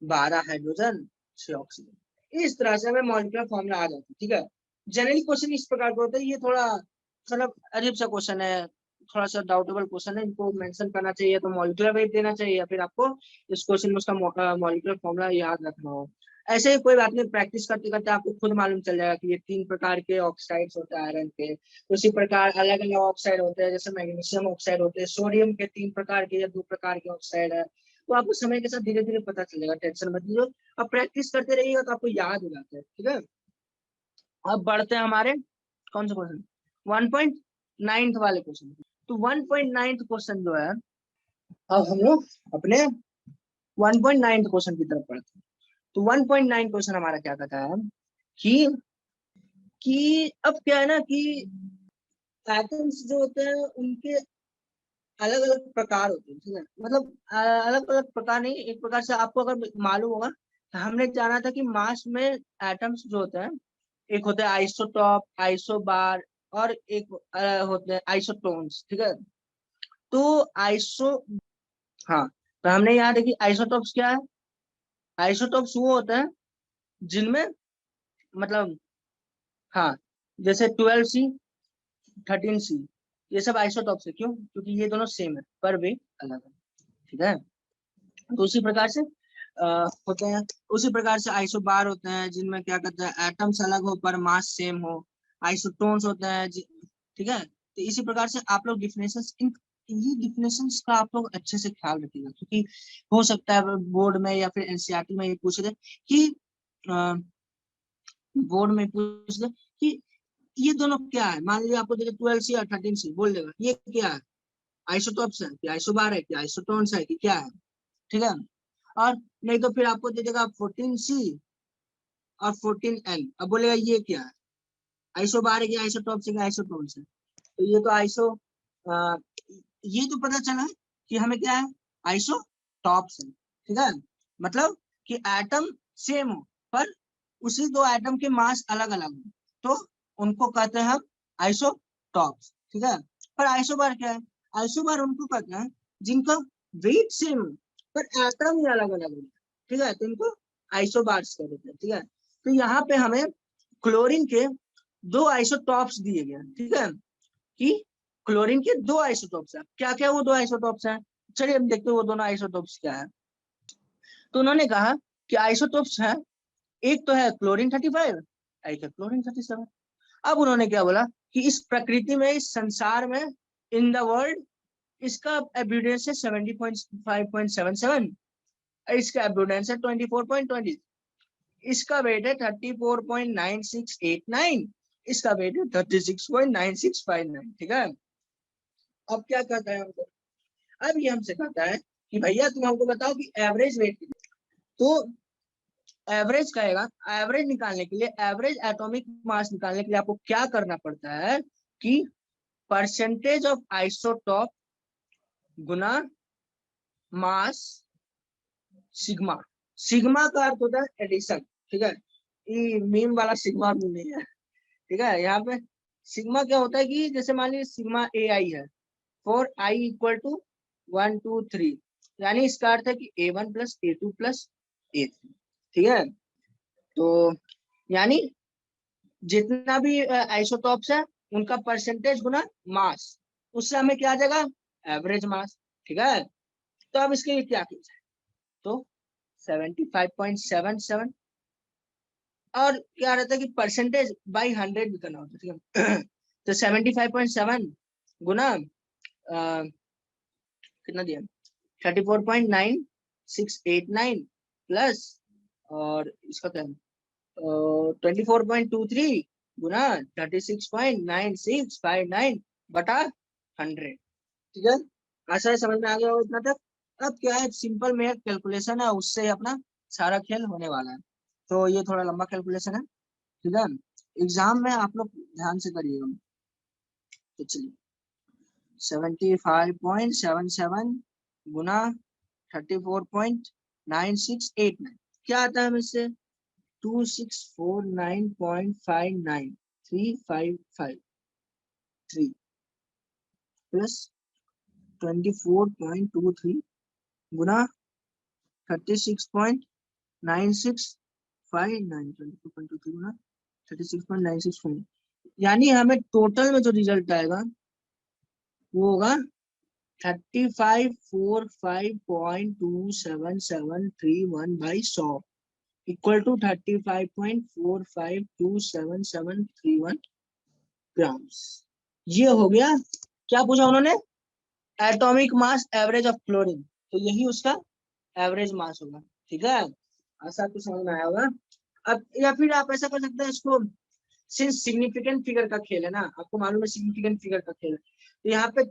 12 हाइड्रोजन 6 ऑक्सीजन। इस तरह से हमें मॉलिक्यूलर फॉर्मूला आ जाता है। ठीक है, जनरली क्वेश्चन इस प्रकार का होता है। ये थोड़ा मतलब अजीब सा क्वेश्चन है, थोड़ा सा डाउटेबल क्वेश्चन है, इनको मेंशन करना चाहिए, तो मॉलिक्यूलर वेट देना चाहिए या फिर आपको इस क्वेश्चन में उसका मॉलिक्यूलर फॉर्मूला याद रखना हो। ऐसे ही कोई बात नहीं, प्रैक्टिस करते करते आपको खुद मालूम चल जाएगा कि ये 3 प्रकार के ऑक्साइड्स होते हैं आयरन के। उसी प्रकार अलग अलग ऑक्साइड होते हैं, जैसे मैग्नीशियम ऑक्साइड होते हैं, सोडियम के 3 प्रकार के या 2 प्रकार के ऑक्साइड है। तो आपको समय के साथ धीरे धीरे पता चलेगा, टेंशन मत लीजिए। अब प्रैक्टिस करते रहिएगा तो आपको याद हो जाता है, ठीक है। अब बढ़ते हैं हमारे कौन सा क्वेश्चन, 1.9 वाले क्वेश्चन। तो 1.9 क्वेश्चन जो है, अब हम लोग अपने 1.9 क्वेश्चन की तरफ बढ़ते हैं। तो 1.9 क्वेश्चन हमारा क्या कहता है कि अब क्या है ना कि एटम्स जो होते हैं उनके अलग अलग प्रकार होते हैं, ठीक है। मतलब अलग अलग प्रकार नहीं, एक प्रकार से आपको अगर मालूम होगा, तो हमने जाना था कि मास में एटम्स जो होते हैं, एक होते हैं आइसोटॉप, आइसोबार, और एक होते हैं आइसोटोन्स, ठीक है। तो हाँ, तो हमने यहाँ देखी आइसोटॉप्स क्या है। आइसोटॉप्स वो होते हैं जिनमें मतलब, हाँ, जैसे 12C, 13C, ये सब आइसोटॉप्स है। क्यों? क्योंकि ये दोनों सेम है पर वे अलग है, ठीक है। तो उसी प्रकार से होते हैं, उसी प्रकार से आइसोबार होते हैं जिनमें क्या कहते हैं एटम्स अलग हो पर मास सेम हो। आइसोटोन्स होते हैं ठीक है। तो इसी प्रकार से आप लोग डिफिनेशंस, ये डिफिनेशंस का आप लोग अच्छे से ख्याल रखिएगा, क्योंकि हो सकता है बोर्ड में या फिर एनसीईआरटी में ये पूछ दे कि बोर्ड में पूछ दे कि ये दोनों क्या है। मान लीजिए आपको देखे 12C और 13C, बोल देगा ये क्या है, आइसोटॉप्स है कि आइसोबार है कि आइसोटोन्स है कि क्या है, ठीक है। और नहीं तो फिर आपको दे देगा 14C और 14N, अब बोलेगा ये क्या है, आइसोबार है कि आइसोटॉप्स है कि आइसोटोन्स है। तो ये तो ये तो पता चला कि हमें क्या है, आइसोटॉप्स है, ठीक है। मतलब कि एटम सेम हो पर उसी दो एटम के मास अलग अलग हो, तो उनको कहते हैं हम आइसोटॉप्स, ठीक है। पर आइसोबार क्या है, आइसोबार उनको कहते हैं जिनका वेट सेम हो पर एटम ही अलग अलग हो, ठीक है। तो इनको आइसोबार्स कहते हैं, ठीक है। तो यहाँ पे हमें क्लोरीन के 2 आइसोटॉप्स दिए गए, ठीक है, कि क्लोरीन के 2 आइसोटॉप्स है। क्या क्या वो 2 आइसोटॉप्स हैं, चलिए हम देखते हैं वो दोनों आइसोटॉप्स क्या है। तो उन्होंने कहा कि आइसोटॉप्स है, एक तो है क्लोरीन 35, एक है क्लोरीन 37। अब उन्होंने क्या बोला कि इस प्रकृति में, इस संसार में, इन द वर्ल्ड, इसका एब्यूडेंस है 70.5.77, इसका एब्यूडेंस है 24.20, इसका वेट है 34.9689, इसका वेट है 36.9659, ठीक है। अब क्या कहता है हमको, अब ये हमसे कहता है कि भैया तुम हमको बताओ कि एवरेज वेट कितना। तो एवरेज कहेगा, एवरेज निकालने के लिए, एवरेज एटॉमिक मास निकालने के लिए आपको क्या करना पड़ता है कि percentage of isotope Guna mass sigma. Sigma का अर्थ होता है एडिशन, ठीक है। ये मीम वाला सिग्मा भी नहीं है, ठीक है। यहाँ पे सिग्मा क्या होता है कि जैसे मान लीजिए सिग्मा ए आई है, फॉर आई इक्वल टू 1 2 3, यानी इसका अर्थ है कि A1 plus A2 plus A3, ठीक है। तो यानी जितना भी आइसोटॉप्स है उनका परसेंटेज गुना मास, उससे हमें क्या आ जाएगा, एवरेज मास, ठीक है। तो अब इसके लिए क्या किया जाए, तो 75.77, और क्या रहता है कि परसेंटेज बाई 100 भी करना होता है, ठीक है। तो 75.7 गुना कितना दिया, 34.9689 प्लस, और इसका क्या 24.23 गुना 36.9659 बटा 100, ठीक है। आशा है समझ में आ गया होगा इतना तक। अब क्या है, सिंपल मेथड कैलकुलेशन है, उससे अपना सारा खेल होने वाला है। तो ये थोड़ा लंबा कैलकुलेशन है, ठीक है। एग्जाम में आप लोग ध्यान से करिएगा। तो चलिए 75.77 गुना 34.9689 क्या आता है हमें इससे, 2649.59355 प्लस 24.23 गुना 36.9659, 24.23 गुना 36.9659, यानी हमें टोटल में जो रिजल्ट आएगा वो होगा 3545.27731 by 100 इक्वल टू 35.45277731 ग्राम्स। ये हो गया। क्या पूछा उन्होंने? Atomic mass average of chlorine, तो यही उसका एवरेज मास होगा। ठीक है, ऐसा कुछ समझ में आया होगा। अब या फिर आप ऐसा कर सकते हैं इसको, सिंस सिग्निफिकेंट फिगर का खेल है ना, आपको मालूम है सिग्निफिकेंट फिगर का खेल है, तो यहाँ पे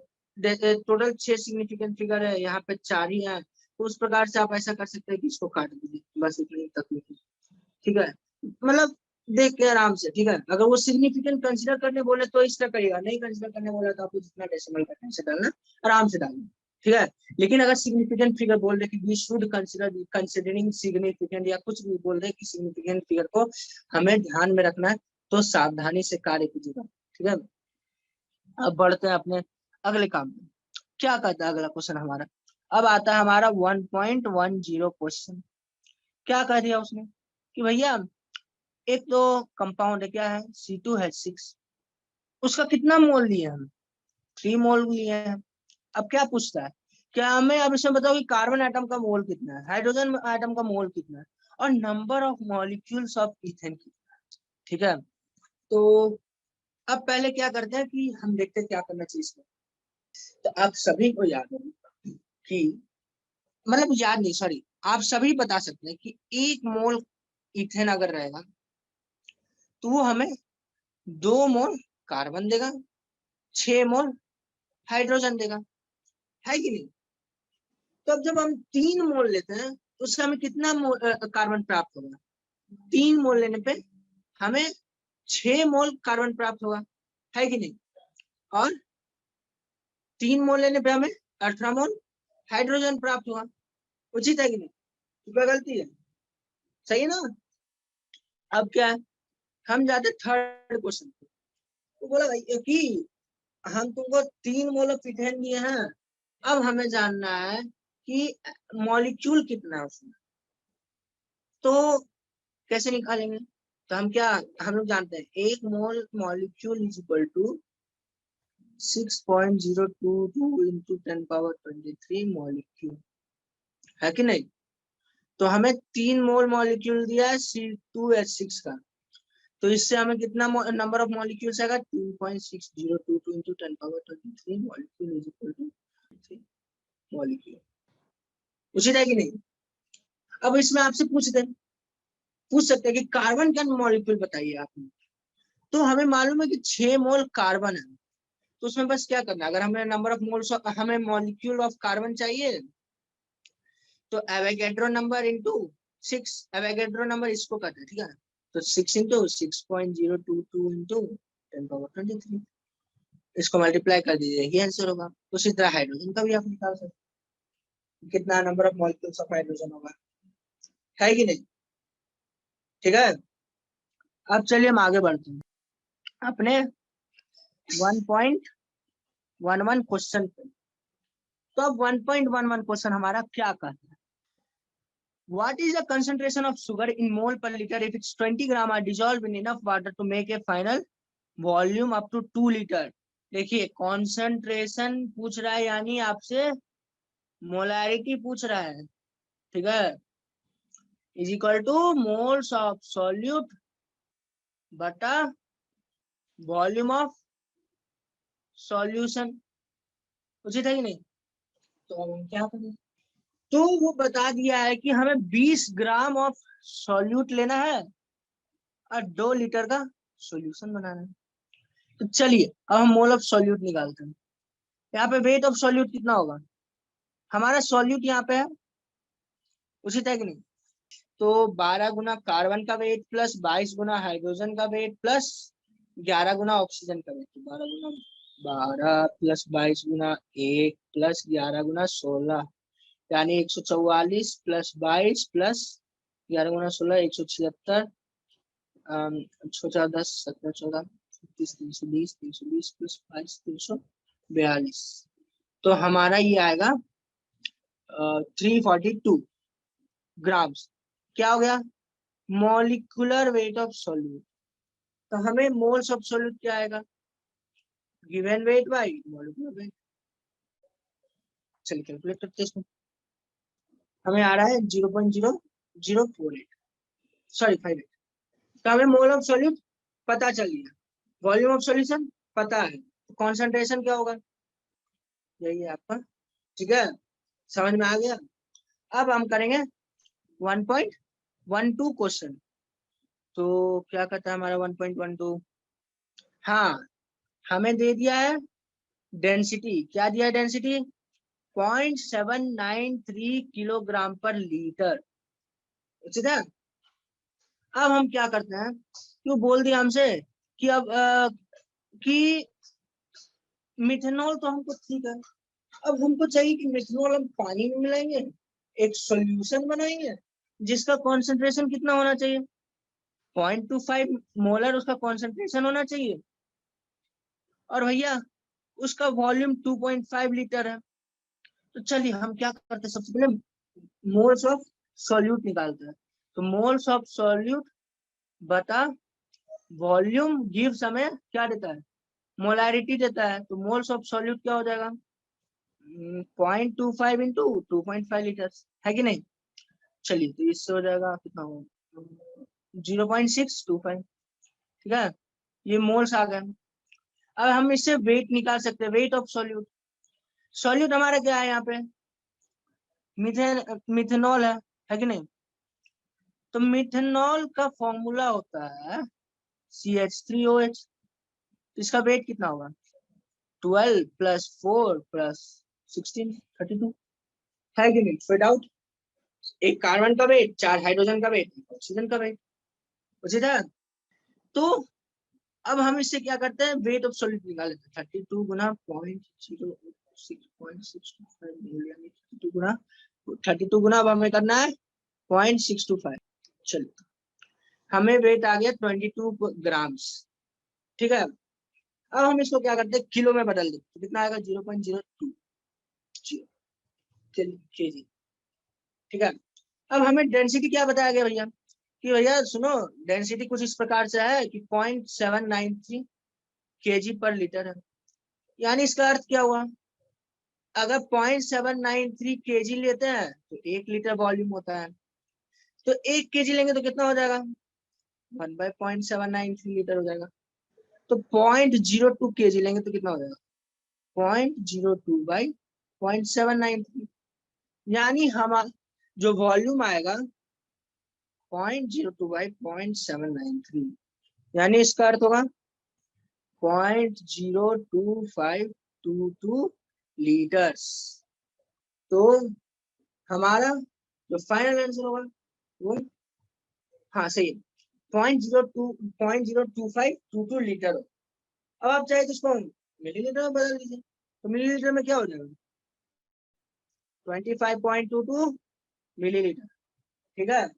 टोटल 6 सिग्निफिकेंट फिगर है, यहाँ पे 4 ही है, तो उस प्रकार से आप ऐसा कर सकते हैं कि इसको काट दीजिए, बस इतनी तकलीफ है। ठीक है, मतलब देख के आराम से। ठीक है, अगर वो सिग्निफिकेंट कंसीडर करने बोले तो इस तरह करिएगा, नहीं कंसीडर करने बोले तो आपको जितना डेसिमल करना है डालना, आराम से डालना। ठीक है, लेकिन अगर सिग्निफिकेंट फिगर बोल रहे कि we should consider considering significant, या कुछ भी बोल रहे कि सिग्निफिकेंट फिगर को हमें ध्यान में रखना है, तो सावधानी से कार्य कीजिएगा। ठीक है, अब बढ़ते हैं अपने अगले काम में। क्या कहता है अगला क्वेश्चन हमारा? अब आता है हमारा 1.10 क्वेश्चन। क्या कह दिया उसने कि भैया एक तो कंपाउंड है, क्या है, C2H6, उसका कितना मोल लिए हम? 3 मोल लिए हैं। अब क्या पूछता है, क्या हमें अब इसमें बताओ कि कार्बन एटम का मोल कितना है, हाइड्रोजन एटम का मोल कितना है, और number of molecules of ethane कितना है। ठीक है, तो अब पहले क्या करते हैं कि हम देखते हैं क्या करना चाहिए इसमें। तो आप सभी को याद है कि, मतलब याद नहीं, सॉरी, आप सभी बता सकते हैं कि 1 मोल इथेन अगर रहेगा तो वो हमें 2 मोल कार्बन देगा, 6 मोल हाइड्रोजन देगा, है कि नहीं? तो अब जब हम 3 मोल लेते हैं तो उससे हमें कितना कार्बन प्राप्त होगा? 3 मोल लेने पे हमें 6 मोल कार्बन प्राप्त होगा, है कि नहीं? और 3 मोल लेने पे हमें 18 मोल हाइड्रोजन प्राप्त हुआ। उचित है कि नहीं? तो क्या गलती है? सही है ना? अब क्या है, हम जाते थर्ड क्वेश्चन पे। तो बोला भाई कि हम तुमको 3 मोल ऑफ इथेन दिए हैं, अब हमें जानना है कि मॉलिक्यूल कितना है उसमें, तो कैसे निकालेंगे? तो हम क्या, हम लोग जानते हैं 1 mole molecule is equal to 6.022 into 10⁻23 molecule, है कि नहीं? तो हमें 3 मोल मॉलिक्यूल दिया है C2H6 का, तो इससे हमें कितना नंबर ऑफ मॉलिक्यूल्स आएगा? 2.6022 into 10⁻23 molecule is equal to 3 molecule. उसी है कि नहीं? अब इसमें आपसे पूछ सकते हैं कि कार्बन का मॉलिक्यूल बताइए आपने, तो हमें मालूम है कि 6 मोल कार्बन है, तो उसमें बस क्या करना है, अगर हमें नंबर ऑफ मोल्स, हमें मॉलिक्यूल ऑफ कार्बन चाहिए, तो Avogadro number into 6, Avogadro number इसको करते हैं। ठीक है, तो 6 इंटू 6.022 इंटू 10⁻23, इसको मल्टीप्लाई कर दीजिए, ये आंसर होगा। उसी तरह हाइड्रोजन का भी आप निकाल सकते हैं, कितना number of molecules of hydrogen होगा, है कि नहीं? ठीक है, अब चलिए हम आगे बढ़ते हैं अपने 1.11 क्वेश्चन पे। तो अब 1.11 क्वेश्चन हमारा क्या कहता है, what is the concentration of sugar in mole per litre if it's 20 gram are dissolve in enough water to make a final volume up to 2 litre. देखिए कॉन्सेंट्रेशन पूछ रहा है, यानी आपसे मोलैरिटी पूछ रहा है। ठीक है, is equal two moles of solute बटा वॉल्यूम ऑफ सॉल्यूशन। उचित है कि नहीं? तो अब हम क्या करें, तो वो बता दिया है कि हमें 20 ग्राम ऑफ सॉल्यूट लेना है और 2 लीटर का सॉल्यूशन बनाना है। तो चलिए अब हम मोल ऑफ सॉल्यूट निकालते हैं। यहाँ पे वेट ऑफ सॉल्यूट कितना होगा, हमारा सॉल्यूट यहाँ पे है, उचित है कि नहीं? तो 12 गुना कार्बन का वेट प्लस 22 गुना हाइड्रोजन का वेट प्लस 11 गुना ऑक्सीजन का वेट, तो 12 प्लस 22 गुना 1 प्लस 11 गुना 16, यानी 144 प्लस 22 प्लस 11 गुना 16 176, 10 17 14 30 320 320 प्लस 22 342, तो हमारा ये आएगा 342 ग्राम्स। क्या हो गया, मॉलिक्यूलर वेट ऑफ सॉल्यूट। तो हमें मोल्स ऑफ सॉल्यूट क्या आएगा, given weight by molecular wait. चलिए कैलकुलेट करते हैं इसको। हमें आ रहा है 0.0048, सॉरी 58। तो हमें मोल ऑफ सॉल्यूट पता चल गया, वॉल्यूम ऑफ सॉल्यूशन पता है, कॉन्सेंट्रेशन क्या होगा, यही है आपका। ठीक है, समझ में आ गया। अब हम करेंगे 1.12 क्वेश्चन। तो क्या कहता है हमारा 1.12, हाँ हमें दे दिया है डेंसिटी, क्या दिया है डेंसिटी, 0.793 किलोग्राम पर लीटर। उचित है। अब हम क्या करते हैं, क्यों बोल दिया हमसे कि अब कि मिथेनॉल तो हमको ठीक है, अब हमको चाहिए कि मिथेनॉल हम पानी में मिलाएंगे, एक सॉल्यूशन बनाएंगे जिसका कॉन्सेंट्रेशन कितना होना चाहिए, 0.25 मोलर उसका कॉन्सेंट्रेशन होना चाहिए, और भैया उसका वॉल्यूम 2.5 लीटर है। तो चलिए हम क्या करते हैं, सबसे पहले मोल्स ऑफ सॉल्यूट निकालते हैं। तो मोल्स ऑफ सॉल्यूट बता वॉल्यूम गिव्स हमें क्या देता है, मोलैरिटी देता है। तो मोल्स ऑफ सॉल्यूट क्या हो जाएगा, 0.25 इंटू 2.5 लीटर, है कि नहीं। चलिए तो इससे हो जाएगा कितना हो, 0.625। ठीक है, ये मोल्स आ गए। अब हम इससे वेट निकाल सकते हैं, वेट ऑफ सॉल्यूट। सॉल्यूट हमारा क्या है यहाँ पे, मिथेनॉल है कि नहीं। तो मिथेनॉल का फॉर्मूला होता है CH3OH। तो इसका वेट कितना होगा, 12 + 4 + 16 32, है कि नहीं। फिट आउट, एक कार्बन का वेट, 4 हाइड्रोजन का वेट, ऑक्सीजन का वेट, उचित है। तो अब हम इससे क्या करते हैं, वेट ऑफ सॉल्यूट निकाल लेते हैं। 32 गुना 0.0625 मिलियन, 32 गुना 32 गुना, अब हमें करना है 0.625। चलिए हमें वेट आ गया 22 ग्राम्स। ठीक है, अब हम इसको क्या करते हैं, किलो में बदल देते, तो कितना आएगा 0.02 केजी। ठीक है, अब हमें डेंसिटी क्या बताया गया भैया, कि भैया सुनो डेंसिटी कुछ इस प्रकार से है कि 0.793 केजी पर लीटर है। यानी इसका अर्थ क्या हुआ, अगर 0.793 केजी लेते हैं तो 1 लीटर वॉल्यूम होता है, तो 1 केजी लेंगे तो कितना हो जाएगा, 1/0.793 लीटर हो जाएगा। तो 0.02 केजी लेंगे तो कितना हो जाएगा, 0.02/0.793, यानी हम जो वॉल्यूम आएगा 0.02/0.793, यानी इसका अर्थ होगा 0.02522 लीटर्स। तो हमारा जो फाइनल आंसर होगा वो, हाँ सही है, 0.02522 लीटर हो। अब आप चाहे तो इसको मिलीलीटर में बदल दीजिए, तो मिलीलीटर में क्या हो जाएगा, 25.22 मिलीलीटर। ठीक है,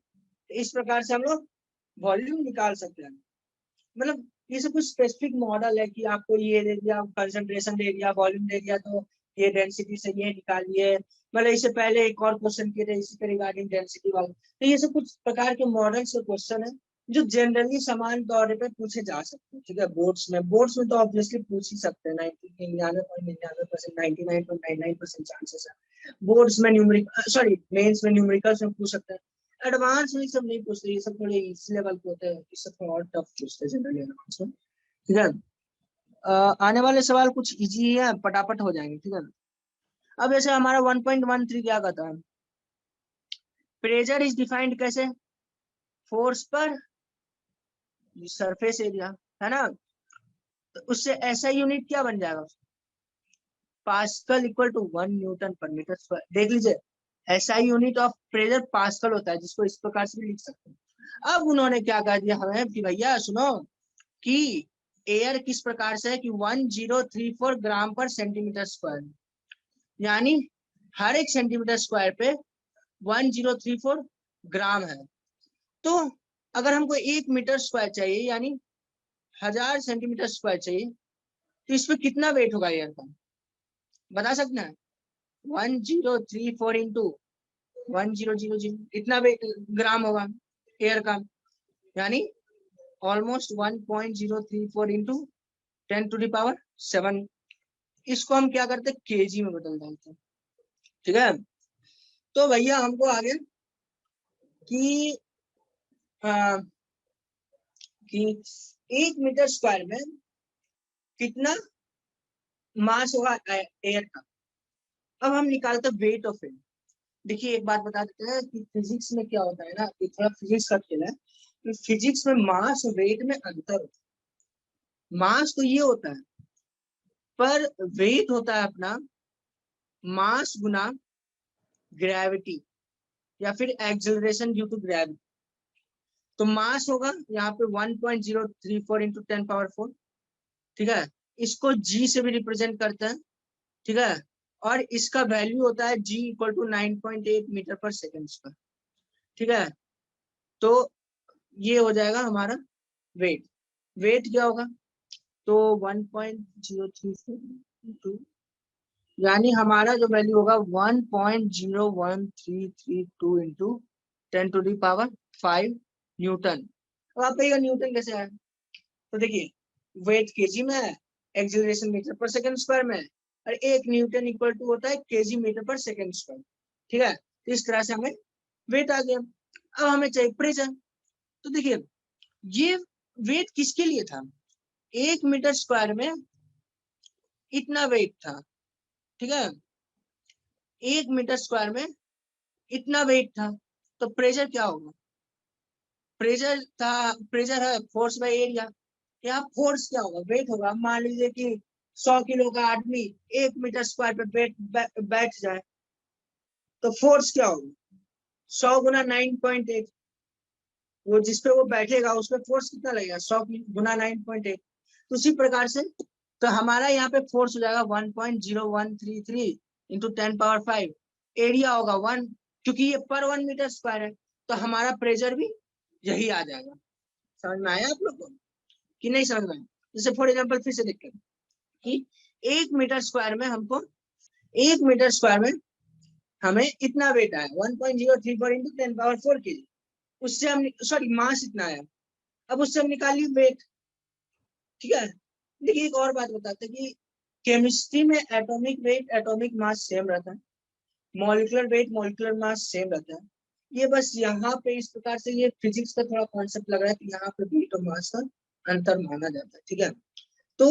इस प्रकार से हम लोग वॉल्यूम निकाल सकते हैं। मतलब ये सब कुछ स्पेसिफिक मॉडल है कि आपको ये दे दिया, कंसंट्रेशन दे दिया, वॉल्यूम दे दिया, तो ये डेंसिटी से ये निकालिए। मतलब इससे पहले एक और क्वेश्चन किए थे इसी के रिगार्डिंग डेंसिटी वाला। तो ये सब कुछ प्रकार के मॉडल से क्वेश्चन है जो जनरली समान तौर पे पूछे जा सकते हैं। ठीक है, बोर्ड्स में तो ऑब्वियसली पूछ ही सकते हैं, 99.99%, 99.99% चांसेस है। बोर्ड्स में न्यूमेरिकल, सॉरी मेंस में न्यूमेरिकल्स में पूछ सकते हैं। एडवांस में सब नहीं पूछते, ये सब थोड़े इजी लेवल पे होते हैं, ये सब थोड़ा और टफ पूछते हैं जनरली एडवांस में। ठीक है, आने वाले सवाल कुछ इजी है, पटापट हो जाएंगे। ठीक है, अब जैसे हमारा 1.13 क्या कहता है, प्रेशर इज डिफाइंड कैसे, फोर्स पर सरफेस एरिया, है ना। तो उससे ऐसा यूनिट क्या बन जाएगा, पास्कल इक्वल टू 1 न्यूटन पर मीटर स्क्वायर। देख लीजिए ऐसा यूनिट ऑफ प्रेशर पास्कल होता है, जिसको इस प्रकार से भी लिख सकते हैं। अब उन्होंने क्या कह दिया हमें कि भैया सुनो कि एयर किस प्रकार से है कि 1034 ग्राम पर सेंटीमीटर स्क्वायर, यानी हर एक सेंटीमीटर स्क्वायर पे 1034 ग्राम है। तो अगर हमको 1 मीटर स्क्वायर चाहिए, यानी 1000 सेंटीमीटर स्क्वायर चाहिए, तो इस पे कितना वेट होगा एयर का, बता सकते हैं। 1034 इंटू 1000 इतना वेट ग्राम होगा एयर का, यानी ऑलमोस्ट 1.034 इंटू 10⁻⁷। इसको हम क्या करते हैं, केजी में बदल डालते हैं। ठीक है। तो भैया हमको आगे कि आ, कि 1 मीटर स्क्वायर में कितना मास होगा एयर का। अब हम निकालते हैं वेट ऑफ एयर। देखिए एक बात बता देते हैं कि फिजिक्स में क्या होता है ना, कि थोड़ा फिजिक्स का खेल है, कि फिजिक्स में मास और वेट में अंतर होता है। मास तो ये होता है, पर वेट होता है अपना मास गुना ग्रेविटी या फिर एक्सेलरेशन ड्यू टू ग्रेविटी। तो मास होगा यहाँ पे 1.034 इंटू 10⁴, ठीक है। इसको जी से भी रिप्रेजेंट करते हैं, ठीक है। और इसका वैल्यू होता है जी इक्वल टू 9.8 मीटर पर सेकेंड स्क्वायर, ठीक है। तो ये हो जाएगा हमारा वेट। वेट क्या होगा, तो 1.034 यानी हमारा जो वैल्यू होगा 1.01332 इंटू 10⁵ न्यूटन। अब आप कहिएगा न्यूटन कैसे आया, तो देखिए वेट केजी में है, एक्सेलरेशन मीटर पर सेकंड स्क्वायर में है, और 1 न्यूटन इक्वल टू होता है केजी मीटर पर सेकंड स्क्वायर, ठीक है। तो इस तरह से हमें वेट आ गया। अब हमें चाहिए प्रेशर। तो देखिए ये वेट किसके लिए था, 1 मीटर स्क्वायर में इतना वेट था, ठीक है। 1 मीटर स्क्वायर में इतना वेट था, तो प्रेशर क्या होगा, प्रेशर था, प्रेशर है फोर्स बाय एरिया। यहाँ फोर्स क्या होगा, वेट होगा। मान लीजिए कि 100 किलो का आदमी 1 मीटर स्क्वायर पे बैठ जाए, तो फोर्स क्या होगा, 100 गुना 9.8। वो जिसपे वो बैठेगा उस पर फोर्स कितना लगेगा, 100 गुना 9.8। तो उसी प्रकार से तो हमारा यहाँ पे फोर्स हो जाएगा 1.0133 इंटू 10⁵। एरिया होगा 1, क्योंकि ये पर 1 मीटर स्क्वायर है, तो हमारा प्रेशर भी यही आ जाएगा। समझ में आया आप लोग को कि नहीं समझ में आया। जैसे फॉर एग्जाम्पल फिर से देखते हैं कि 1 मीटर स्क्वायर में हमको 1 मीटर स्क्वायर में हमें इतना वेट आया 1.034 इंटू 10⁴ केजी। उससे हम सॉरी मास इतना आया, अब उससे हम निकालिए वेट, ठीक है। देखिए एक और बात बताते हैं कि केमिस्ट्री में atomic weight atomic mass same रहता है, molecular weight molecular mass same रहता है। ये बस यहाँ पे इस प्रकार से ये फिजिक्स का थोड़ा कॉन्सेप्ट लग रहा है कि यहाँ पे वेट और मास का अंतर माना जाता है, ठीक है। तो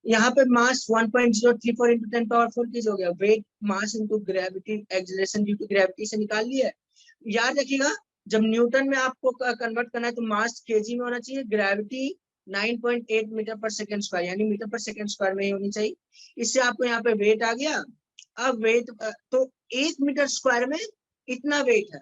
यहाँ पे मास 1.034 इंटू 10⁴ केजी हो गया, weight mass into gravity acceleration due to gravity से निकाल लिया। याद रखिएगा जब न्यूटन में आपको कन्वर्ट करना है तो मास केजी में होना चाहिए, ग्रेविटी 9.8 मीटर पर सेकंड स्क्वायर यानी मीटर पर सेकंड स्क्वायर में ही होनी चाहिए। इससे आपको यहाँ पे वेट आ गया। अब वेट तो 1 मीटर स्क्वायर में इतना वेट है,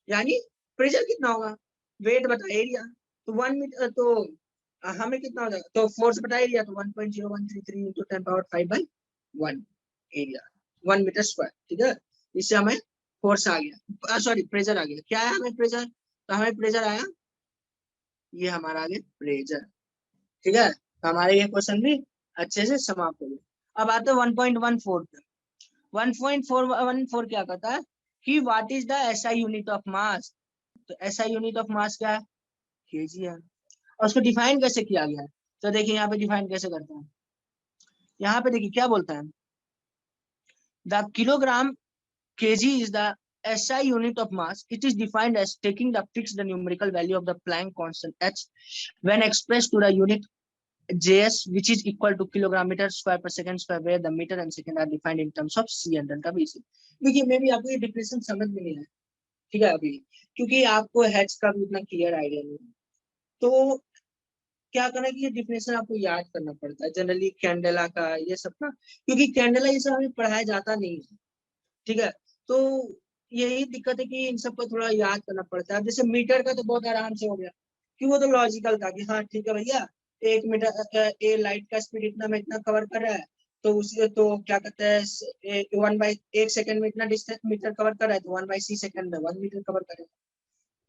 यानी प्रेशर कितना होगा, वेट बटा एरिया। तो 1 मीटर तो हमें कितना हो जाएगा, तो फोर्स बटा एरिया, तो 1.0133 इंटू 10⁵/1 एरिया 1 मीटर स्क्वायर, ठीक है। इससे हमें फोर्स आ गया, सॉरी प्रेशर आ गया। क्या है हमें प्रेशर, तो हमें प्रेशर आया, ये हमारा आ गया प्रेशर, ठीक है। तो हमारे ये क्वेश्चन भी अच्छे से समाप्त हो गया। अब आते हैं 1.14 पे। 1.414 क्या कहता है कि what is the SI unit of mass. तो एसआई यूनिट ऑफ मास क्या है, केजी है। और उसको डिफाइन कैसे किया गया है, तो देखिए यहाँ पे डिफाइन कैसे करते हैं। यहाँ पे देखिए क्या बोलता है, the kilogram kg is the SI unit of mass. It is defined as taking the fixed numerical value of the Planck constant h when expressed to the unit js, which is equal to kilogram meter square per second square, where the meter and second are defined in terms of c and delta v c। देखिए मे भी आपको ये definition समझ में नहीं है, ठीक है, अभी क्योंकि आपको h का भी उतना क्लियर आइडिया नहीं है। तो क्या करना है कि ये डिफिनेशन आपको याद करना पड़ता है, जनरली कैंडेला का ये सब ना, क्योंकि कैंडेला ये सब हमें पढ़ाया जाता नहीं है, ठीक है। तो यही दिक्कत है कि इन सबको थोड़ा याद करना पड़ता है। जैसे मीटर का तो बहुत आराम से हो गया कि वो तो लॉजिकल था कि हाँ ठीक है भैया 1 मीटर ए लाइट का स्पीड इतना में इतना कवर कर रहा है, तो उसी तो क्या कहते हैं 1/1 सेकंड में इतना डिस्टेंस मीटर कवर कर रहा है, तो 1/c सेकंड में 1 मीटर कवर करेगा।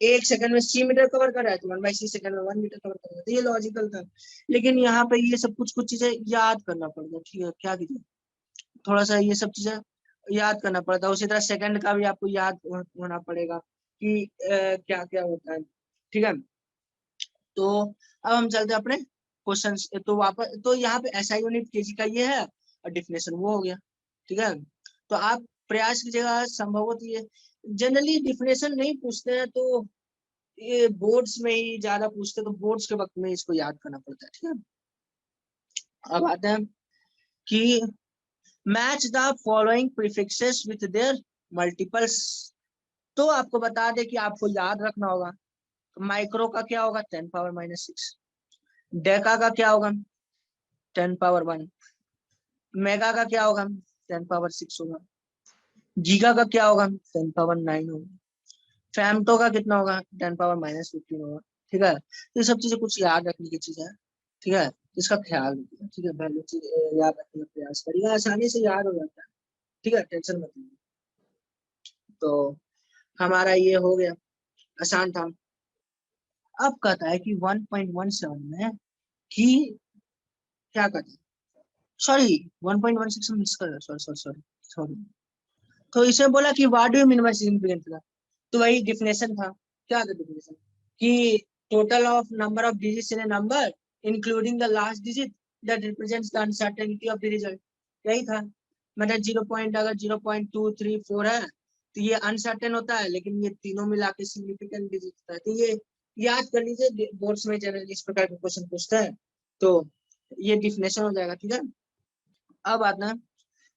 1 सेकंड में c मीटर कवर कर रहा है, तो 1/c सेकंड में 1 मीटर कवर करेगा। तो ये लॉजिकल था, लेकिन यहाँ पे ये सब कुछ कुछ चीजें याद करना पड़ता है, ठीक है। क्या कीजिए थोड़ा सा ये सब चीजें याद करना पड़ता है। उसी तरह सेकंड का भी आपको याद होना पड़ेगा कि क्या क्या होता है, ठीक है। तो अब हम चलते हैं अपने क्वेश्चन। तो वापस तो यहाँ पे एसआई यूनिट केजी का ये है और डिफिनेशन वो हो गया, ठीक है। तो आप प्रयास की जगह संभवतः ये जनरली डिफिनेशन नहीं पूछते हैं, तो ये बोर्ड्स में ही ज्यादा पूछते हैं, तो बोर्ड्स के वक्त में इसको याद करना पड़ता है। ठीक है, अब आते हैं कि match the following prefixes with their multiples. तो आपको बता दे कि आपको याद रखना होगा, तो माइक्रो का क्या होगा 10⁻⁻⁶, डेका का क्या होगा 10⁻1, मेगा का क्या होगा 10⁻6 होगा, गीगा का क्या होगा 10⁻9 होगा, फैमटो का कितना होगा 10⁻⁻15 होगा। ठीक है, तो ये सब चीजें कुछ याद रखने की चीजें है। ठीक है, इसका ख्याल रखिए। ठीक है, वैल्यू चीज याद रखने का प्रयास करिए, आसानी से याद हो जाता है। ठीक है, टेंशन मत लीजिए। तो हमारा ये हो गया, आसान था। अब कहता है कि 1.17 में कि क्या कहता है, सॉरी 1.16 में मिस कर, सॉरी सॉरी सॉरी सॉरी। तो इसमें बोला कि what do you mean by significant figure. तो वही डिफिनेशन था, क्या था डिफिनेशन कि total of number of digits in A number including the last digit that represents the uncertainty of the result. यही था, मतलब 0 पॉइंट अगर 0.234 है तो ये अनसर्टेन होता है, लेकिन ये तीनों मिला के सिग्निफिकेंट डिजिट होता है। तो ये याद कर लीजिए, बोर्ड्स में जनरली इस प्रकार के क्वेश्चन पूछते हैं, तो ये डिफिनेशन हो जाएगा। ठीक है, अब आता है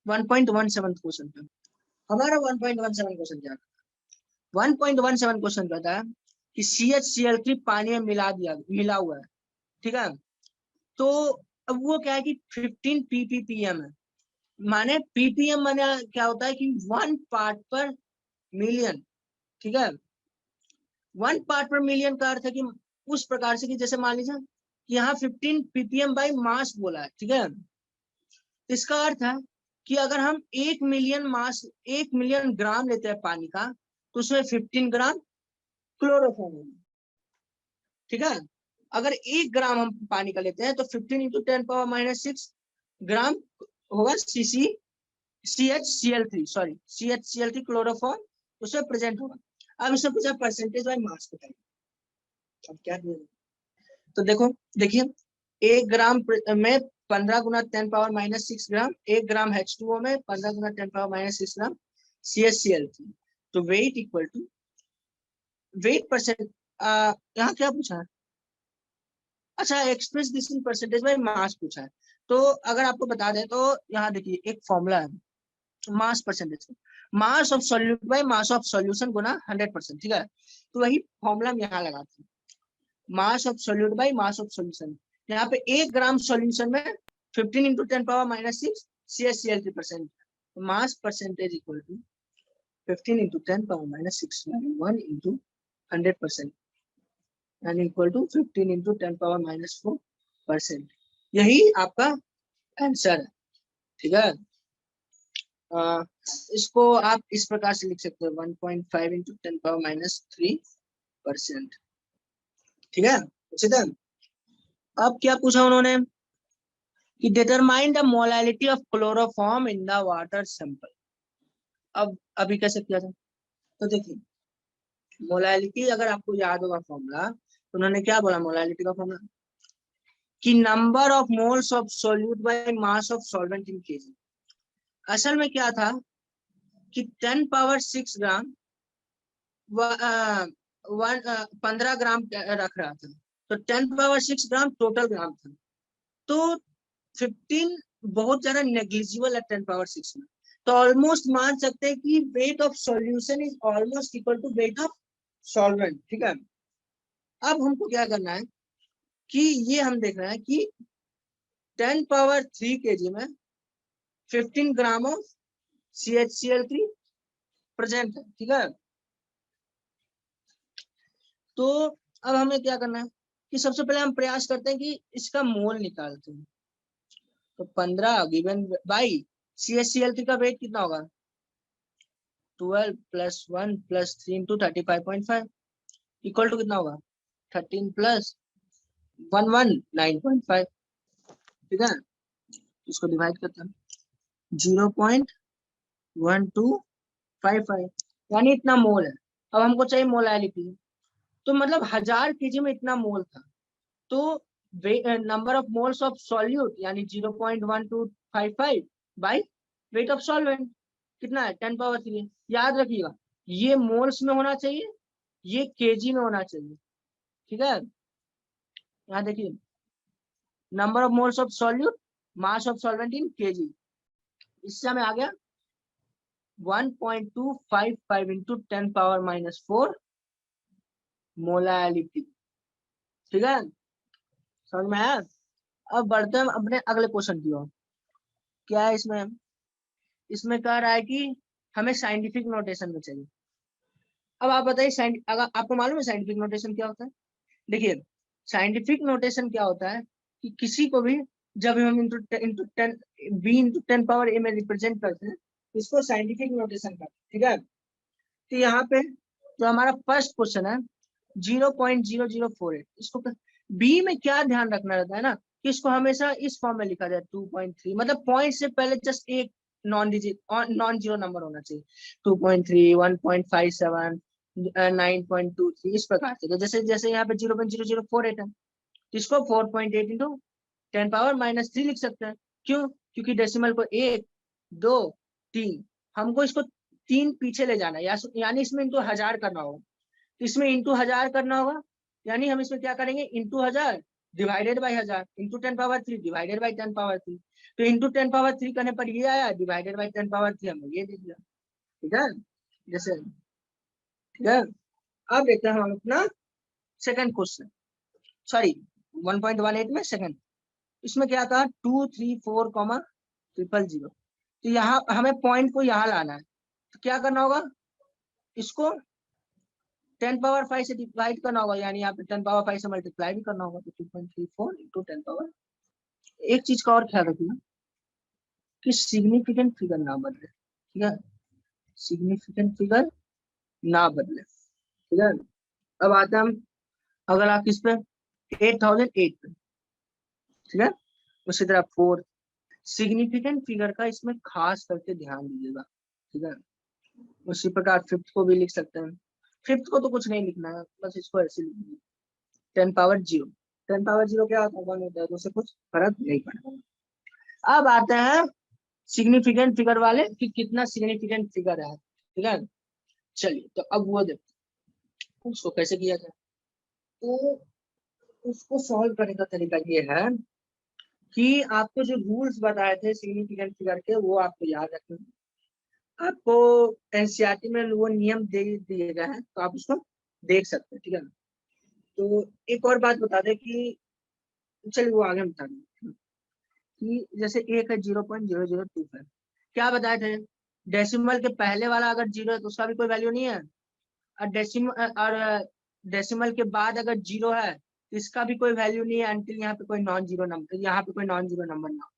1.17 क्वेश्चन पे। हमारा 1.17 क्वेश्चन क्या, 1.17 क्वेश्चन कहता है कि CHCl3 पानी में मिला हुआ है। ठीक है, तो अब वो क्या है कि 15 ppm है, माने ppm माने क्या होता है कि 1 पार्ट पर मिलियन। ठीक है, 1 पार्ट पर मिलियन का अर्थ है कि उस प्रकार से कि जैसे मान लीजिए यहाँ 15 ppm बाई मास बोला है। ठीक है, इसका अर्थ है कि अगर हम 1 मिलियन मास 1 मिलियन ग्राम लेते हैं पानी का, तो उसमें 15 ग्राम क्लोरोफॉर्म होगा। ठीक है, अगर 1 ग्राम हम पानी का लेते हैं तो 15 इंटू 10⁻⁻6 ग्राम होगा CHCl3, सॉरी CHCl3 क्लोरोफॉर्म उसमें प्रेजेंट होगा। अब इसमें पूछा परसेंटेज बाय मास बताइए। अब क्या दिया, तो देखो देखिए 1 ग्राम में 15 गुना 10⁻⁻6 ग्राम, 1 ग्राम H2O में 15 गुना 10⁻⁻6 ग्राम CHCl3। तो weight equal to weight percent, यहाँ क्या पूछा है, अच्छा express this in percentage by mass पूछा है। तो अगर आपको बता दें तो यहाँ देखिए एक फॉर्मूला है mass percentage, mass of solute by mass of solution गुना 100%। ठीक है, तो वही फॉर्मूला हम यहाँ लगाते हैं, mass of solute by mass of solution. यहाँ पे 1 ग्राम सॉल्यूशन में 15 into 10⁻⁻6 CHCl3%, mass percentage equal to 15 into 10⁻⁻6 1 into 100% यानी इक्वल टू 15 इंटू 10⁻⁻4%। यही आपका आंसर है। ठीक है, इसको आप इस प्रकार से लिख सकते हो 1.5 इंटू 10⁻³ ठीक है, उसी तरह अब क्या पूछा उन्होंने कि determine the molality of chloroform in the water sample. अब अभी कैसे किया जाए, तो देखिए मोलैलिटी अगर आपको याद होगा फॉर्मूला, तो उन्होंने क्या बोला मोलैलिटी का फॉर्मूला कि number of moles of solute by mass of solvent in KG. असल में क्या था कि 10⁻6 ग्राम 15 ग्राम रख रहा था, तो 10⁻6 ग्राम टोटल ग्राम था, तो 15 बहुत ज्यादा नेग्लिजिबल है 10⁻6 में। तो ऑलमोस्ट मान सकते हैं कि weight of solution is almost equal to weight of solvent. ठीक है, अब हमको क्या करना है कि ये हम देख रहे हैं कि 10⁻3 kg में 15 ग्राम ऑफ CHCl3 प्रेजेंट है। ठीक है, तो अब हमें क्या करना है कि सबसे पहले हम प्रयास करते हैं कि इसका मोल निकालते हैं। तो 15 गिवन बाई CHCl3 का वेट कितना होगा 12 + 1 + 3 × 35.5 इक्वल टू कितना होगा 13 + 119.5। ठीक है, इसको डिवाइड करते हैं 0.1255 यानी इतना मोल है। अब हमको चाहिए मोलैलिटी, तो मतलब 1000 kg में इतना मोल था, तो number of moles of solute यानी 0.1255 बाई वेट ऑफ सॉल्वेंट। कितना है 10 पावर 3 है। याद रखिएगा ये मोल्स में होना चाहिए, ये केजी में होना चाहिए, ठीक है। यहाँ देखिए number of moles of solute, mass of solvent in KG, इससे हमें आ गया 1.255 इंटू 10 पावर -4 मोलालिटी, ठीक है, समझ में आया। अब बढ़ते हैं अपने अगले क्वेश्चन की ओर। क्या है इसमें, इसमें कह रहा है कि हमें साइंटिफिक नोटेशन में चाहिए। अब आप बताइए अगर आपको मालूम है साइंटिफिक नोटेशन क्या होता है। देखिए साइंटिफिक नोटेशन क्या होता है कि किसी को भी जब हम इंटू 10 बी इंटू 10 पावर ए में रिप्रेजेंट करते हैं, इसको साइंटिफिक नोटेशन करते हैं, ठीक है। तो यहाँ पे जो हमारा फर्स्ट क्वेश्चन है 0.0048, इसको बी में क्या ध्यान रखना रहता है ना कि इसको हमेशा इस फॉर्म में लिखा जाए 2.3, मतलब पॉइंट से पहले जस्ट एक नॉन डिजिट और नॉन जीरो नंबर होना चाहिए। 2.3, 1.57, 9.23 इस प्रकार से। तो जैसे जैसे यहाँ पे 0.0048 है, इसको 4.8 इंटू 10 पावर -3 लिख सकते हैं। क्यों? क्योंकि डेसिमल को 1, 2, 3, हमको इसको 3 पीछे ले जाना है, यानी इसमें इंटू 1000 करना होगा। तो इसमें इंटू 1000 करना होगा, यानी हम इसमें क्या करेंगे into 1000 divided by 1000 into 10 power 3 divided by 10 power 3। तो इंटू 10 पावर 3 करने पर ये आया, डिवाइडेड बाई 10 पावर 3 हमें ये दे दिया, ठीक है। जैसे ठीक है, अब देखते हैं हम अपना सेकंड क्वेश्चन, सॉरी 1.18 में सेकंड। इसमें क्या था 234,000। तो यहाँ हमें पॉइंट को यहाँ लाना है, तो क्या करना होगा, इसको 10 पावर 5 से डिवाइड करना होगा, यानी यहाँ पे 10 पावर 5 से मल्टीप्लाई भी करना होगा। तो 2.34 इंटू 10 पावर। एक चीज का और ख्याल रखना कि सिग्निफिकेंट फिगर ना बदले, ठीक है, सिग्निफिकेंट फिगर ना बदले, ठीक है। अब आते हैं हम अगला किस पे, 8008 पे, ठीक है। उसी तरह 4 सिग्निफिकेंट फिगर का इसमें खास करके ध्यान दीजिएगा, ठीक है। उसी प्रकार 5th को भी लिख सकते हैं। 5th को तो कुछ नहीं लिखना है, बस इसको ऐसे लिखना है 10 पावर 0। 10 पावर 0 क्या होता है, 1 होता है, तो उससे कुछ फर्क नहीं पड़ेगा। अब आते हैं सिग्निफिकेंट फिगर वाले कि कितना सिग्निफिकेंट फिगर है, ठीक है। चलिए तो अब वो देखते हैं उसको कैसे किया जाए। तो उसको सॉल्व करने का तरीका ये है कि आपको जो रूल्स बताए थे सिग्निफिकेंट फिगर के वो आपको याद रखना है। आपको एनसीईआरटी में वो नियम दे दिए गए हैं, तो आप उसको देख सकते हैं, ठीक है। तो एक और बात बता दें कि चलिए वो आगे बता दें कि जैसे एक है 0.0025, क्या बताए थे, डेसिमल के पहले वाला अगर 0 है तो उसका भी कोई वैल्यू नहीं है, और डेसिमल के बाद अगर 0 है तो इसका भी कोई वैल्यू नहीं है अंटिल यहाँ पे कोई नॉन जीरो नंबर, यहाँ पे कोई नॉन जीरो नंबर ना हो,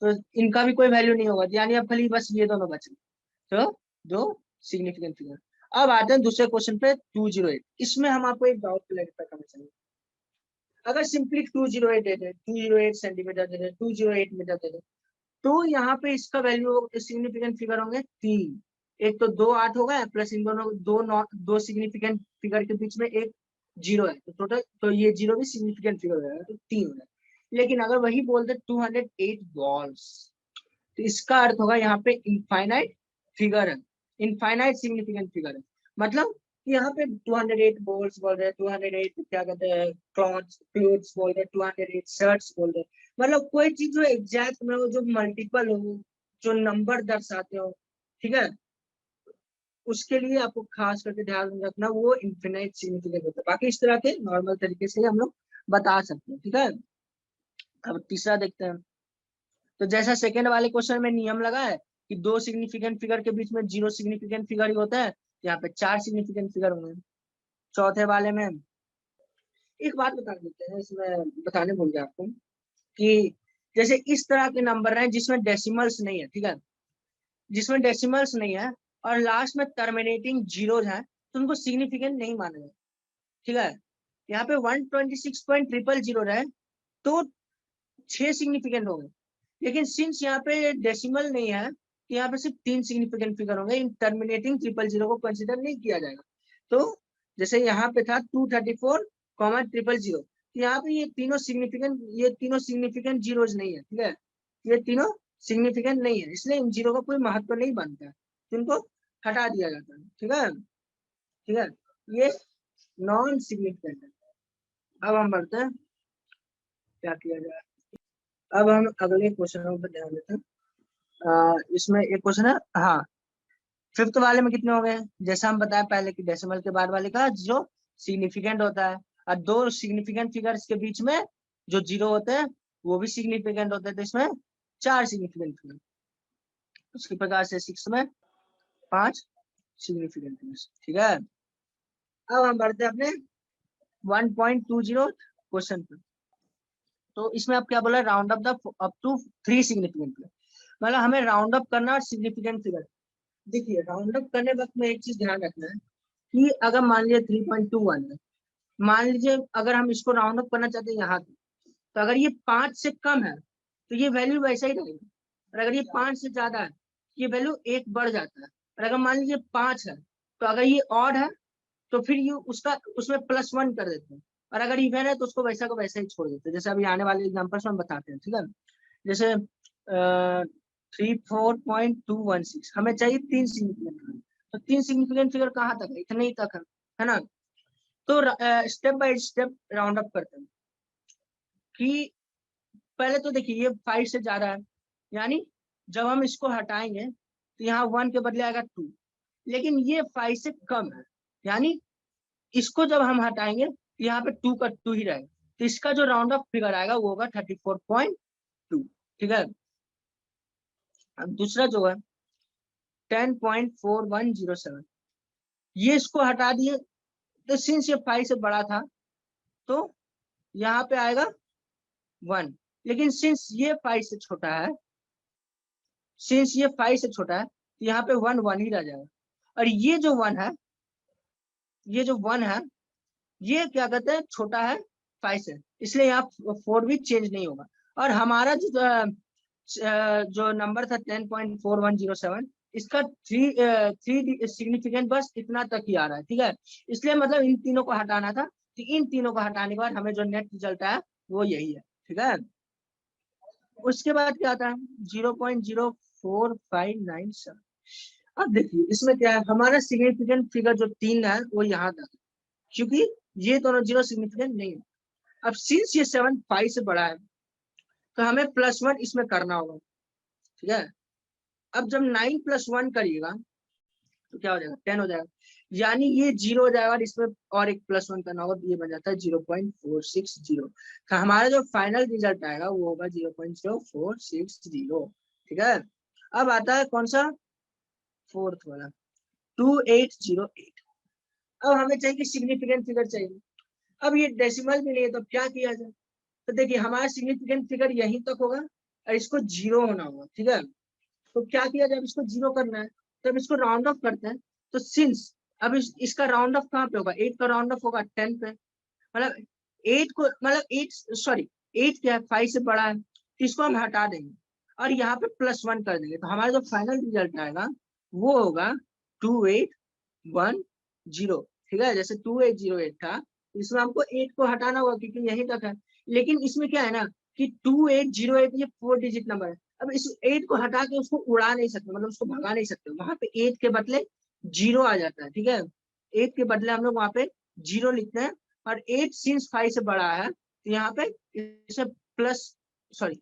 तो इनका भी कोई वैल्यू नहीं होगा, यानी अब खाली बस ये दोनों बचे। तो दो सिग्निफिकेंट फिगर। अब आते हैं दूसरे क्वेश्चन पे 208। इसमें हम आपको एक डाउट क्लैरिफाई करना चाहिए। अगर सिंपली 208 दे दे, 208 सेंटीमीटर दे दे, 208 मीटर दे दे, तो यहाँ पे इसका वैल्यू सिग्निफिकेंट फिगर होंगे 3। एक तो 2 8 हो गए, प्लस इन दोनों दो सिग्निफिकेंट फिगर के बीच में एक 0 है, तो टोटल तो ये 0 भी सिग्निफिकेंट फिगर हो जाएगा, तो 3 हो जाएगा। लेकिन अगर वही बोलते 208 बॉल्स, तो इसका अर्थ होगा यहाँ पे इनफाइनाइट फिगर है, इनफाइनाइट सिग्निफिकेंट फिगर है। मतलब यहाँ पे 208 बॉल्स बोल रहे हैं, 208 क्या कहते हैं क्लोथ्स बोल रहे हैं, 208 शर्ट्स बोल रहे हैं। मतलब कोई चीज जो एग्जैक्ट में हो, जो मल्टीपल हो, जो नंबर दर्शाते हो, ठीक है, उसके लिए आपको खास करके ध्यान रखना वो इनफिनाइट सिग्निफिकेंट होता है। बाकी इस तरह के नॉर्मल तरीके से हम लोग बता सकते हैं, ठीक है। अब तीसरा देखते हैं। तो जैसा सेकेंड वाले क्वेश्चन में नियम लगा है कि दो सिग्निफिकेंट फिगर के बीच में 0 सिग्निफिकेंट फिगर ही होता है, यहाँ पे 4 सिग्निफिकेंट फिगर होंगे। चौथे वाले में एक बात बता देते हैं, इसमें बताने भूल गया आपको कि जैसे इस तरह के नंबर हैं जिसमें डेसिमल्स नहीं है, ठीक है, जिसमें डेसिमल्स नहीं है और लास्ट में टर्मिनेटिंग जीरोज हैं, तो उनको सिग्निफिकेंट नहीं माना जाए, ठीक है। यहाँ पे 126.000 है तो 6 सिग्निफिकेंट होंगे, लेकिन सिंस यहाँ पे डेसिमल नहीं है तो यहाँ पे सिर्फ 3 सिग्निफिकेंट फिगर होंगे, इन टर्मिनेटिंग 000 को कंसिडर नहीं किया जाएगा। तो जैसे यहाँ पे था 234,000, यहाँ पे ये तीनों सिग्निफिकेंट जीरोज नहीं है, ठीक है, ये तीनों सिग्निफिकेंट नहीं है, इसलिए इन जीरो का कोई महत्व नहीं बनता है, इनको हटा दिया जाता है। ठीक है, ठीक है, ये नॉन सिग्निफिकेंट है। अब हम बढ़ते हैं, क्या किया जाए। अब हम अगले क्वेश्चन पर ध्यान देते हैं। इसमें एक क्वेश्चन है, हाँ, फिफ्थ वाले में कितने हो गए, जैसा हम बताया पहले कि डेसिमल के बाद वाले का जो सिग्निफिकेंट होता है, और दो सिग्निफिकेंट फिगर्स के बीच में जो जीरो होते हैं वो भी सिग्निफिकेंट होते हैं, तो इसमें 4 सिग्निफिकेंट फिगर। उसी प्रकार से 6 में 5 सिग्निफिकेंट फिगर्स। ठीक है, अब हम बढ़ते हैं अपने 1.20 क्वेश्चन पर। तो इसमें आप क्या बोला, round up the up to 3 significant figure, मतलब हमें राउंड अप करना और सिग्निफिकेंट फिगर। देखिए, राउंड अप करने वक्त में एक चीज ध्यान रखना है कि अगर मान लीजिए 3.21 है, मान लीजिए अगर हम इसको राउंड अप करना चाहते हैं यहाँ पे, तो अगर ये 5 से कम है तो ये वैल्यू वैसा ही रहेगा, और अगर ये 5 से ज्यादा है ये वैल्यू 1 बढ़ जाता है। और अगर मान लीजिए 5 है तो अगर ये ऑड है तो फिर ये उसका उसमें +1 कर देते हैं, और अगर इवन है तो उसको वैसा का वैसा ही छोड़ देते हैं, जैसे अभी आने वाले एग्जाम्पल्स में हम बताते हैं। ठीक है, जैसे 34.216 हमें चाहिए 3 सिग्निफिकेंट फिगर, तो 3 सिग्निफिकेंट फिगर कहाँ तक है, इतने ही तक है ना। तो step by step round up करते हैं कि पहले तो देखिए ये 5 से ज्यादा है, यानी जब हम इसको हटाएंगे तो यहाँ 1 के बदले आएगा 2, लेकिन ये 5 से कम है, यानी इसको जब हम हटाएंगे तो यहाँ पे 2 का 2 ही रहेगा, तो इसका जो राउंड अप फिगर आएगा वो होगा 34.2। ठीक है, अब दूसरा जो है 10.4107, ये इसको हटा दिए, तो सिंस ये 5 से बड़ा था तो यहाँ पे आएगा 1, लेकिन सिंस ये 5 से छोटा है, सिंस ये 5 से छोटा है तो यहाँ पे 1 1 ही रह जाएगा, और ये जो 1 है, ये जो 1 है ये क्या कहते हैं, छोटा है 5 से, इसलिए यहाँ 4 भी चेंज नहीं होगा। और हमारा जो नंबर था 10.4107, इसका थ्री सिग्निफिकेंट बस इतना तक ही आ रहा है। ठीक है, इसलिए मतलब इन तीनों को हटाना था, तो इन तीनों को हटाने के बाद हमें जो नेट रिजल्ट आया वो यही है। ठीक है, उसके बाद क्या आता है 0.04597। अब देखिए इसमें क्या है, हमारा सिग्निफिकेंट फिगर जो 3 है वो यहाँ तक, क्योंकि ये दोनों जीरो सिग्निफिकेंट नहीं है। अब सिंस ये 7 5 से बड़ा है तो हमें +1 इसमें करना होगा। ठीक है, अब जब 9 + 1 करिएगा तो क्या हो जाएगा, 10 हो जाएगा, यानी ये 0 हो जाएगा और इसमें और एक +1 करना होगा, तो ये बन जाता है 0.460। तो हमारा जो फाइनल रिजल्ट आएगा वो होगा 0.0460। ठीक है, अब आता है कौन सा, फोर्थ वाला 2808। अब हमें चाहिए कि सिग्निफिकेंट फिगर चाहिए, अब ये डेसिमल भी नहीं है तो क्या किया जाए, तो देखिए हमारा सिग्निफिकेंट फिगर यहीं तक होगा और इसको 0 होना होगा। ठीक है, तो क्या किया जाए, इसको 0 करना है, तो अब इसको राउंड ऑफ करते हैं। तो सिंस अब इसका राउंड ऑफ कहाँ पे होगा, 8 का राउंड ऑफ होगा 10 पे, मतलब 8 को मतलब 8 सॉरी 8 क्या है 5 से बड़ा है, तो इसको हम हटा देंगे और यहाँ पे +1 कर देंगे, तो हमारा जो फाइनल रिजल्ट आएगा वो होगा 2810। ठीक है, जैसे 2808 था, इसमें हमको 8 को हटाना होगा क्योंकि यहीं तक है, लेकिन इसमें क्या है ना कि 2808 ये 4 डिजिट नंबर है। अब इस 8 को हटा के उसको उड़ा नहीं सकते, मतलब उसको भगा नहीं सकते, वहां पे 8 के बदले 0 आ जाता है। ठीक है, 8 के बदले हम लोग वहां पे 0 लिखते हैं, और 8 सिंस 5 से बड़ा है तो यहाँ पे इसे प्लस सॉरी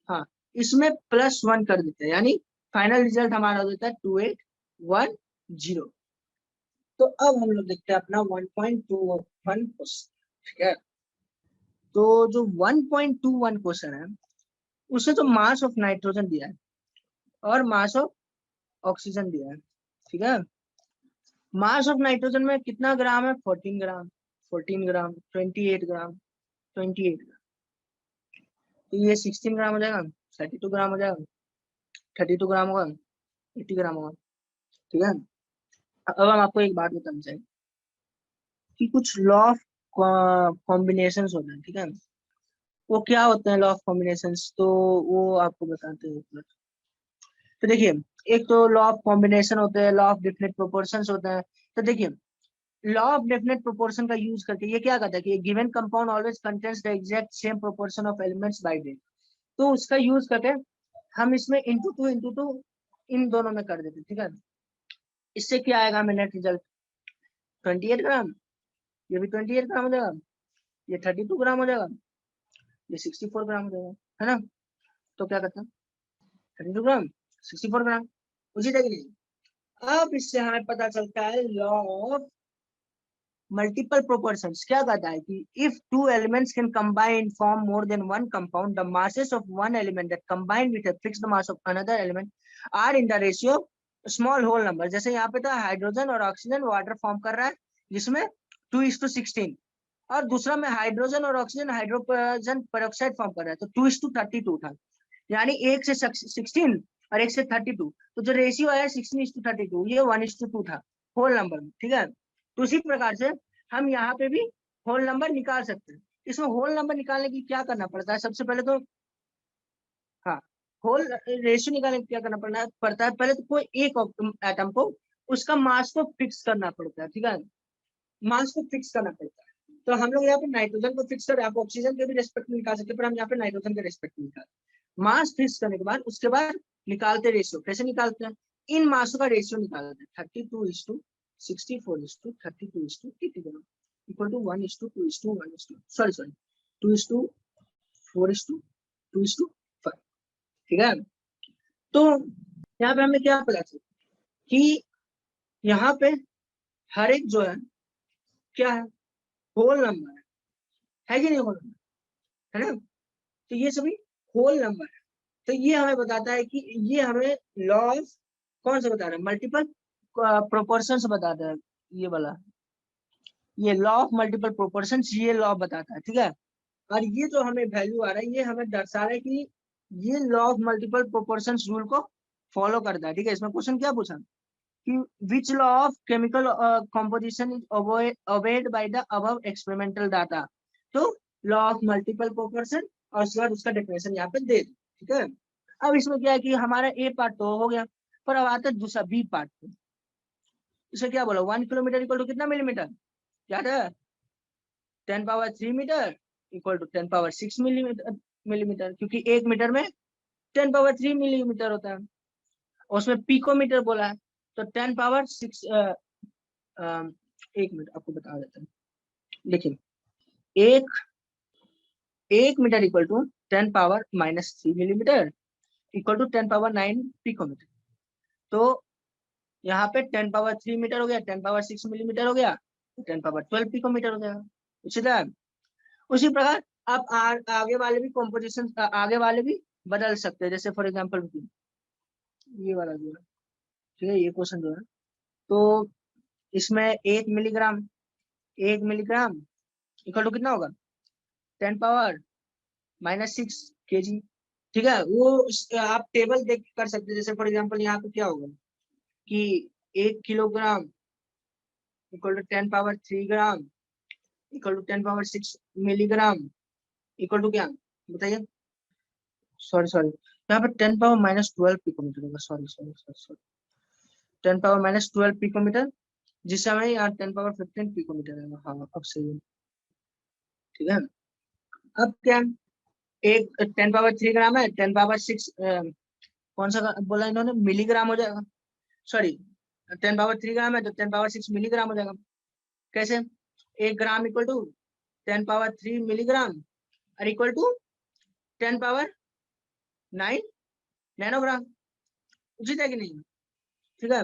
हाँ इसमें +1 कर देते हैं, यानी फाइनल रिजल्ट हमारा हो जाता है 2810। तो अब हम लोग देखते हैं अपना 1.21 क्वेश्चन। ठीक है, तो जो 1.21 क्वेश्चन है उससे जो मास ऑफ नाइट्रोजन दिया है और मास ऑफ ऑक्सीजन दिया है। ठीक है, मास ऑफ नाइट्रोजन में कितना ग्राम है, 14 ग्राम, 14 ग्राम, 28 ग्राम, 28 ग्राम, तो ये 16 ग्राम हो जाएगा, 32 ग्राम हो जाएगा, 32 ग्राम होगा, 80 ग्राम होगा। ठीक है, अब हम आपको एक बात बताना चाहिए कि कुछ लॉ ऑफ कॉम्बिनेशन होते हैं। ठीक है, वो क्या होते हैं लॉ ऑफ कॉम्बिनेशंस, तो वो आपको बताते हैं। तो देखिए, एक तो लॉ ऑफ कॉम्बिनेशन होते हैं, लॉ ऑफ डेफिनेट प्रोपोर्शंस होते हैं। तो देखिए लॉ ऑफ डेफिनेट प्रोपोर्शन का यूज करके ये क्या कहता है कि given compound always contains the exact same proportion of elements by weight, तो उसका यूज करके हम इसमें इंटू टू इन दोनों में कर देते, ठीक है। इससे क्या आएगा हमें नेट रिजल्ट 28 ग्राम, ये भी 28 ग्राम हो जाएगा, ये 32 ग्राम हो जाएगा, ये 64 ग्राम हो जाएगा, है ना। तो क्या करते हैं 32 ग्राम 64 ग्राम, उसी तरह की। अब इससे हमें पता चलता है लॉ ऑफ मल्टीपल प्रोपोर्शंस क्या कहता है कि if two elements can combine form more than one compound, the masses of one element that combined with a fixed mass of another element are in the ratio small whole number. जैसे यहाँ पे तो hydrogen और oxygen water form कर रहा है जिसमें 2:16, और दूसरा में हाइड्रोजन और ऑक्सीजन हाइड्रोजन पेरोक्साइड फॉर्म कर रहा है तो 2:32 था, यानी 1 से 16 और 1 से 32, तो जो रेशियो है 16:32, ये 1:2 था होल नंबर में, ठीक है। तो उसी प्रकार से हम यहाँ पे भी होल नंबर निकाल सकते हैं। इसमें होल नंबर निकालने की क्या करना पड़ता है, सबसे पहले तो हाँ होल रेशियो निकालने की क्या करना पड़ता है, पहले तो कोई एक एटम को उसका मास को फिक्स करना पड़ता है, ठीक है, मास को फिक्स करना पड़ता है। तो हम लोग यहाँ पे नाइट्रोजन को फिक्स कर, आप ऑक्सीजन के भी रेस्पेक्ट में निकाल सकते हैं, पर हम यहाँ पे नाइट्रोजन के रेस्पेक्ट में निकाल, मास फिक्स करने के बाद उसके बाद निकालते रेशियो, कैसे निकालते हैं, इन मासों का रेशियो निकालते हैं 32:64:32:32 इक्वल टू 1:2:1, सॉरी 2:4:2:5, ठीक है। तो यहाँ पे हमें क्या पता चला कि यहाँ पे हर एक जो है क्या है होल नंबर है कि नहीं, होल नंबर है ना, तो ये सभी होल नंबर है। तो ये हमें बताता है कि ये हमें लॉ ऑफ कौन सा बता रहा है, मल्टीपल प्रोपोर्शंस बताता है, ये वाला, ये लॉ ऑफ मल्टीपल प्रोपोर्शंस, ये लॉ बताता है, ठीक है। और ये जो हमें वैल्यू आ रहा है ये हमें दर्शा रहा है कि ये law of multiple proportions rule को फॉलो करता है, ठीक है। इसमें क्वेश्चन क्या पूछा कि which law of chemical composition is obeyed by the above experimental data, तो लॉ ऑफ मल्टीपल प्रोपोर्शन और उसके बाद उसका डेफिनेशन यहाँ पे दे दो, ठीक है। अब इसमें क्या है कि हमारा ए पार्ट तो हो गया, पर अब आता है दूसरा बी पार्ट पे। इसे क्या बोला 1 किलोमीटर इक्वल टू कितना मिलीमीटर, याद है 10⁻³ मीटर इक्वल टू 10⁻6 मिलीमीटर, क्योंकि 1 मीटर में 10⁻³ मिलीमीटर होता है, और उसमें पिकोमीटर बोला है, तो 10⁻6 एक मिनट आपको बता देता हूँ, देखिए एक metre equal to 10⁻³ millimetre equal to 10⁻9 picometre. तो यहाँ पे 10⁻³ मीटर हो गया, 10⁻6 मिलीमीटर हो गया, 10⁻12 पिकोमीटर हो गया। उसी प्रकार आप आगे वाले भी कॉम्पोजिशन आगे वाले भी बदल सकते हैं, जैसे फॉर एग्जांपल ये वाला जो है, ठीक है, ये क्वेश्चन जो है, तो इसमें 1 मिलीग्राम इक्वल टू कितना होगा 10⁻⁻6 kg, ठीक है। वो आप टेबल देख कर सकते हैं, जैसे फॉर एग्जांपल यहाँ पे क्या होगा कि 1 kilogram equal to 10⁻³ gram equal to 10⁻6 milligram equal to क्या बताइए, सॉरी यहाँ पे 10⁻−12 पिकोमीटर होगा, सॉरी 10⁻−12 पिकोमीटर, जिस समय यहाँ 10⁻15 पिकोमीटर है, हाँ अब सही है, ठीक है। अब क्या एक 10⁻³ ग्राम है, 10⁻6 कौन सा बोला इन्होंने मिलीग्राम हो जाएगा, सॉरी 10⁻³ ग्राम है तो 10⁻6 मिलीग्राम हो जाएगा। कैसे 1 ग्राम इक्वल टू 10⁻³ मिलीग्राम और इक्वल टू 10⁻9 नैनोग्राम, उचित है कि नहीं, ठीक है।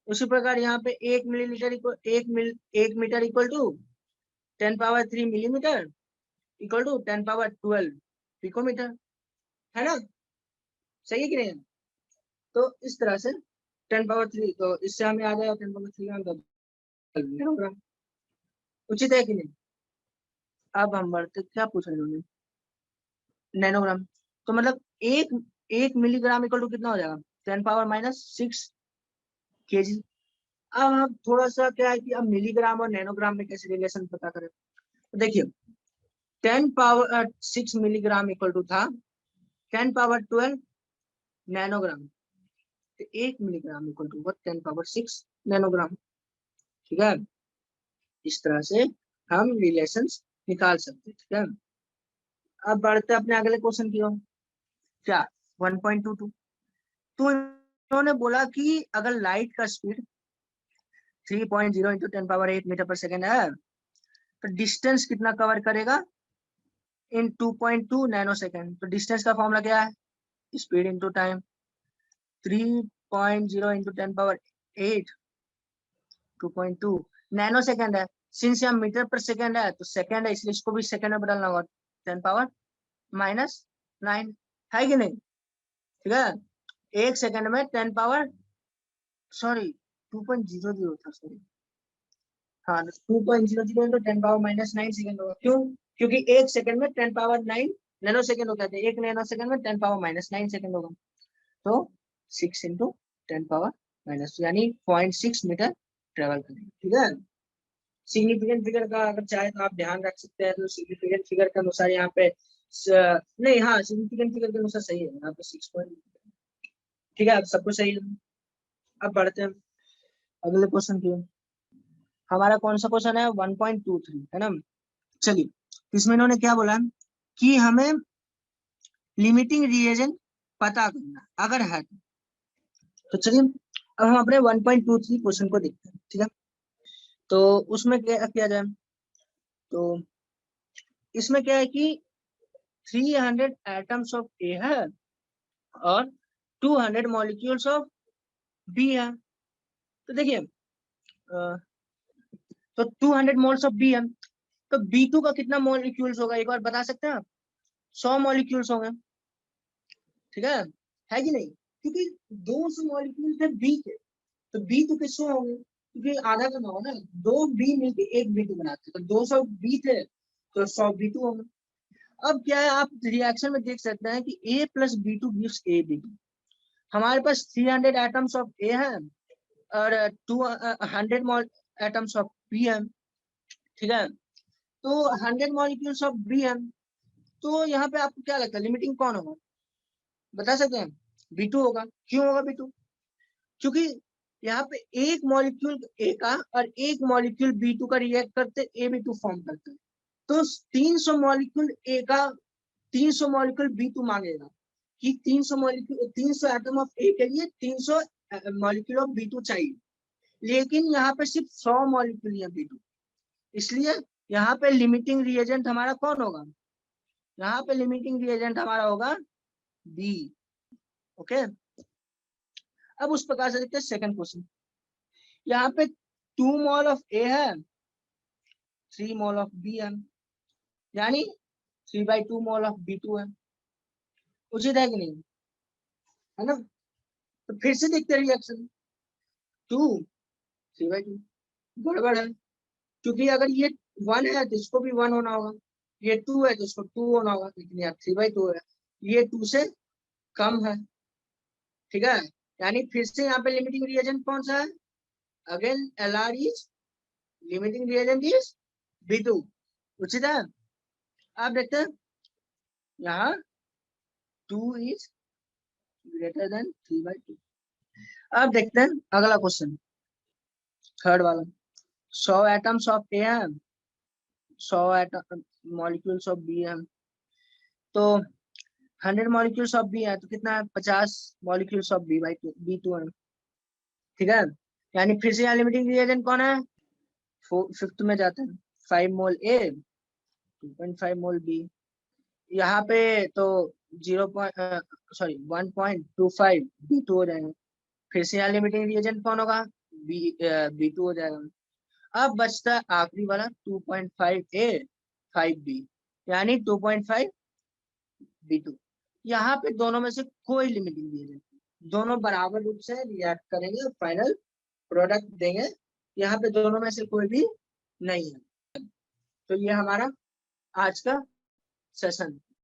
उसी प्रकार यहाँ पे 1 millilitre equal 1 metre equal to 10⁻³ millimetre equal to 10⁻12 picometre, है ना, सही है कि नहीं। तो इस तरह से 10⁻3, तो इससे हमें आ जाएगा 10⁻3 नैनोग्राम, उचित है कि नहीं। अब हम बढ़ते, क्या पूछा इन्होंने नैनोग्राम, तो मतलब एक मिलीग्राम इक्वल टू कितना हो जाएगा 10⁻−6 kg। अब हम थोड़ा सा क्या है कि अब मिलीग्राम और नैनोग्राम में कैसे रिलेशन पता करें, तो देखिए 10⁻6 मिलीग्राम इक्वल टू था 10⁻12 नैनोग्राम, तो 1 मिलीग्राम इक्वल टू 10⁻6 नैनोग्राम, ठीक है। इस तरह से हम रिलेशंस निकाल सकते हैं, ठीक है। अब बढ़ते अपने अगले क्वेश्चन की ओर, क्या 1.22। तो इन्होंने बोला कि अगर लाइट का स्पीड 3.0 इंटू 10⁸ मीटर पर सेकेंड है तो डिस्टेंस कितना कवर करेगा इन 2.2 नैनो सेकेंड। तो डिस्टेंस का फॉर्मूला क्या है, speed into time. 3.0 into 10⁸ 2.2 nano second है। सिंस यहाँ मीटर पर सेकेंड है तो सेकेंड है, इसलिए इसको भी सेकेंड में बदलना होगा। 10⁻⁹ है कि नहीं, ठीक है। एक सेकेंड में 2.00 था, सॉरी हाँ 2.00 इंटू 10⁻⁹ सेकेंड होगा। क्यों, क्योंकि एक सेकेंड में 10⁻⁹ नैनो सेकेंड होता है, एक नैनो सेकेंड में 10⁻⁹ सेकेंड होगा। तो 6 इंटू 10⁻⁻, यानी 0.6 मीटर ट्रेवल करेंगे, ठीक है। सिग्निफिकेंट फिगर का अगर चाहे तो आप ध्यान रख सकते हैं, तो सिग्निफिकेंट फिगर के अनुसार यहाँ पे नहीं, हाँ सिग्निफिकेंट फिगर के अनुसार सही है यहाँ पे 6 पॉइंट, ठीक है। अब सब कुछ सही है। अब बढ़ते हैं अगले क्वेश्चन की। हमारा कौन सा क्वेश्चन है, 1.23 है ना। चलिए, इसमें इन्होंने क्या बोला कि हमें लिमिटिंग रिएजेंट पता करना अगर है तो चलिए अब हम अपने 1.23 क्वेश्चन को देखते हैं, ठीक है। तो उसमें क्या किया जाए, तो इसमें क्या है कि 300 एटम्स ऑफ ए है और 200 मॉलिक्यूल्स ऑफ बी है। तो देखिए तो 200 मोल्स ऑफ बी है, तो B2 का कितना मॉलिक्यूल्स होगा एक बार बता सकते हैं आप। 100 मॉलिक्यूल्स होंगे, ठीक है कि नहीं, क्योंकि 200 मॉलिक्यूल्स है बी के, तो B2 के 100 होंगे, क्योंकि आधा करना होगा ना, 2 बी मिलके एक B2 बनाते, तो 200 बी थे तो 100 B2 होंगे। अब क्या है, आप रिएक्शन में देख सकते हैं कि A plus B2 gives AB। हमारे पास 300 एटम्स ऑफ ए है और 200 एटम्स ऑफ बी है, ठीक है। तो 100 मॉलिक्यूल्स ऑफ बी है, तो यहाँ पे आपको क्या लगता है लिमिटिंग कौन होगा, बता सकते हैं। B2 होगा। क्यों होगा B2, क्योंकि यहाँ पे एक मॉलिक्यूल ए का और एक मॉलिक्यूल B2 का रिएक्ट करते AB2 फॉर्म करते हैं, तो 300 मॉलिक्यूल ए का 300 मॉलिक्यूल B2 मांगेगा कि 300 मॉलिक्यूल 300 एटम ऑफ ए के लिए 300 मॉलिक्यूल ऑफ B2 चाहिए, लेकिन यहाँ पे सिर्फ 100 मॉलिक्यूल है B2, इसलिए यहाँ पे लिमिटिंग रिएजेंट हमारा कौन होगा, यहाँ पे लिमिटिंग रिएजेंट हमारा होगा बी, ओके। अब उस प्रकार से देखते हैं सेकंड क्वेश्चन। यहाँ पे 2 मोल ऑफ ए है, 3 मोल ऑफ बी है, यानी 3/2 मोल ऑफ B2 है, उचित है कि नहीं, है ना। तो फिर से देखते हैं रिएक्शन, 2 3/2 गड़बड़ है, क्योंकि अगर ये 1 है तो इसको भी 1 होना होगा, ये 2 है तो इसको 2 होना होगा, लेकिन यार 3/2 है, ये 2 से कम है, ठीक है। यानी फिर से यहाँ पे लिमिटिंग रिएजेंट कौन सा है, again LR is limiting reagent is B2, उचित है। आप देखते हैं यहाँ 2 इज ग्रेटर देन 3/2। अब देखते हैं अगला क्वेश्चन, थर्ड वाला। 100 एटम्स ऑफ ए है, 100 एटम मॉलिक्यूल्स ऑफ बी है, तो 100 मॉलिक्यूल्स ऑफ बी है तो कितना है, 50 मॉलिक्यूल्स ऑफ B2 है, ठीक है। यानी फिर से यहाँ लिमिटिंग रिएजेंट कौन है, फिफ्थ में जाते हैं, 5 मोल ए 2.5 मोल बी, यहाँ पे तो 1.25 B2 हो जाएगा। फिर से यहाँ लिमिटिंग रिएजेंट कौन होगा, B2 हो जाएगा। अब बचता है आखिरी वाला 2.5 ए 5 बी, यानी 2.5 B2। यहाँ पे दोनों में से कोई लिमिटिंग रिएजेंट, दोनों बराबर रूप से रिएक्ट करेंगे, फाइनल प्रोडक्ट देंगे, यहाँ पे दोनों में से कोई भी नहीं है। तो ये हमारा आज का सेशन